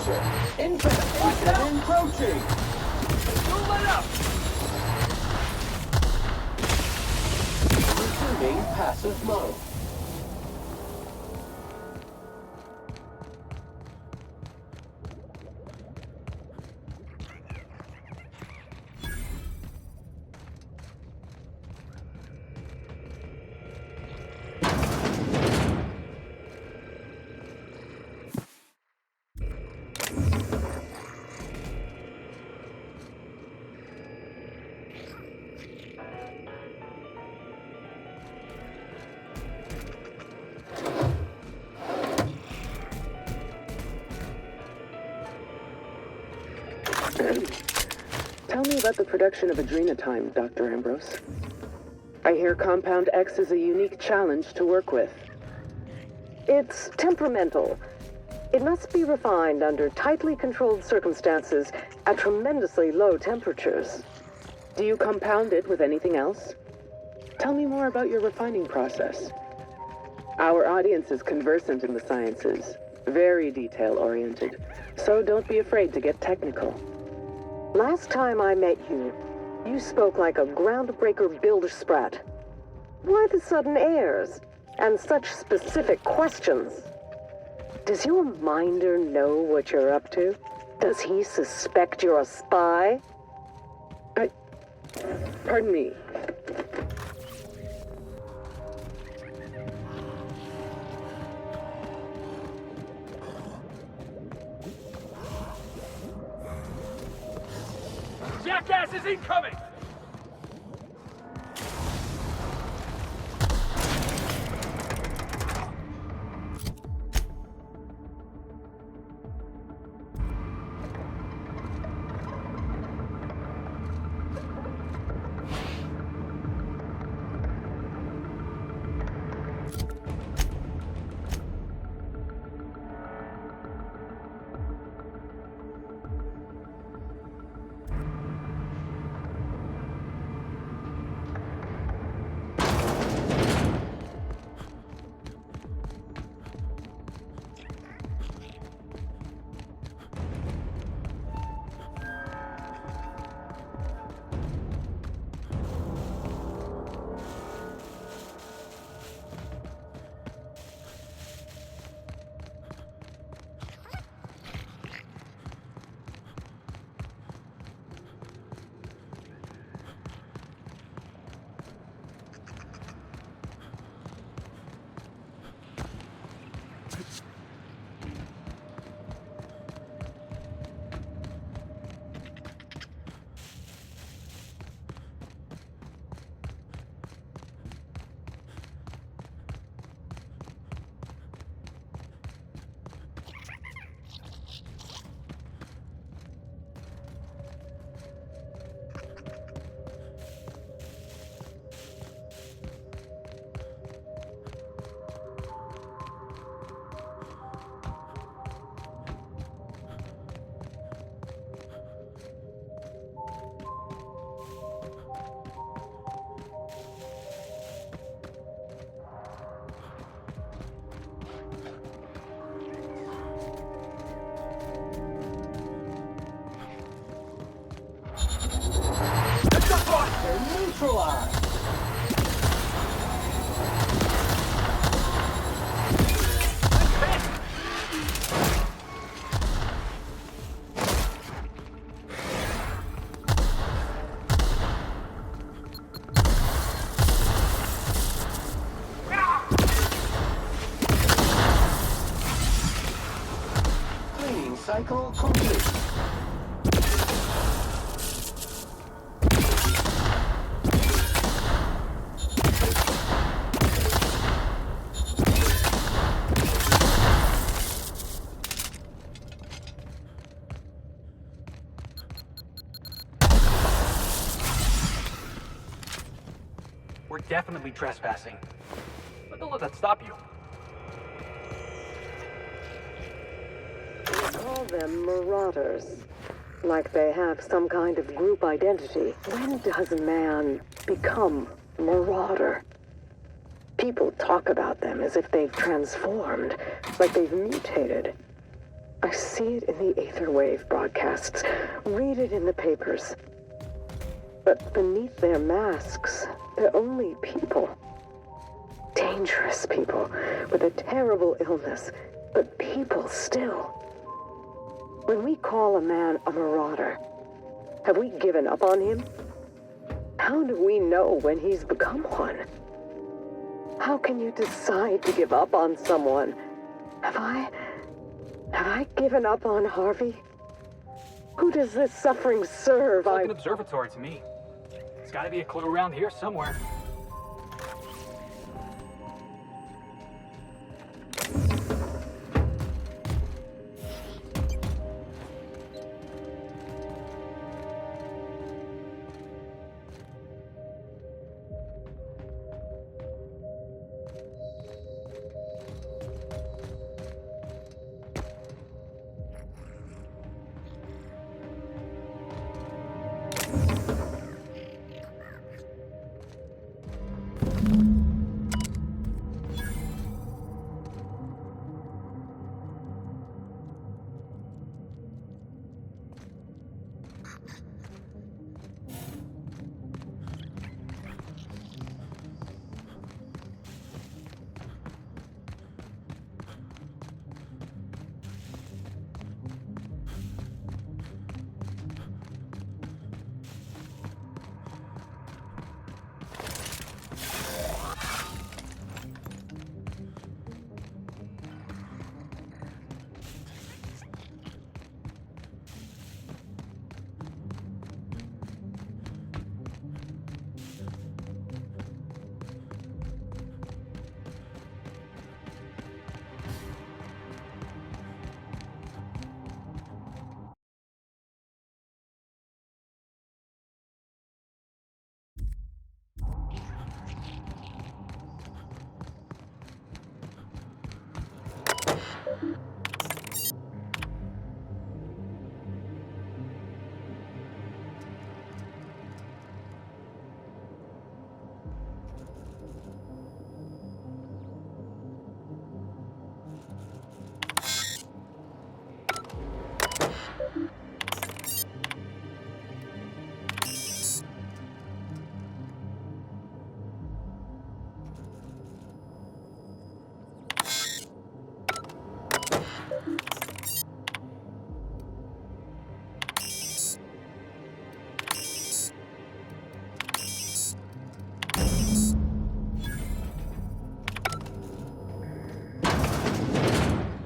Danger! Infestation encroaching! Don't let up! Resuming passive mode. Tell me about the production of adrenatime, Dr. Ambrose. I hear Compound X is a unique challenge to work with. It's temperamental. It must be refined under tightly controlled circumstances at tremendously low temperatures. Do you compound it with anything else? Tell me more about your refining process. Our audience is conversant in the sciences, very detail-oriented, so don't be afraid to get technical. Last time I met you, you spoke like a groundbreaker builder sprat. Why the sudden airs? And such specific questions? Does your minder know what you're up to? Does he suspect you're a spy? Pardon me. Jackass is incoming! Neutralized! Cleaning cycle complete. We're definitely trespassing. But don't let that stop you. Call them marauders. Like they have some kind of group identity. When does man become marauder? People talk about them as if they've transformed, like they've mutated. I see it in the Aetherwave broadcasts, read it in the papers. But beneath their masks, they're only people. Dangerous people with a terrible illness, but people still. When we call a man a marauder, have we given up on him? How do we know when he's become one? How can you decide to give up on someone? Have I given up on Harvey? Who does this suffering serve? It's like an observatory to me. There's gotta be a clue around here somewhere.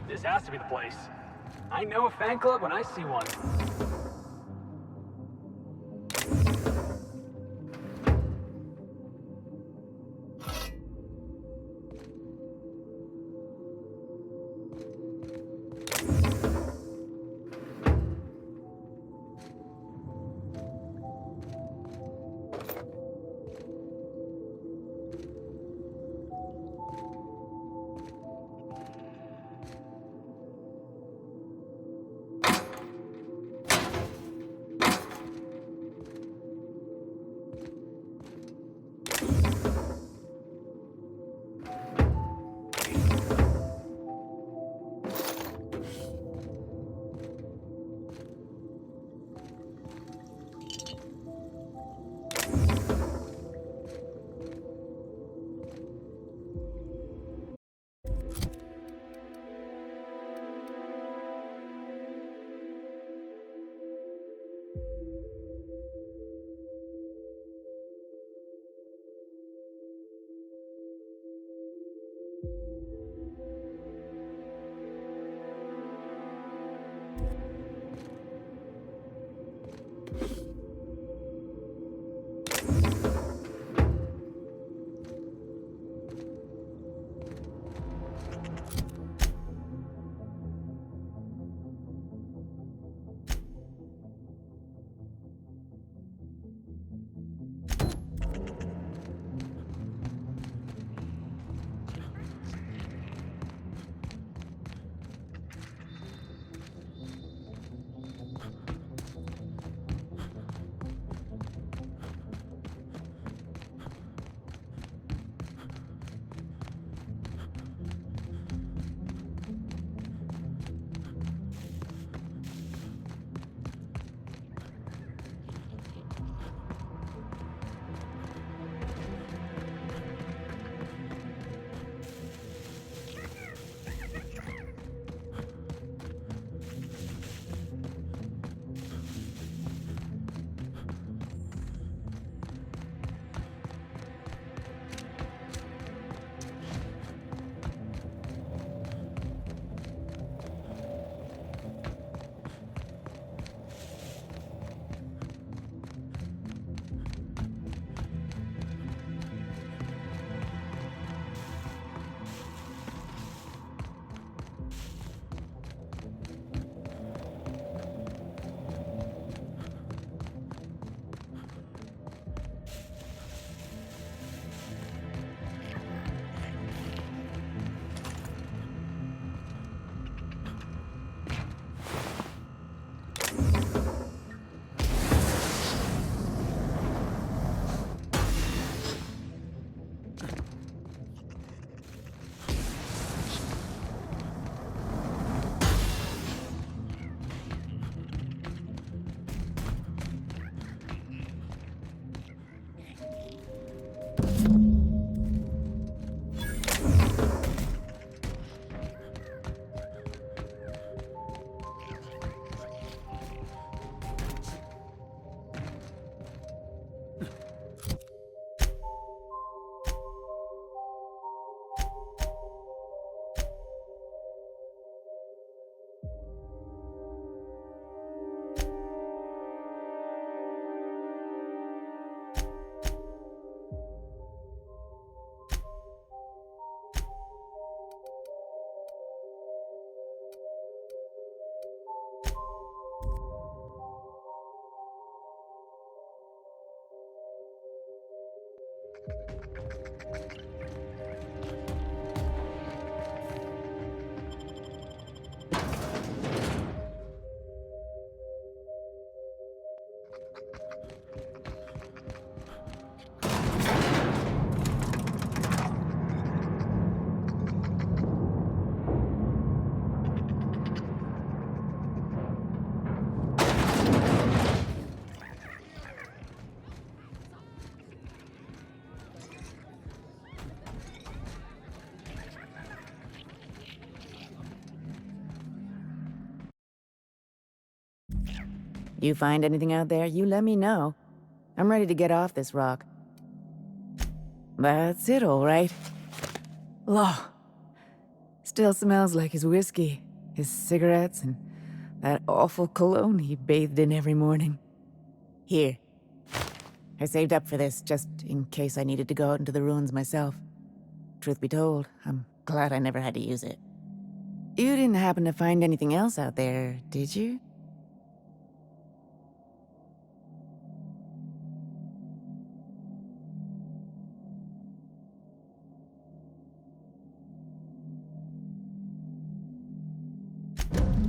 This has to be the place. I know a fan club when I see one. You find anything out there, you let me know. I'm ready to get off this rock. That's it, all right. Law. Still smells like his whiskey, his cigarettes, and that awful cologne he bathed in every morning. Here. I saved up for this, just in case I needed to go out into the ruins myself. Truth be told, I'm glad I never had to use it. You didn't happen to find anything else out there, did you?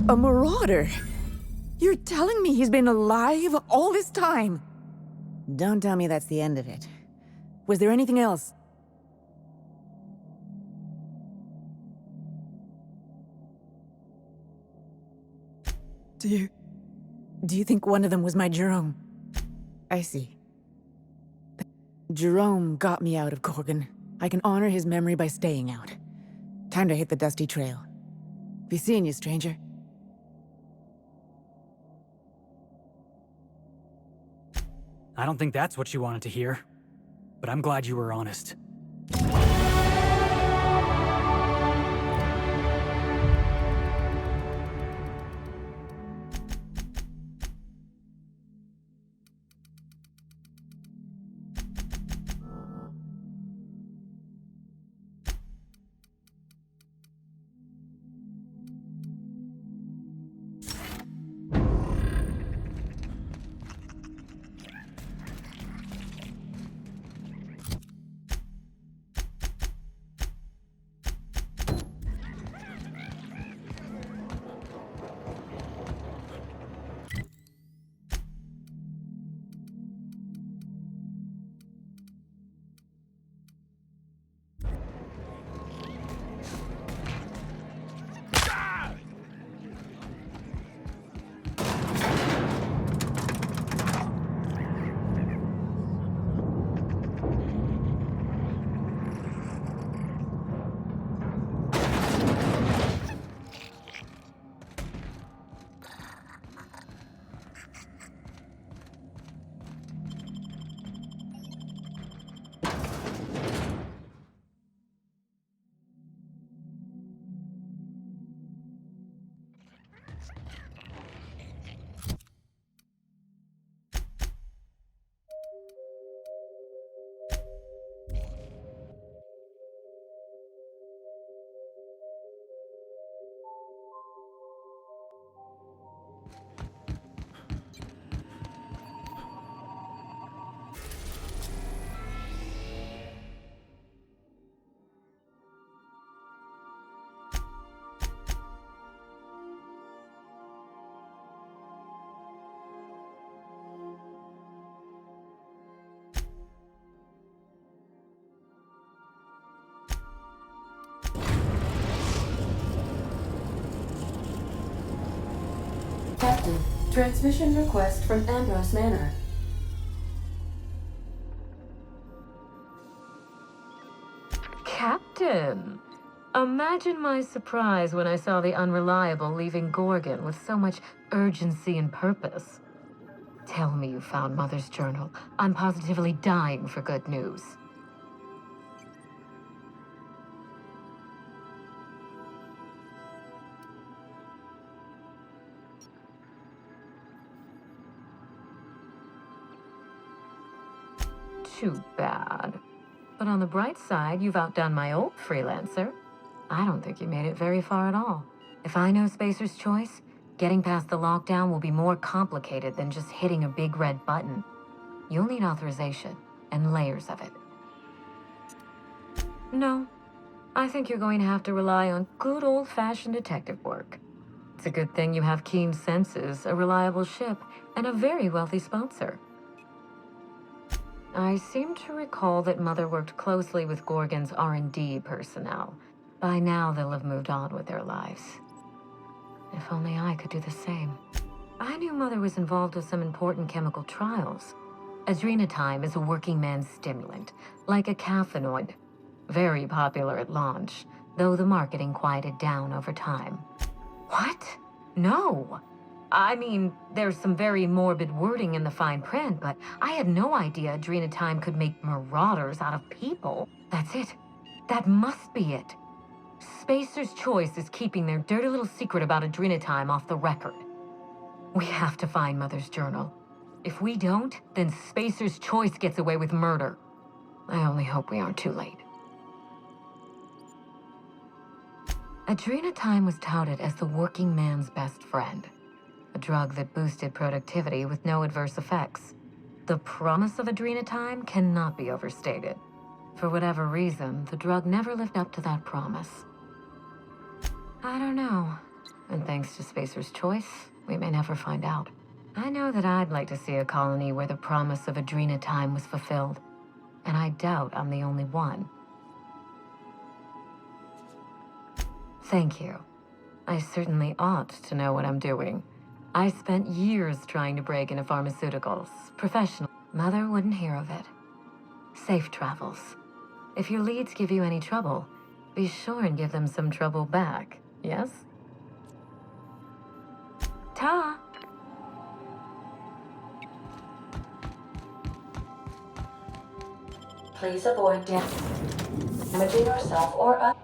A marauder? You're telling me he's been alive all this time? Don't tell me that's the end of it. Was there anything else? Do you think one of them was my Jerome? I see. Jerome got me out of Gorgon. I can honor his memory by staying out. Time to hit the dusty trail. Be seeing you, stranger. I don't think that's what you wanted to hear, but I'm glad you were honest. Captain, transmission request from Ambrose Manor. in. Imagine my surprise when I saw the Unreliable leaving Gorgon with so much urgency and purpose. Tell me you found Mother's journal. I'm positively dying for good news. Too bad. But on the bright side, you've outdone my old freelancer. I don't think you made it very far at all. If I know Spacer's Choice, getting past the lockdown will be more complicated than just hitting a big red button. You'll need authorization, and layers of it. No, I think you're going to have to rely on good old-fashioned detective work. It's a good thing you have keen senses, a reliable ship, and a very wealthy sponsor. I seem to recall that Mother worked closely with Gorgon's R&D personnel. By now, they'll have moved on with their lives. If only I could do the same. I knew Mother was involved with some important chemical trials. Adrenatime is a working man's stimulant, like a caffeinoid. Very popular at launch, though the marketing quieted down over time. What? No! I mean, there's some very morbid wording in the fine print, but I had no idea Adrenatime could make marauders out of people. That's it. That must be it. Spacer's Choice is keeping their dirty little secret about Adrenatime off the record. We have to find Mother's journal. If we don't, then Spacer's Choice gets away with murder. I only hope we aren't too late. Adrenatime was touted as the working man's best friend. A drug that boosted productivity with no adverse effects. The promise of Adrenatime cannot be overstated. For whatever reason, the drug never lived up to that promise. I don't know. And thanks to Spacer's Choice, we may never find out. I know that I'd like to see a colony where the promise of Adrenatime was fulfilled. And I doubt I'm the only one. Thank you. I certainly ought to know what I'm doing. I spent years trying to break into pharmaceuticals, professional. Mother wouldn't hear of it. Safe travels. If your leads give you any trouble, be sure and give them some trouble back, yes? Ta! Please avoid damaging yourself or others.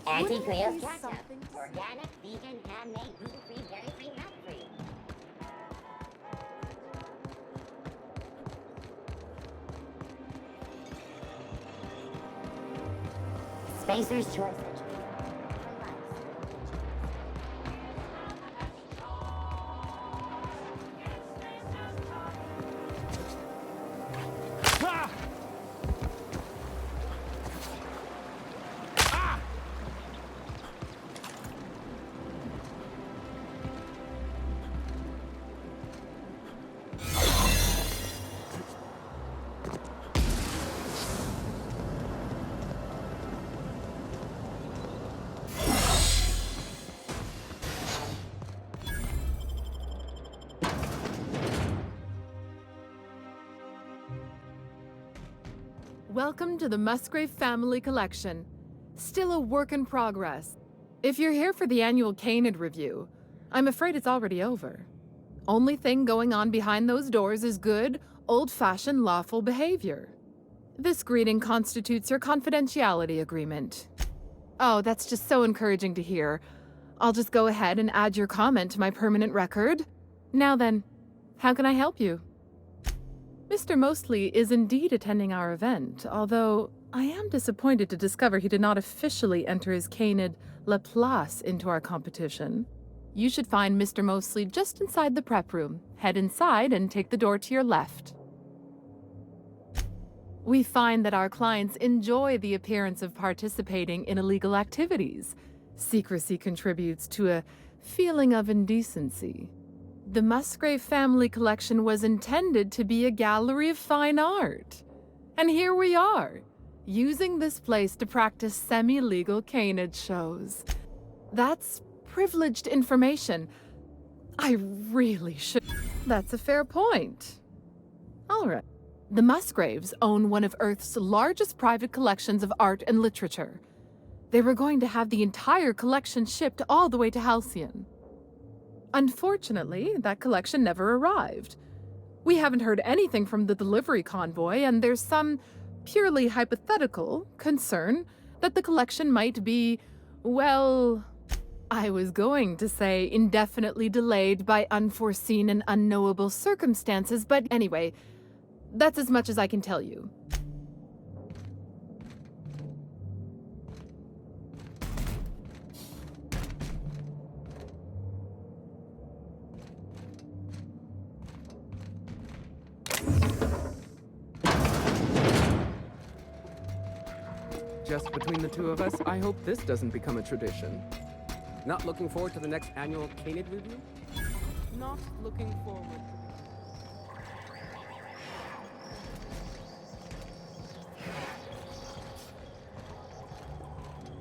Anti-Creole ketchup. Organic, vegan, handmade, gluten-free, dairy-free, nut-free. Spacer's Choice. Welcome to the Musgrave Family Collection. Still a work in progress. If you're here for the annual Canid review, I'm afraid it's already over. Only thing going on behind those doors is good, old-fashioned lawful behavior. This greeting constitutes your confidentiality agreement. Oh, that's just so encouraging to hear. I'll just go ahead and add your comment to my permanent record. Now then, how can I help you? Mr. Mostly is indeed attending our event, although I am disappointed to discover he did not officially enter his canid La Place into our competition. You should find Mr. Mostly just inside the prep room. Head inside and take the door to your left. We find that our clients enjoy the appearance of participating in illegal activities. Secrecy contributes to a feeling of indecency. The Musgrave family collection was intended to be a gallery of fine art. And here we are, using this place to practice semi-legal canid shows. That's privileged information. I really should. That's a fair point. All right. The Musgraves own one of Earth's largest private collections of art and literature. They were going to have the entire collection shipped all the way to Halcyon. Unfortunately, that collection never arrived. We haven't heard anything from the delivery convoy, and there's some purely hypothetical concern that the collection might be, well, I was going to say indefinitely delayed by unforeseen and unknowable circumstances, but anyway, that's as much as I can tell you. Just between the two of us, I hope this doesn't become a tradition. Not looking forward to the next annual canid review? Not looking forward.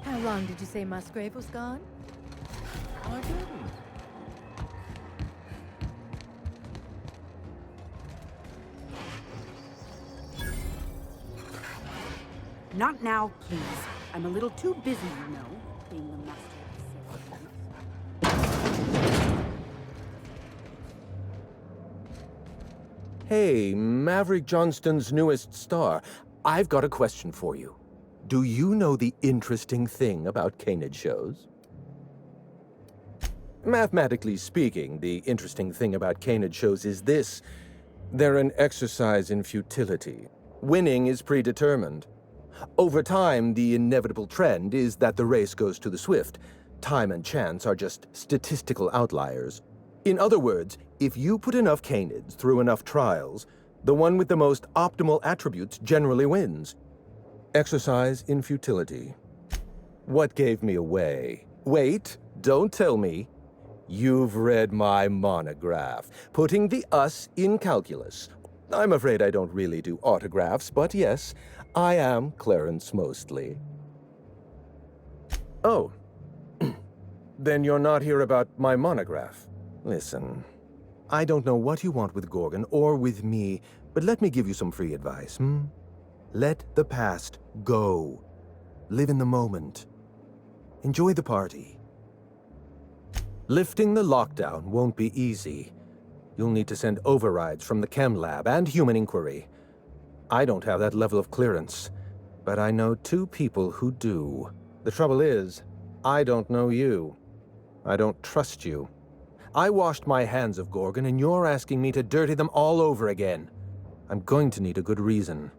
How long did you say Musgrave was gone? I didn't. Not now, please. I'm a little too busy, you know, being the master of ceremonies. Hey, Maverick Johnston's newest star. I've got a question for you. Do you know the interesting thing about canid shows? Mathematically speaking, the interesting thing about canid shows is this. They're an exercise in futility. Winning is predetermined. Over time, the inevitable trend is that the race goes to the swift. Time and chance are just statistical outliers. In other words, if you put enough canids through enough trials, the one with the most optimal attributes generally wins. Exercise in futility. What gave me away? Wait, don't tell me. You've read my monograph, Putting the Us in Calculus. I'm afraid I don't really do autographs, but yes, I am Clarence Mostly. Oh. Then you're not here about my monograph. Listen, I don't know what you want with Gorgon or with me, but let me give you some free advice, Let the past go. Live in the moment. Enjoy the party. Lifting the lockdown won't be easy. You'll need to send overrides from the chem lab and human inquiry. I don't have that level of clearance, but I know two people who do. The trouble is, I don't know you. I don't trust you. I washed my hands of Gorgon, and you're asking me to dirty them all over again. I'm going to need a good reason.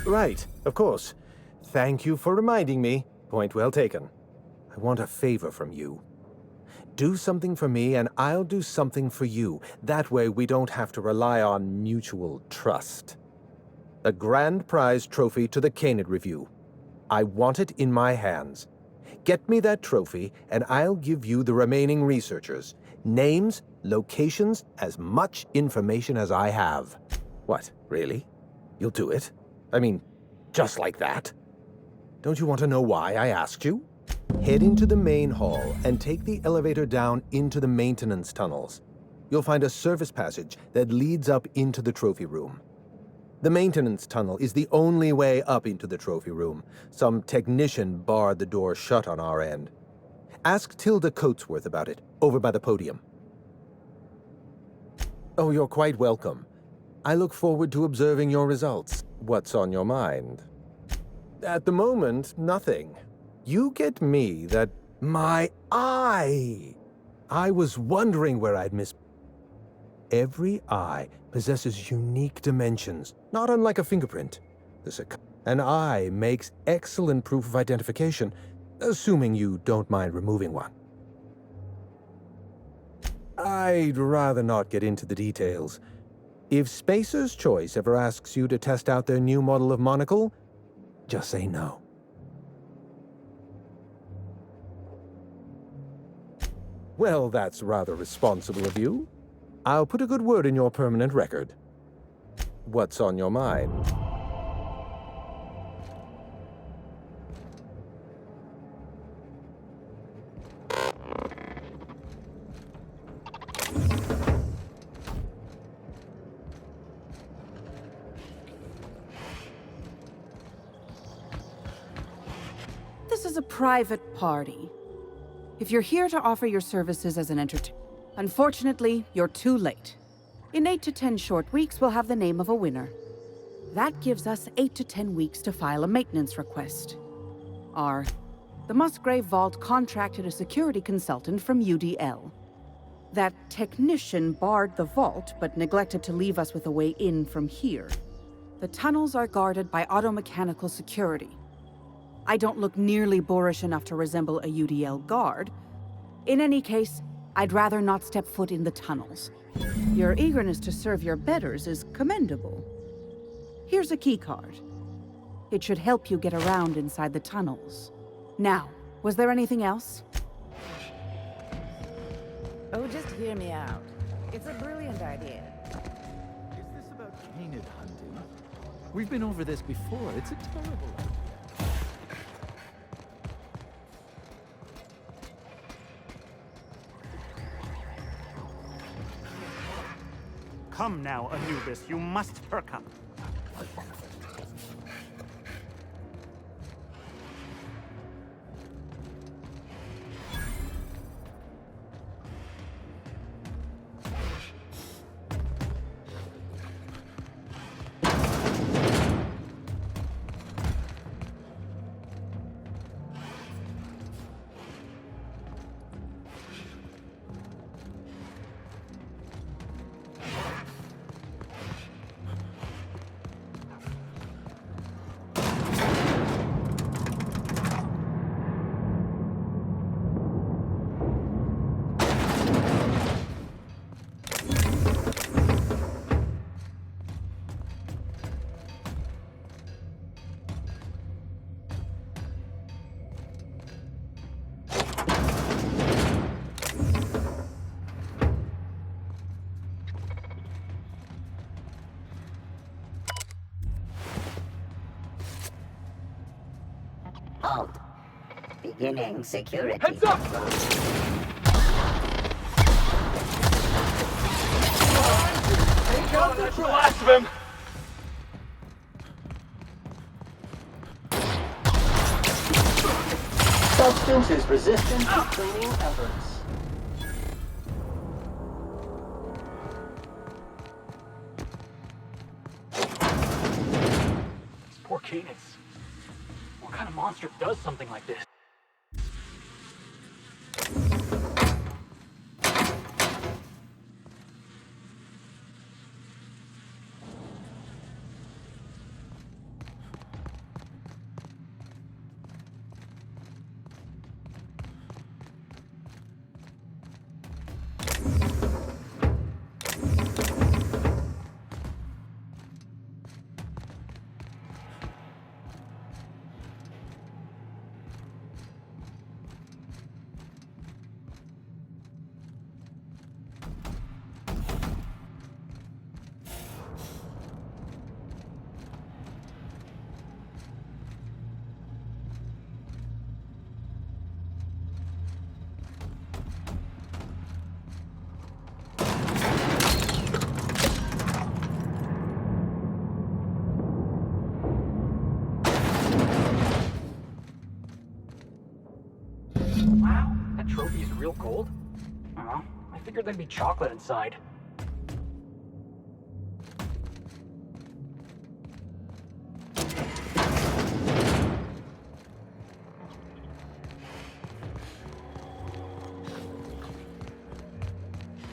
Right, of course. Thank you for reminding me. Point well taken. I want a favor from you. Do something for me, and I'll do something for you. That way we don't have to rely on mutual trust. A grand prize trophy to the Canid Review. I want it in my hands. Get me that trophy, and I'll give you the remaining researchers. Names, locations, as much information as I have. What, really? You'll do it? I mean, just like that? Don't you want to know why I asked you? Head into the main hall and take the elevator down into the maintenance tunnels. You'll find a service passage that leads up into the trophy room. The maintenance tunnel is the only way up into the trophy room. Some technician barred the door shut on our end. Ask Tilda Coatsworth about it, over by the podium. Oh, you're quite welcome. I look forward to observing your results. What's on your mind? At the moment, nothing. You get me that... My eye! I was wondering where I'd miss... Every eye possesses unique dimensions, not unlike a fingerprint. An eye makes excellent proof of identification, assuming you don't mind removing one. I'd rather not get into the details. If Spacer's Choice ever asks you to test out their new model of monocle, just say no. Well, that's rather responsible of you. I'll put a good word in your permanent record. What's on your mind? This is a private party. If you're here to offer your services as an entertainer, unfortunately, you're too late. In 8 to 10 short weeks, we'll have the name of a winner. That gives us 8 to 10 weeks to file a maintenance request. The Musgrave Vault contracted a security consultant from UDL. That technician barred the vault, but neglected to leave us with a way in from here. The tunnels are guarded by automechanical security. I don't look nearly boorish enough to resemble a UDL guard. In any case, I'd rather not step foot in the tunnels. Your eagerness to serve your betters is commendable. Here's a keycard. It should help you get around inside the tunnels. Now, was there anything else? Oh, just hear me out. It's a brilliant idea. Is this about canid hunting? We've been over this before. It's a terrible idea. Come now, Anubis, you must perk up. Halt. Beginning security. Heads up! Take out the last of him! Substance is resistant to cleaning efforts. These poor canids. What kind of monster does something like this? cold? Oh, I figured there'd be chocolate inside.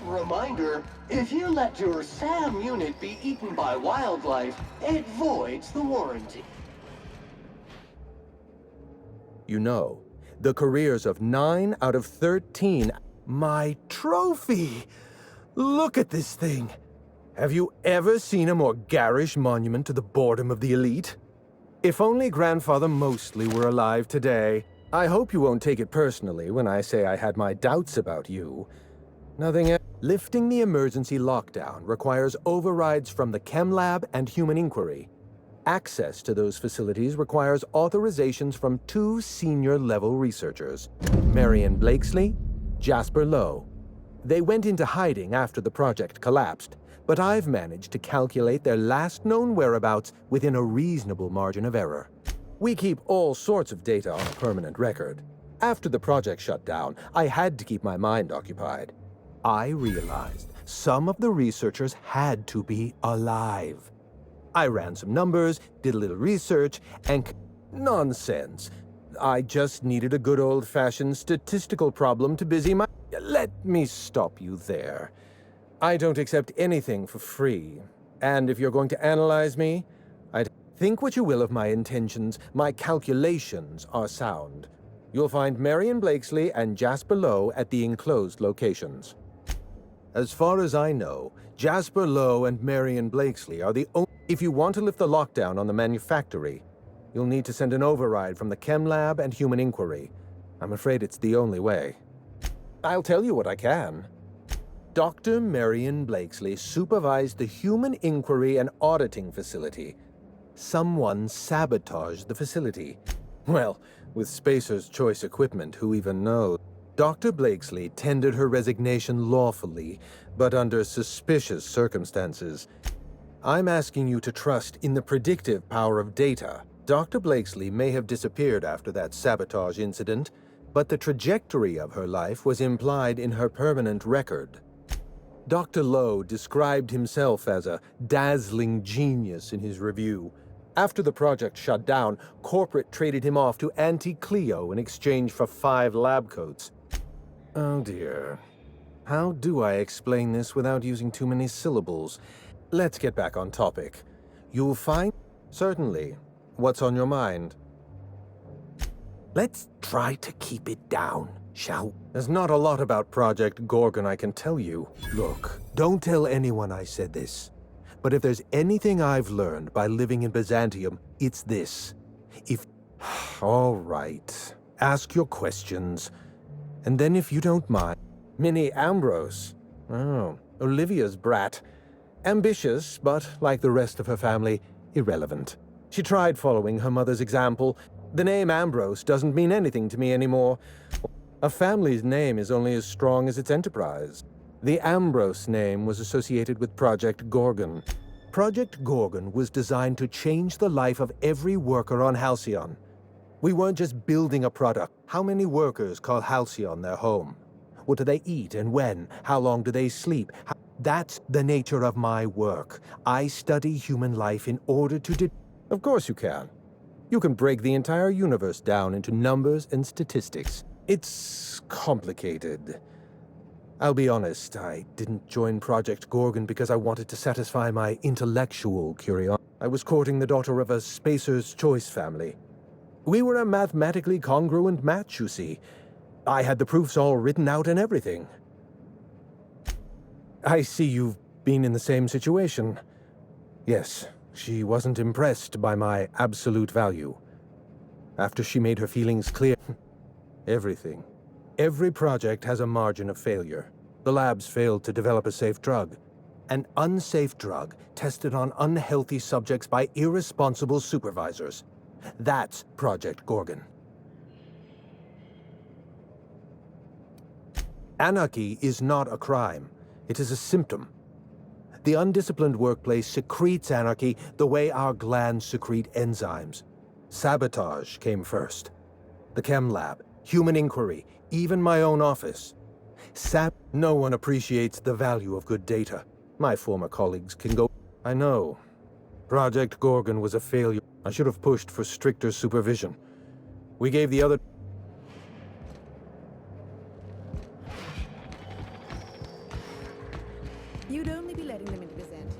Reminder, if you let your SAM unit be eaten by wildlife, it voids the warranty. You know, the careers of 9 out of 13... My trophy! Look at this thing! Have you ever seen a more garish monument to the boredom of the elite? If only Grandfather Mostly were alive today. I hope you won't take it personally when I say I had my doubts about you. Nothing else. Lifting the emergency lockdown requires overrides from the Chem Lab and Human Inquiry. Access to those facilities requires authorizations from 2 senior-level researchers, Marion Blakesley, Jasper Lowe. They went into hiding after the project collapsed, but I've managed to calculate their last known whereabouts within a reasonable margin of error. We keep all sorts of data on a permanent record. After the project shut down, I had to keep my mind occupied. I realized some of the researchers had to be alive. I ran some numbers, did a little research, and... Nonsense. I just needed a good old-fashioned statistical problem to busy my... Let me stop you there. I don't accept anything for free. And if you're going to analyze me, I'd think what you will of my intentions. My calculations are sound. You'll find Marion Blakesley and Jasper Lowe at the enclosed locations. As far as I know, Jasper Lowe and Marion Blakesley are the only... If you want to lift the lockdown on the manufactory, you'll need to send an override from the Chem Lab and Human Inquiry. I'm afraid it's the only way. I'll tell you what I can. Dr. Marion Blakesley supervised the Human Inquiry and Auditing Facility. Someone sabotaged the facility. Well, with Spacer's Choice equipment, who even knows? Dr. Blakesley tendered her resignation lawfully, but under suspicious circumstances. I'm asking you to trust in the predictive power of data. Dr. Blakesley may have disappeared after that sabotage incident, but the trajectory of her life was implied in her permanent record. Dr. Lowe described himself as a dazzling genius in his review. After the project shut down, corporate traded him off to Auntie Cleo in exchange for 5 lab coats. Oh dear. How do I explain this without using too many syllables? Let's get back on topic. You'll find... Certainly. What's on your mind? Let's try to keep it down, shall we? There's not a lot about Project Gorgon I can tell you. Look, don't tell anyone I said this. But if there's anything I've learned by living in Byzantium, it's this. If... All right. Ask your questions. And then if you don't mind... Minnie Ambrose. Oh, Olivia's brat. Ambitious, but like the rest of her family, irrelevant. She tried following her mother's example. The name Ambrose doesn't mean anything to me anymore. A family's name is only as strong as its enterprise. The Ambrose name was associated with Project Gorgon. Project Gorgon was designed to change the life of every worker on Halcyon. We weren't just building a product. How many workers call Halcyon their home? What do they eat and when? How long do they sleep? That's the nature of my work. I study human life in order to Of course you can. You can break the entire universe down into numbers and statistics. It's complicated. I'll be honest, I didn't join Project Gorgon because I wanted to satisfy my intellectual curiosity. I was courting the daughter of a Spacer's Choice family. We were a mathematically congruent match, you see. I had the proofs all written out and everything. I see you've been in the same situation. Yes, she wasn't impressed by my absolute value. After she made her feelings clear... Everything. Every project has a margin of failure. The labs failed to develop a safe drug. An unsafe drug tested on unhealthy subjects by irresponsible supervisors. That's Project Gorgon. Anarchy is not a crime. It is a symptom. The undisciplined workplace secretes anarchy the way our glands secrete enzymes. Sabotage came first. The Chem Lab, Human Inquiry, even my own office. No one appreciates the value of good data. My former colleagues can go... I know. Project Gorgon was a failure. I should have pushed for stricter supervision. We gave the other... You'd only be letting them into Byzantium.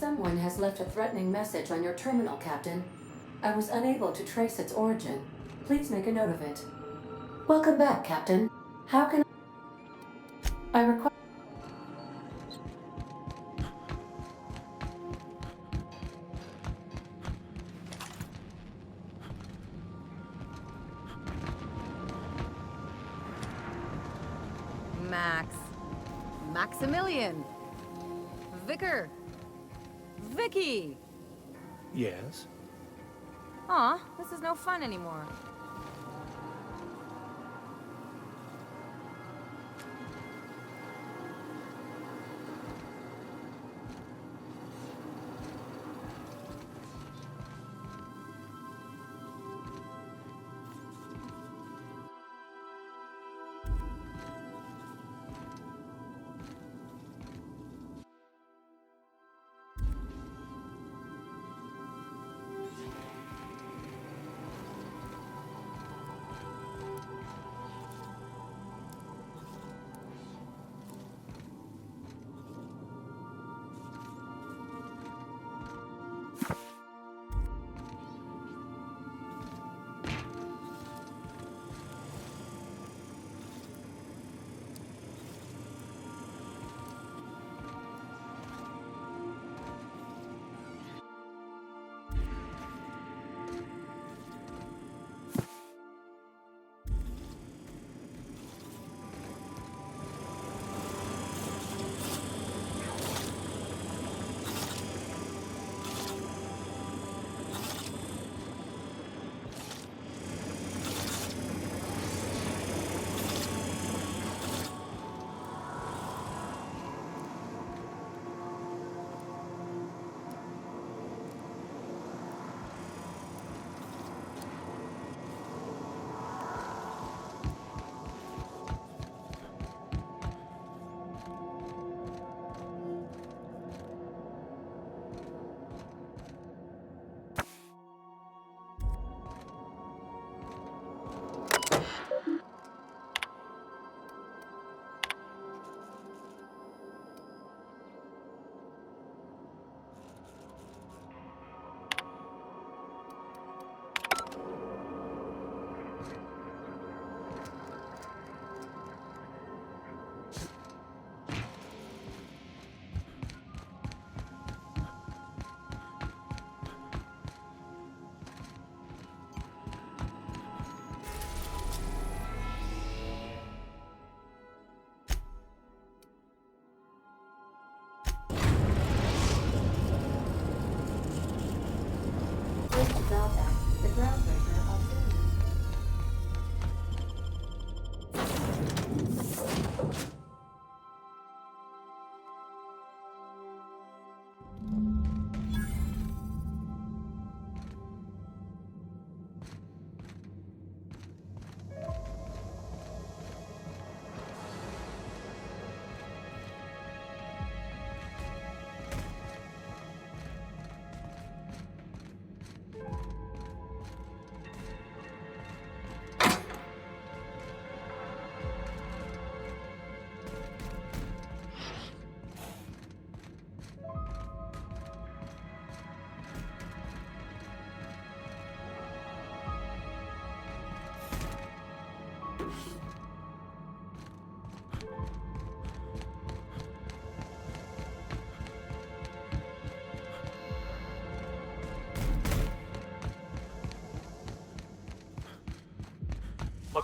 Someone has left a threatening message on your terminal, Captain. I was unable to trace its origin. Please make a note of it. Welcome back, Captain. How can I require... Max. Maximilian. Vicar. Vicky! Yes? Aw, this is no fun anymore.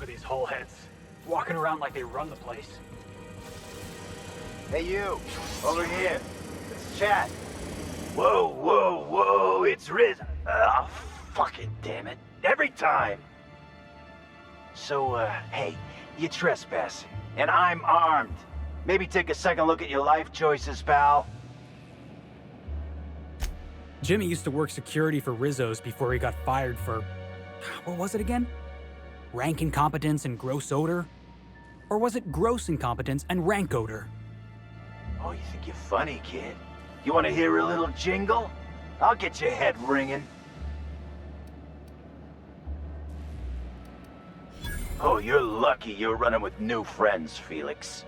Look at these whole heads, walking around like they run the place. Hey you, over here. Let's chat. Whoa, whoa, whoa, it's Riz. Oh, fucking damn it. Every time. So, hey, you're trespassing, and I'm armed. Maybe take a second look at your life choices, pal. Jimmy used to work security for Rizzo's before he got fired for... what was it again? Rank incompetence and gross odor? Or was it gross incompetence and rank odor? Oh, you think you're funny, kid? You want to hear a little jingle? I'll get your head ringing. Oh, you're lucky you're running with new friends, Felix.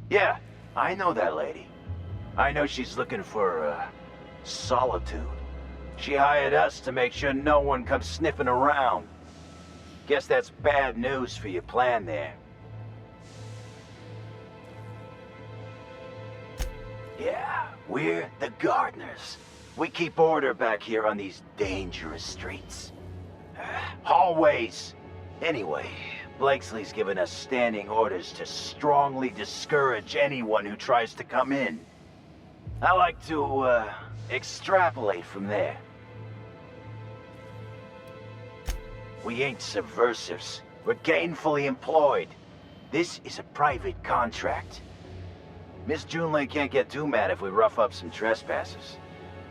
Yeah, I know that lady. I know she's looking for, solitude. She hired us to make sure no one comes sniffing around. Guess that's bad news for your plan there. Yeah, we're the gardeners. We keep order back here on these dangerous streets. Hallways. Anyway, Blakesley's given us standing orders to strongly discourage anyone who tries to come in. I like to, extrapolate from there. We ain't subversives. We're gainfully employed. This is a private contract. Miss Junlei can't get too mad if we rough up some trespassers.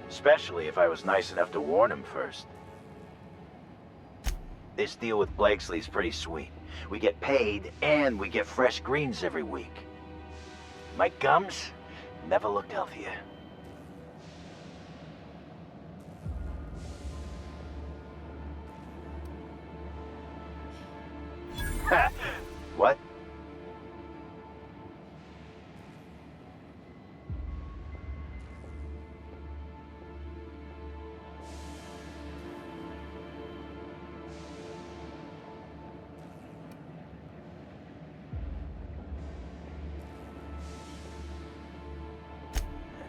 Especially if I was nice enough to warn him first. This deal with Blakesley's pretty sweet. We get paid, and we get fresh greens every week. My gums never looked healthier. What?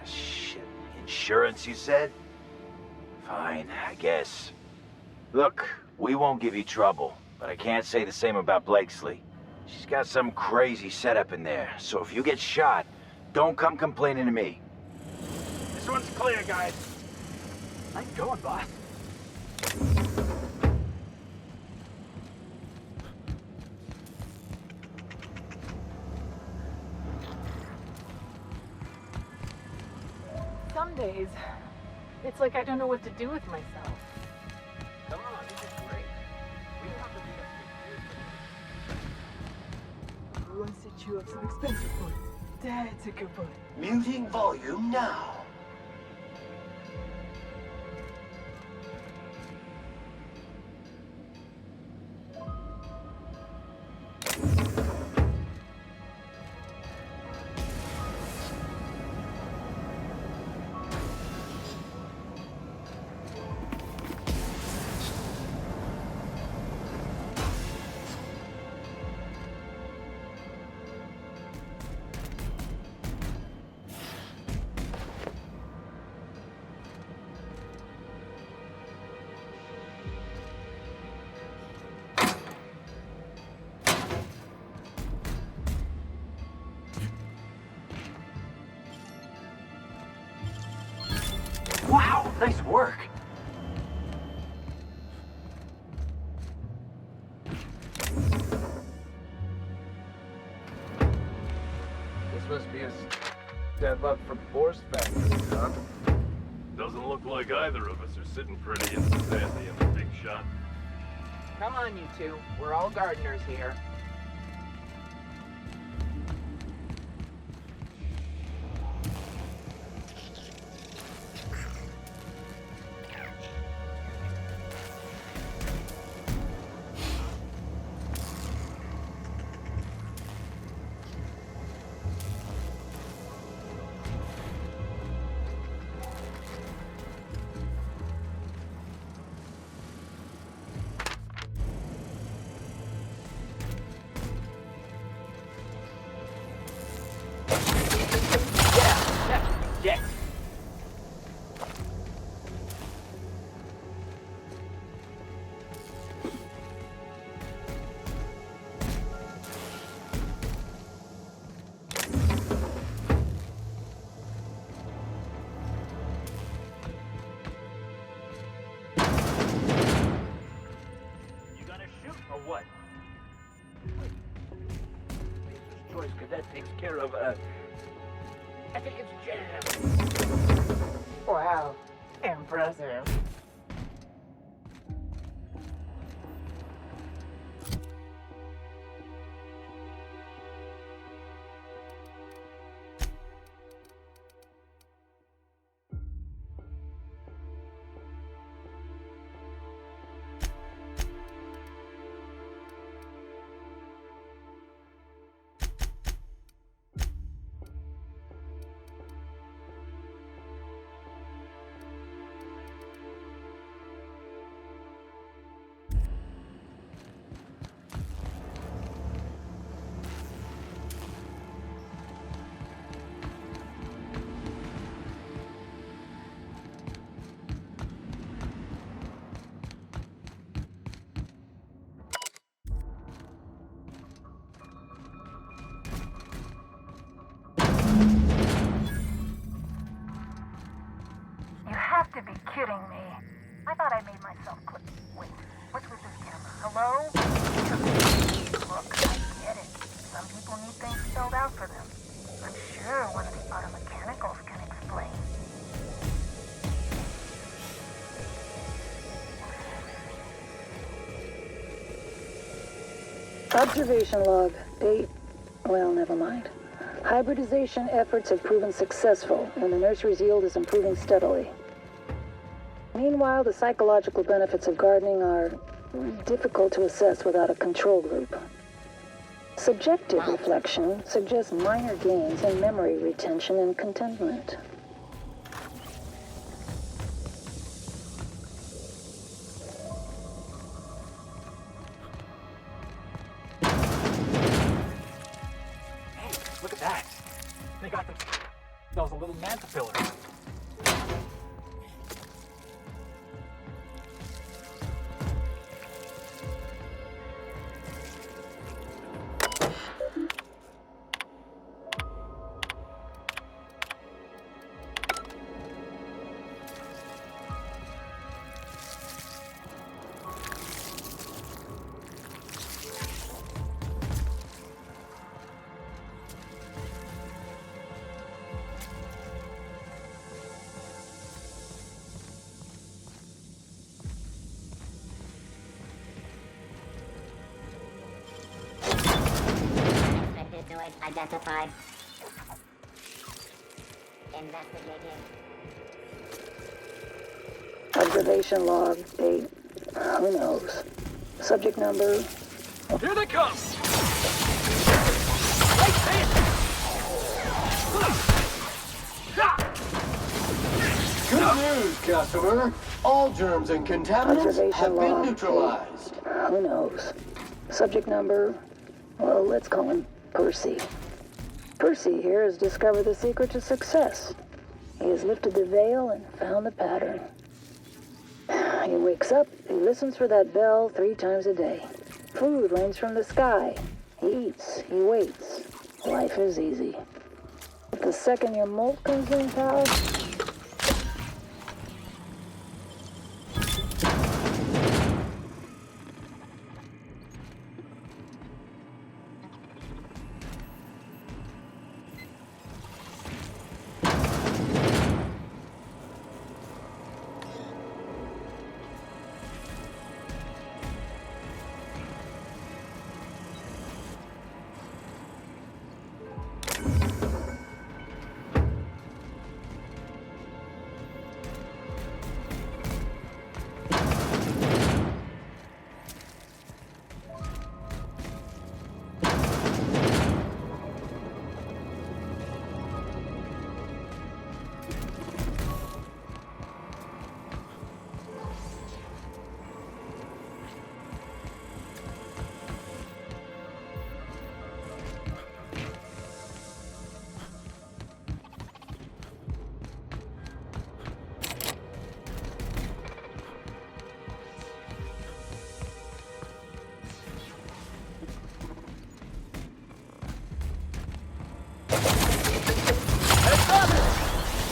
Shit. Insurance, you said? Fine, I guess. Look, we won't give you trouble. But I can't say the same about Blakesley. She's got some crazy setup in there, so if you get shot, don't come complaining to me. This one's clear, guys. Nice going, boss. Some days, it's like I don't know what to do with myself. Come on, this is great. We don't have to be Go and set you up some expensive points. That's a good boy. Muting volume now. Wow, nice work. This must be a step up from force factories, huh? Doesn't look like either of us are sitting pretty in Sandy in the big shot. Come on, you two. We're all gardeners here. what? Choice Cadet takes care of, I think it's jam. Wow, impressive. You have to be kidding me. I thought I made myself clear. Wait, what's with this camera? Hello? Look, I get it. Some people need things spelled out for them. I'm sure one of the auto mechanicals can explain. Observation log. Date. Well, never mind. Hybridization efforts have proven successful, and the nursery's yield is improving steadily. Meanwhile, the psychological benefits of gardening are difficult to assess without a control group. Subjective reflection suggests minor gains in memory retention and contentment. Look at that. They got themselves a little manta pillar. Identified. Investigating. Observation log. Date. Who knows? Subject number. Here they come! Good news, customer. All germs and contaminants have been neutralized. Who knows? Subject number. Well, let's call him Percy. Percy here has discovered the secret to success. He has lifted the veil and found the pattern. He wakes up, he listens for that bell 3 times a day. Food rains from the sky. He eats, he waits. Life is easy. But the second your molt comes in, pal,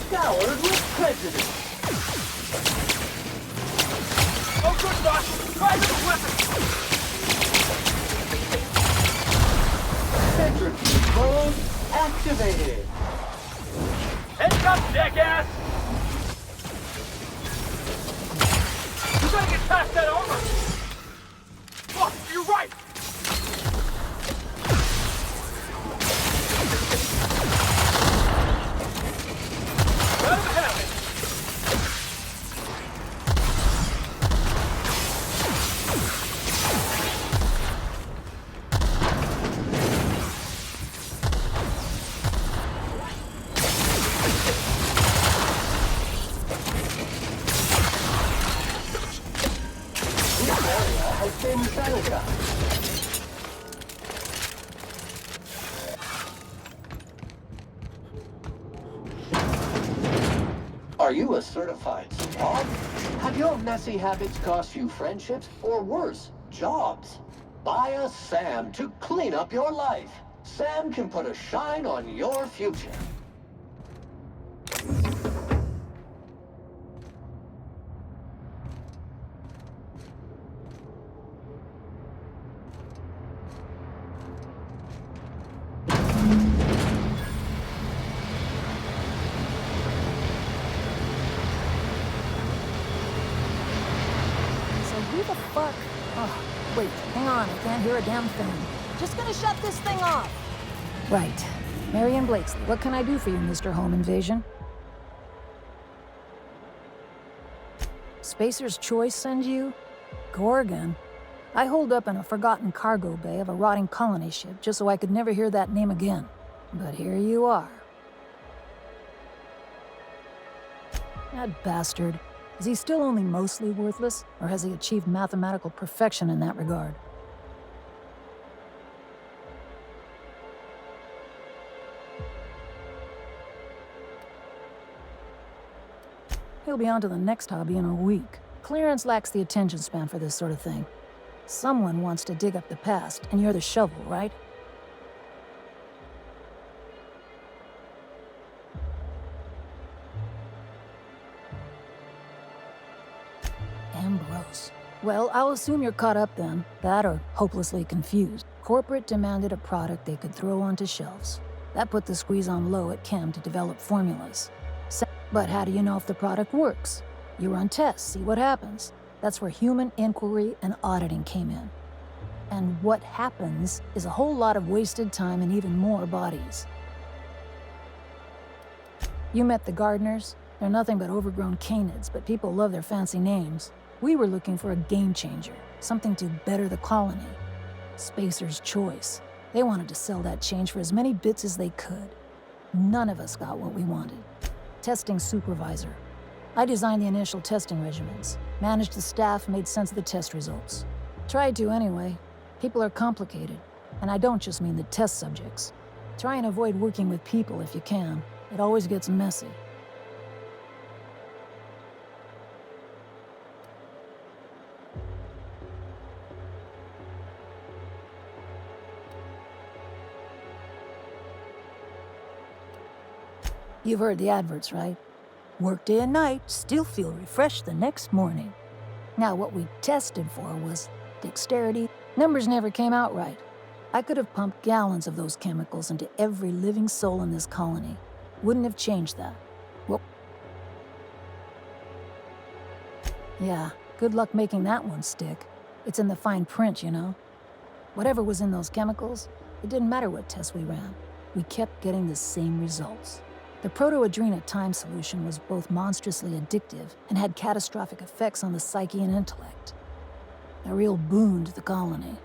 Scoured with prejudice. Oh, good boss! Fire the weapon! Code activated. Heads up, jackass! You gotta get past that armor! Fuck, you're right! Let him have it! Been sanitized. Are you a certified slob? Have your messy habits cost you friendships, or worse, jobs? Buy a Sam to clean up your life. Sam can put a shine on your future. Who the fuck? Oh, wait, hang on, I can't hear a damn thing. Just gonna shut this thing off. Right. Marion Blakesley, what can I do for you, Mr. Home Invasion? Spacer's Choice send you? Gorgon? I holed up in a forgotten cargo bay of a rotting colony ship just so I could never hear that name again. But here you are. That bastard. Is he still only mostly worthless, or has he achieved mathematical perfection in that regard? He'll be on to the next hobby in a week. Clearance lacks the attention span for this sort of thing. Someone wants to dig up the past, and you're the shovel, right? Ambrose. Well, I'll assume you're caught up then. That or hopelessly confused. Corporate demanded a product they could throw onto shelves. That put the squeeze on low at Chem to develop formulas. But how do you know if the product works? You run tests, see what happens. That's where human inquiry and auditing came in. And what happens is a whole lot of wasted time and even more bodies. You met the gardeners? They're nothing but overgrown canids, but people love their fancy names. We were looking for a game changer, something to better the colony. Spacer's Choice. They wanted to sell that change for as many bits as they could. None of us got what we wanted. Testing supervisor. I designed the initial testing regimens, managed the staff, made sense of the test results. Tried to anyway. People are complicated, and I don't just mean the test subjects. Try and avoid working with people if you can. It always gets messy. You've heard the adverts, right? Work day and night, still feel refreshed the next morning. Now, what we tested for was dexterity. Numbers never came out right. I could have pumped gallons of those chemicals into every living soul in this colony. Wouldn't have changed that. Well, yeah, good luck making that one stick. It's in the fine print, you know. Whatever was in those chemicals, it didn't matter what tests we ran. We kept getting the same results. The proto-adrena time solution was both monstrously addictive and had catastrophic effects on the psyche and intellect. A real boon to the colony.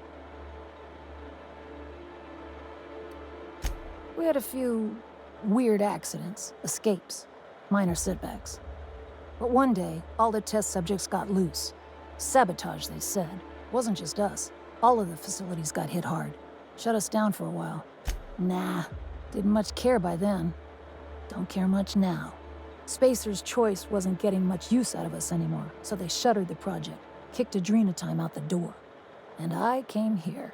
We had a few weird accidents, escapes, minor setbacks. But one day, all the test subjects got loose. Sabotage, they said. Wasn't just us. All of the facilities got hit hard. Shut us down for a while. Nah, didn't much care by then. Don't care much now. Spacer's Choice wasn't getting much use out of us anymore, so they shuttered the project, kicked Adrena time out the door. And I came here.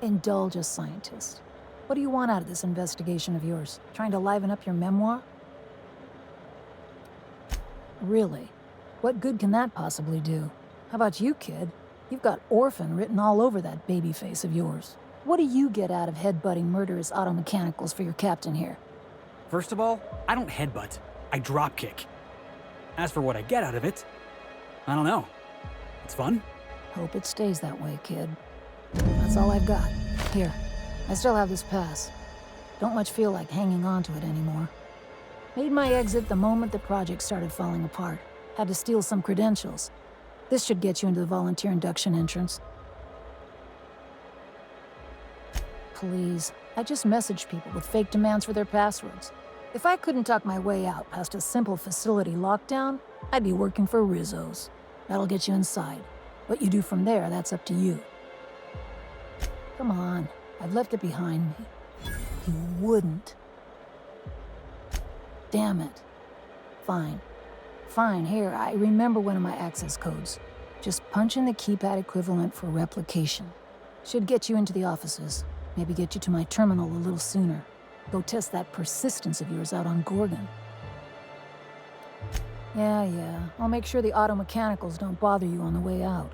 Indulge a scientist. What do you want out of this investigation of yours? Trying to liven up your memoir? Really? What good can that possibly do? How about you, kid? You've got orphan written all over that baby face of yours. What do you get out of headbutting murderous auto mechanicals for your captain here? First of all, I don't headbutt. I dropkick. As for what I get out of it, I don't know. It's fun. Hope it stays that way, kid. That's all I've got. Here, I still have this pass. Don't much feel like hanging on to it anymore. Made my exit the moment the project started falling apart. Had to steal some credentials. This should get you into the volunteer induction entrance. Please, I just messaged people with fake demands for their passwords. If I couldn't talk my way out past a simple facility lockdown, I'd be working for Rizzo's. That'll get you inside. What you do from there, that's up to you. Come on, I've left it behind me. You wouldn't. Damn it. Fine. Fine, here, I remember one of my access codes. Just punch in the keypad equivalent for replication. Should get you into the offices. Maybe get you to my terminal a little sooner. Go test that persistence of yours out on Gorgon. Yeah, I'll make sure the auto mechanicals don't bother you on the way out.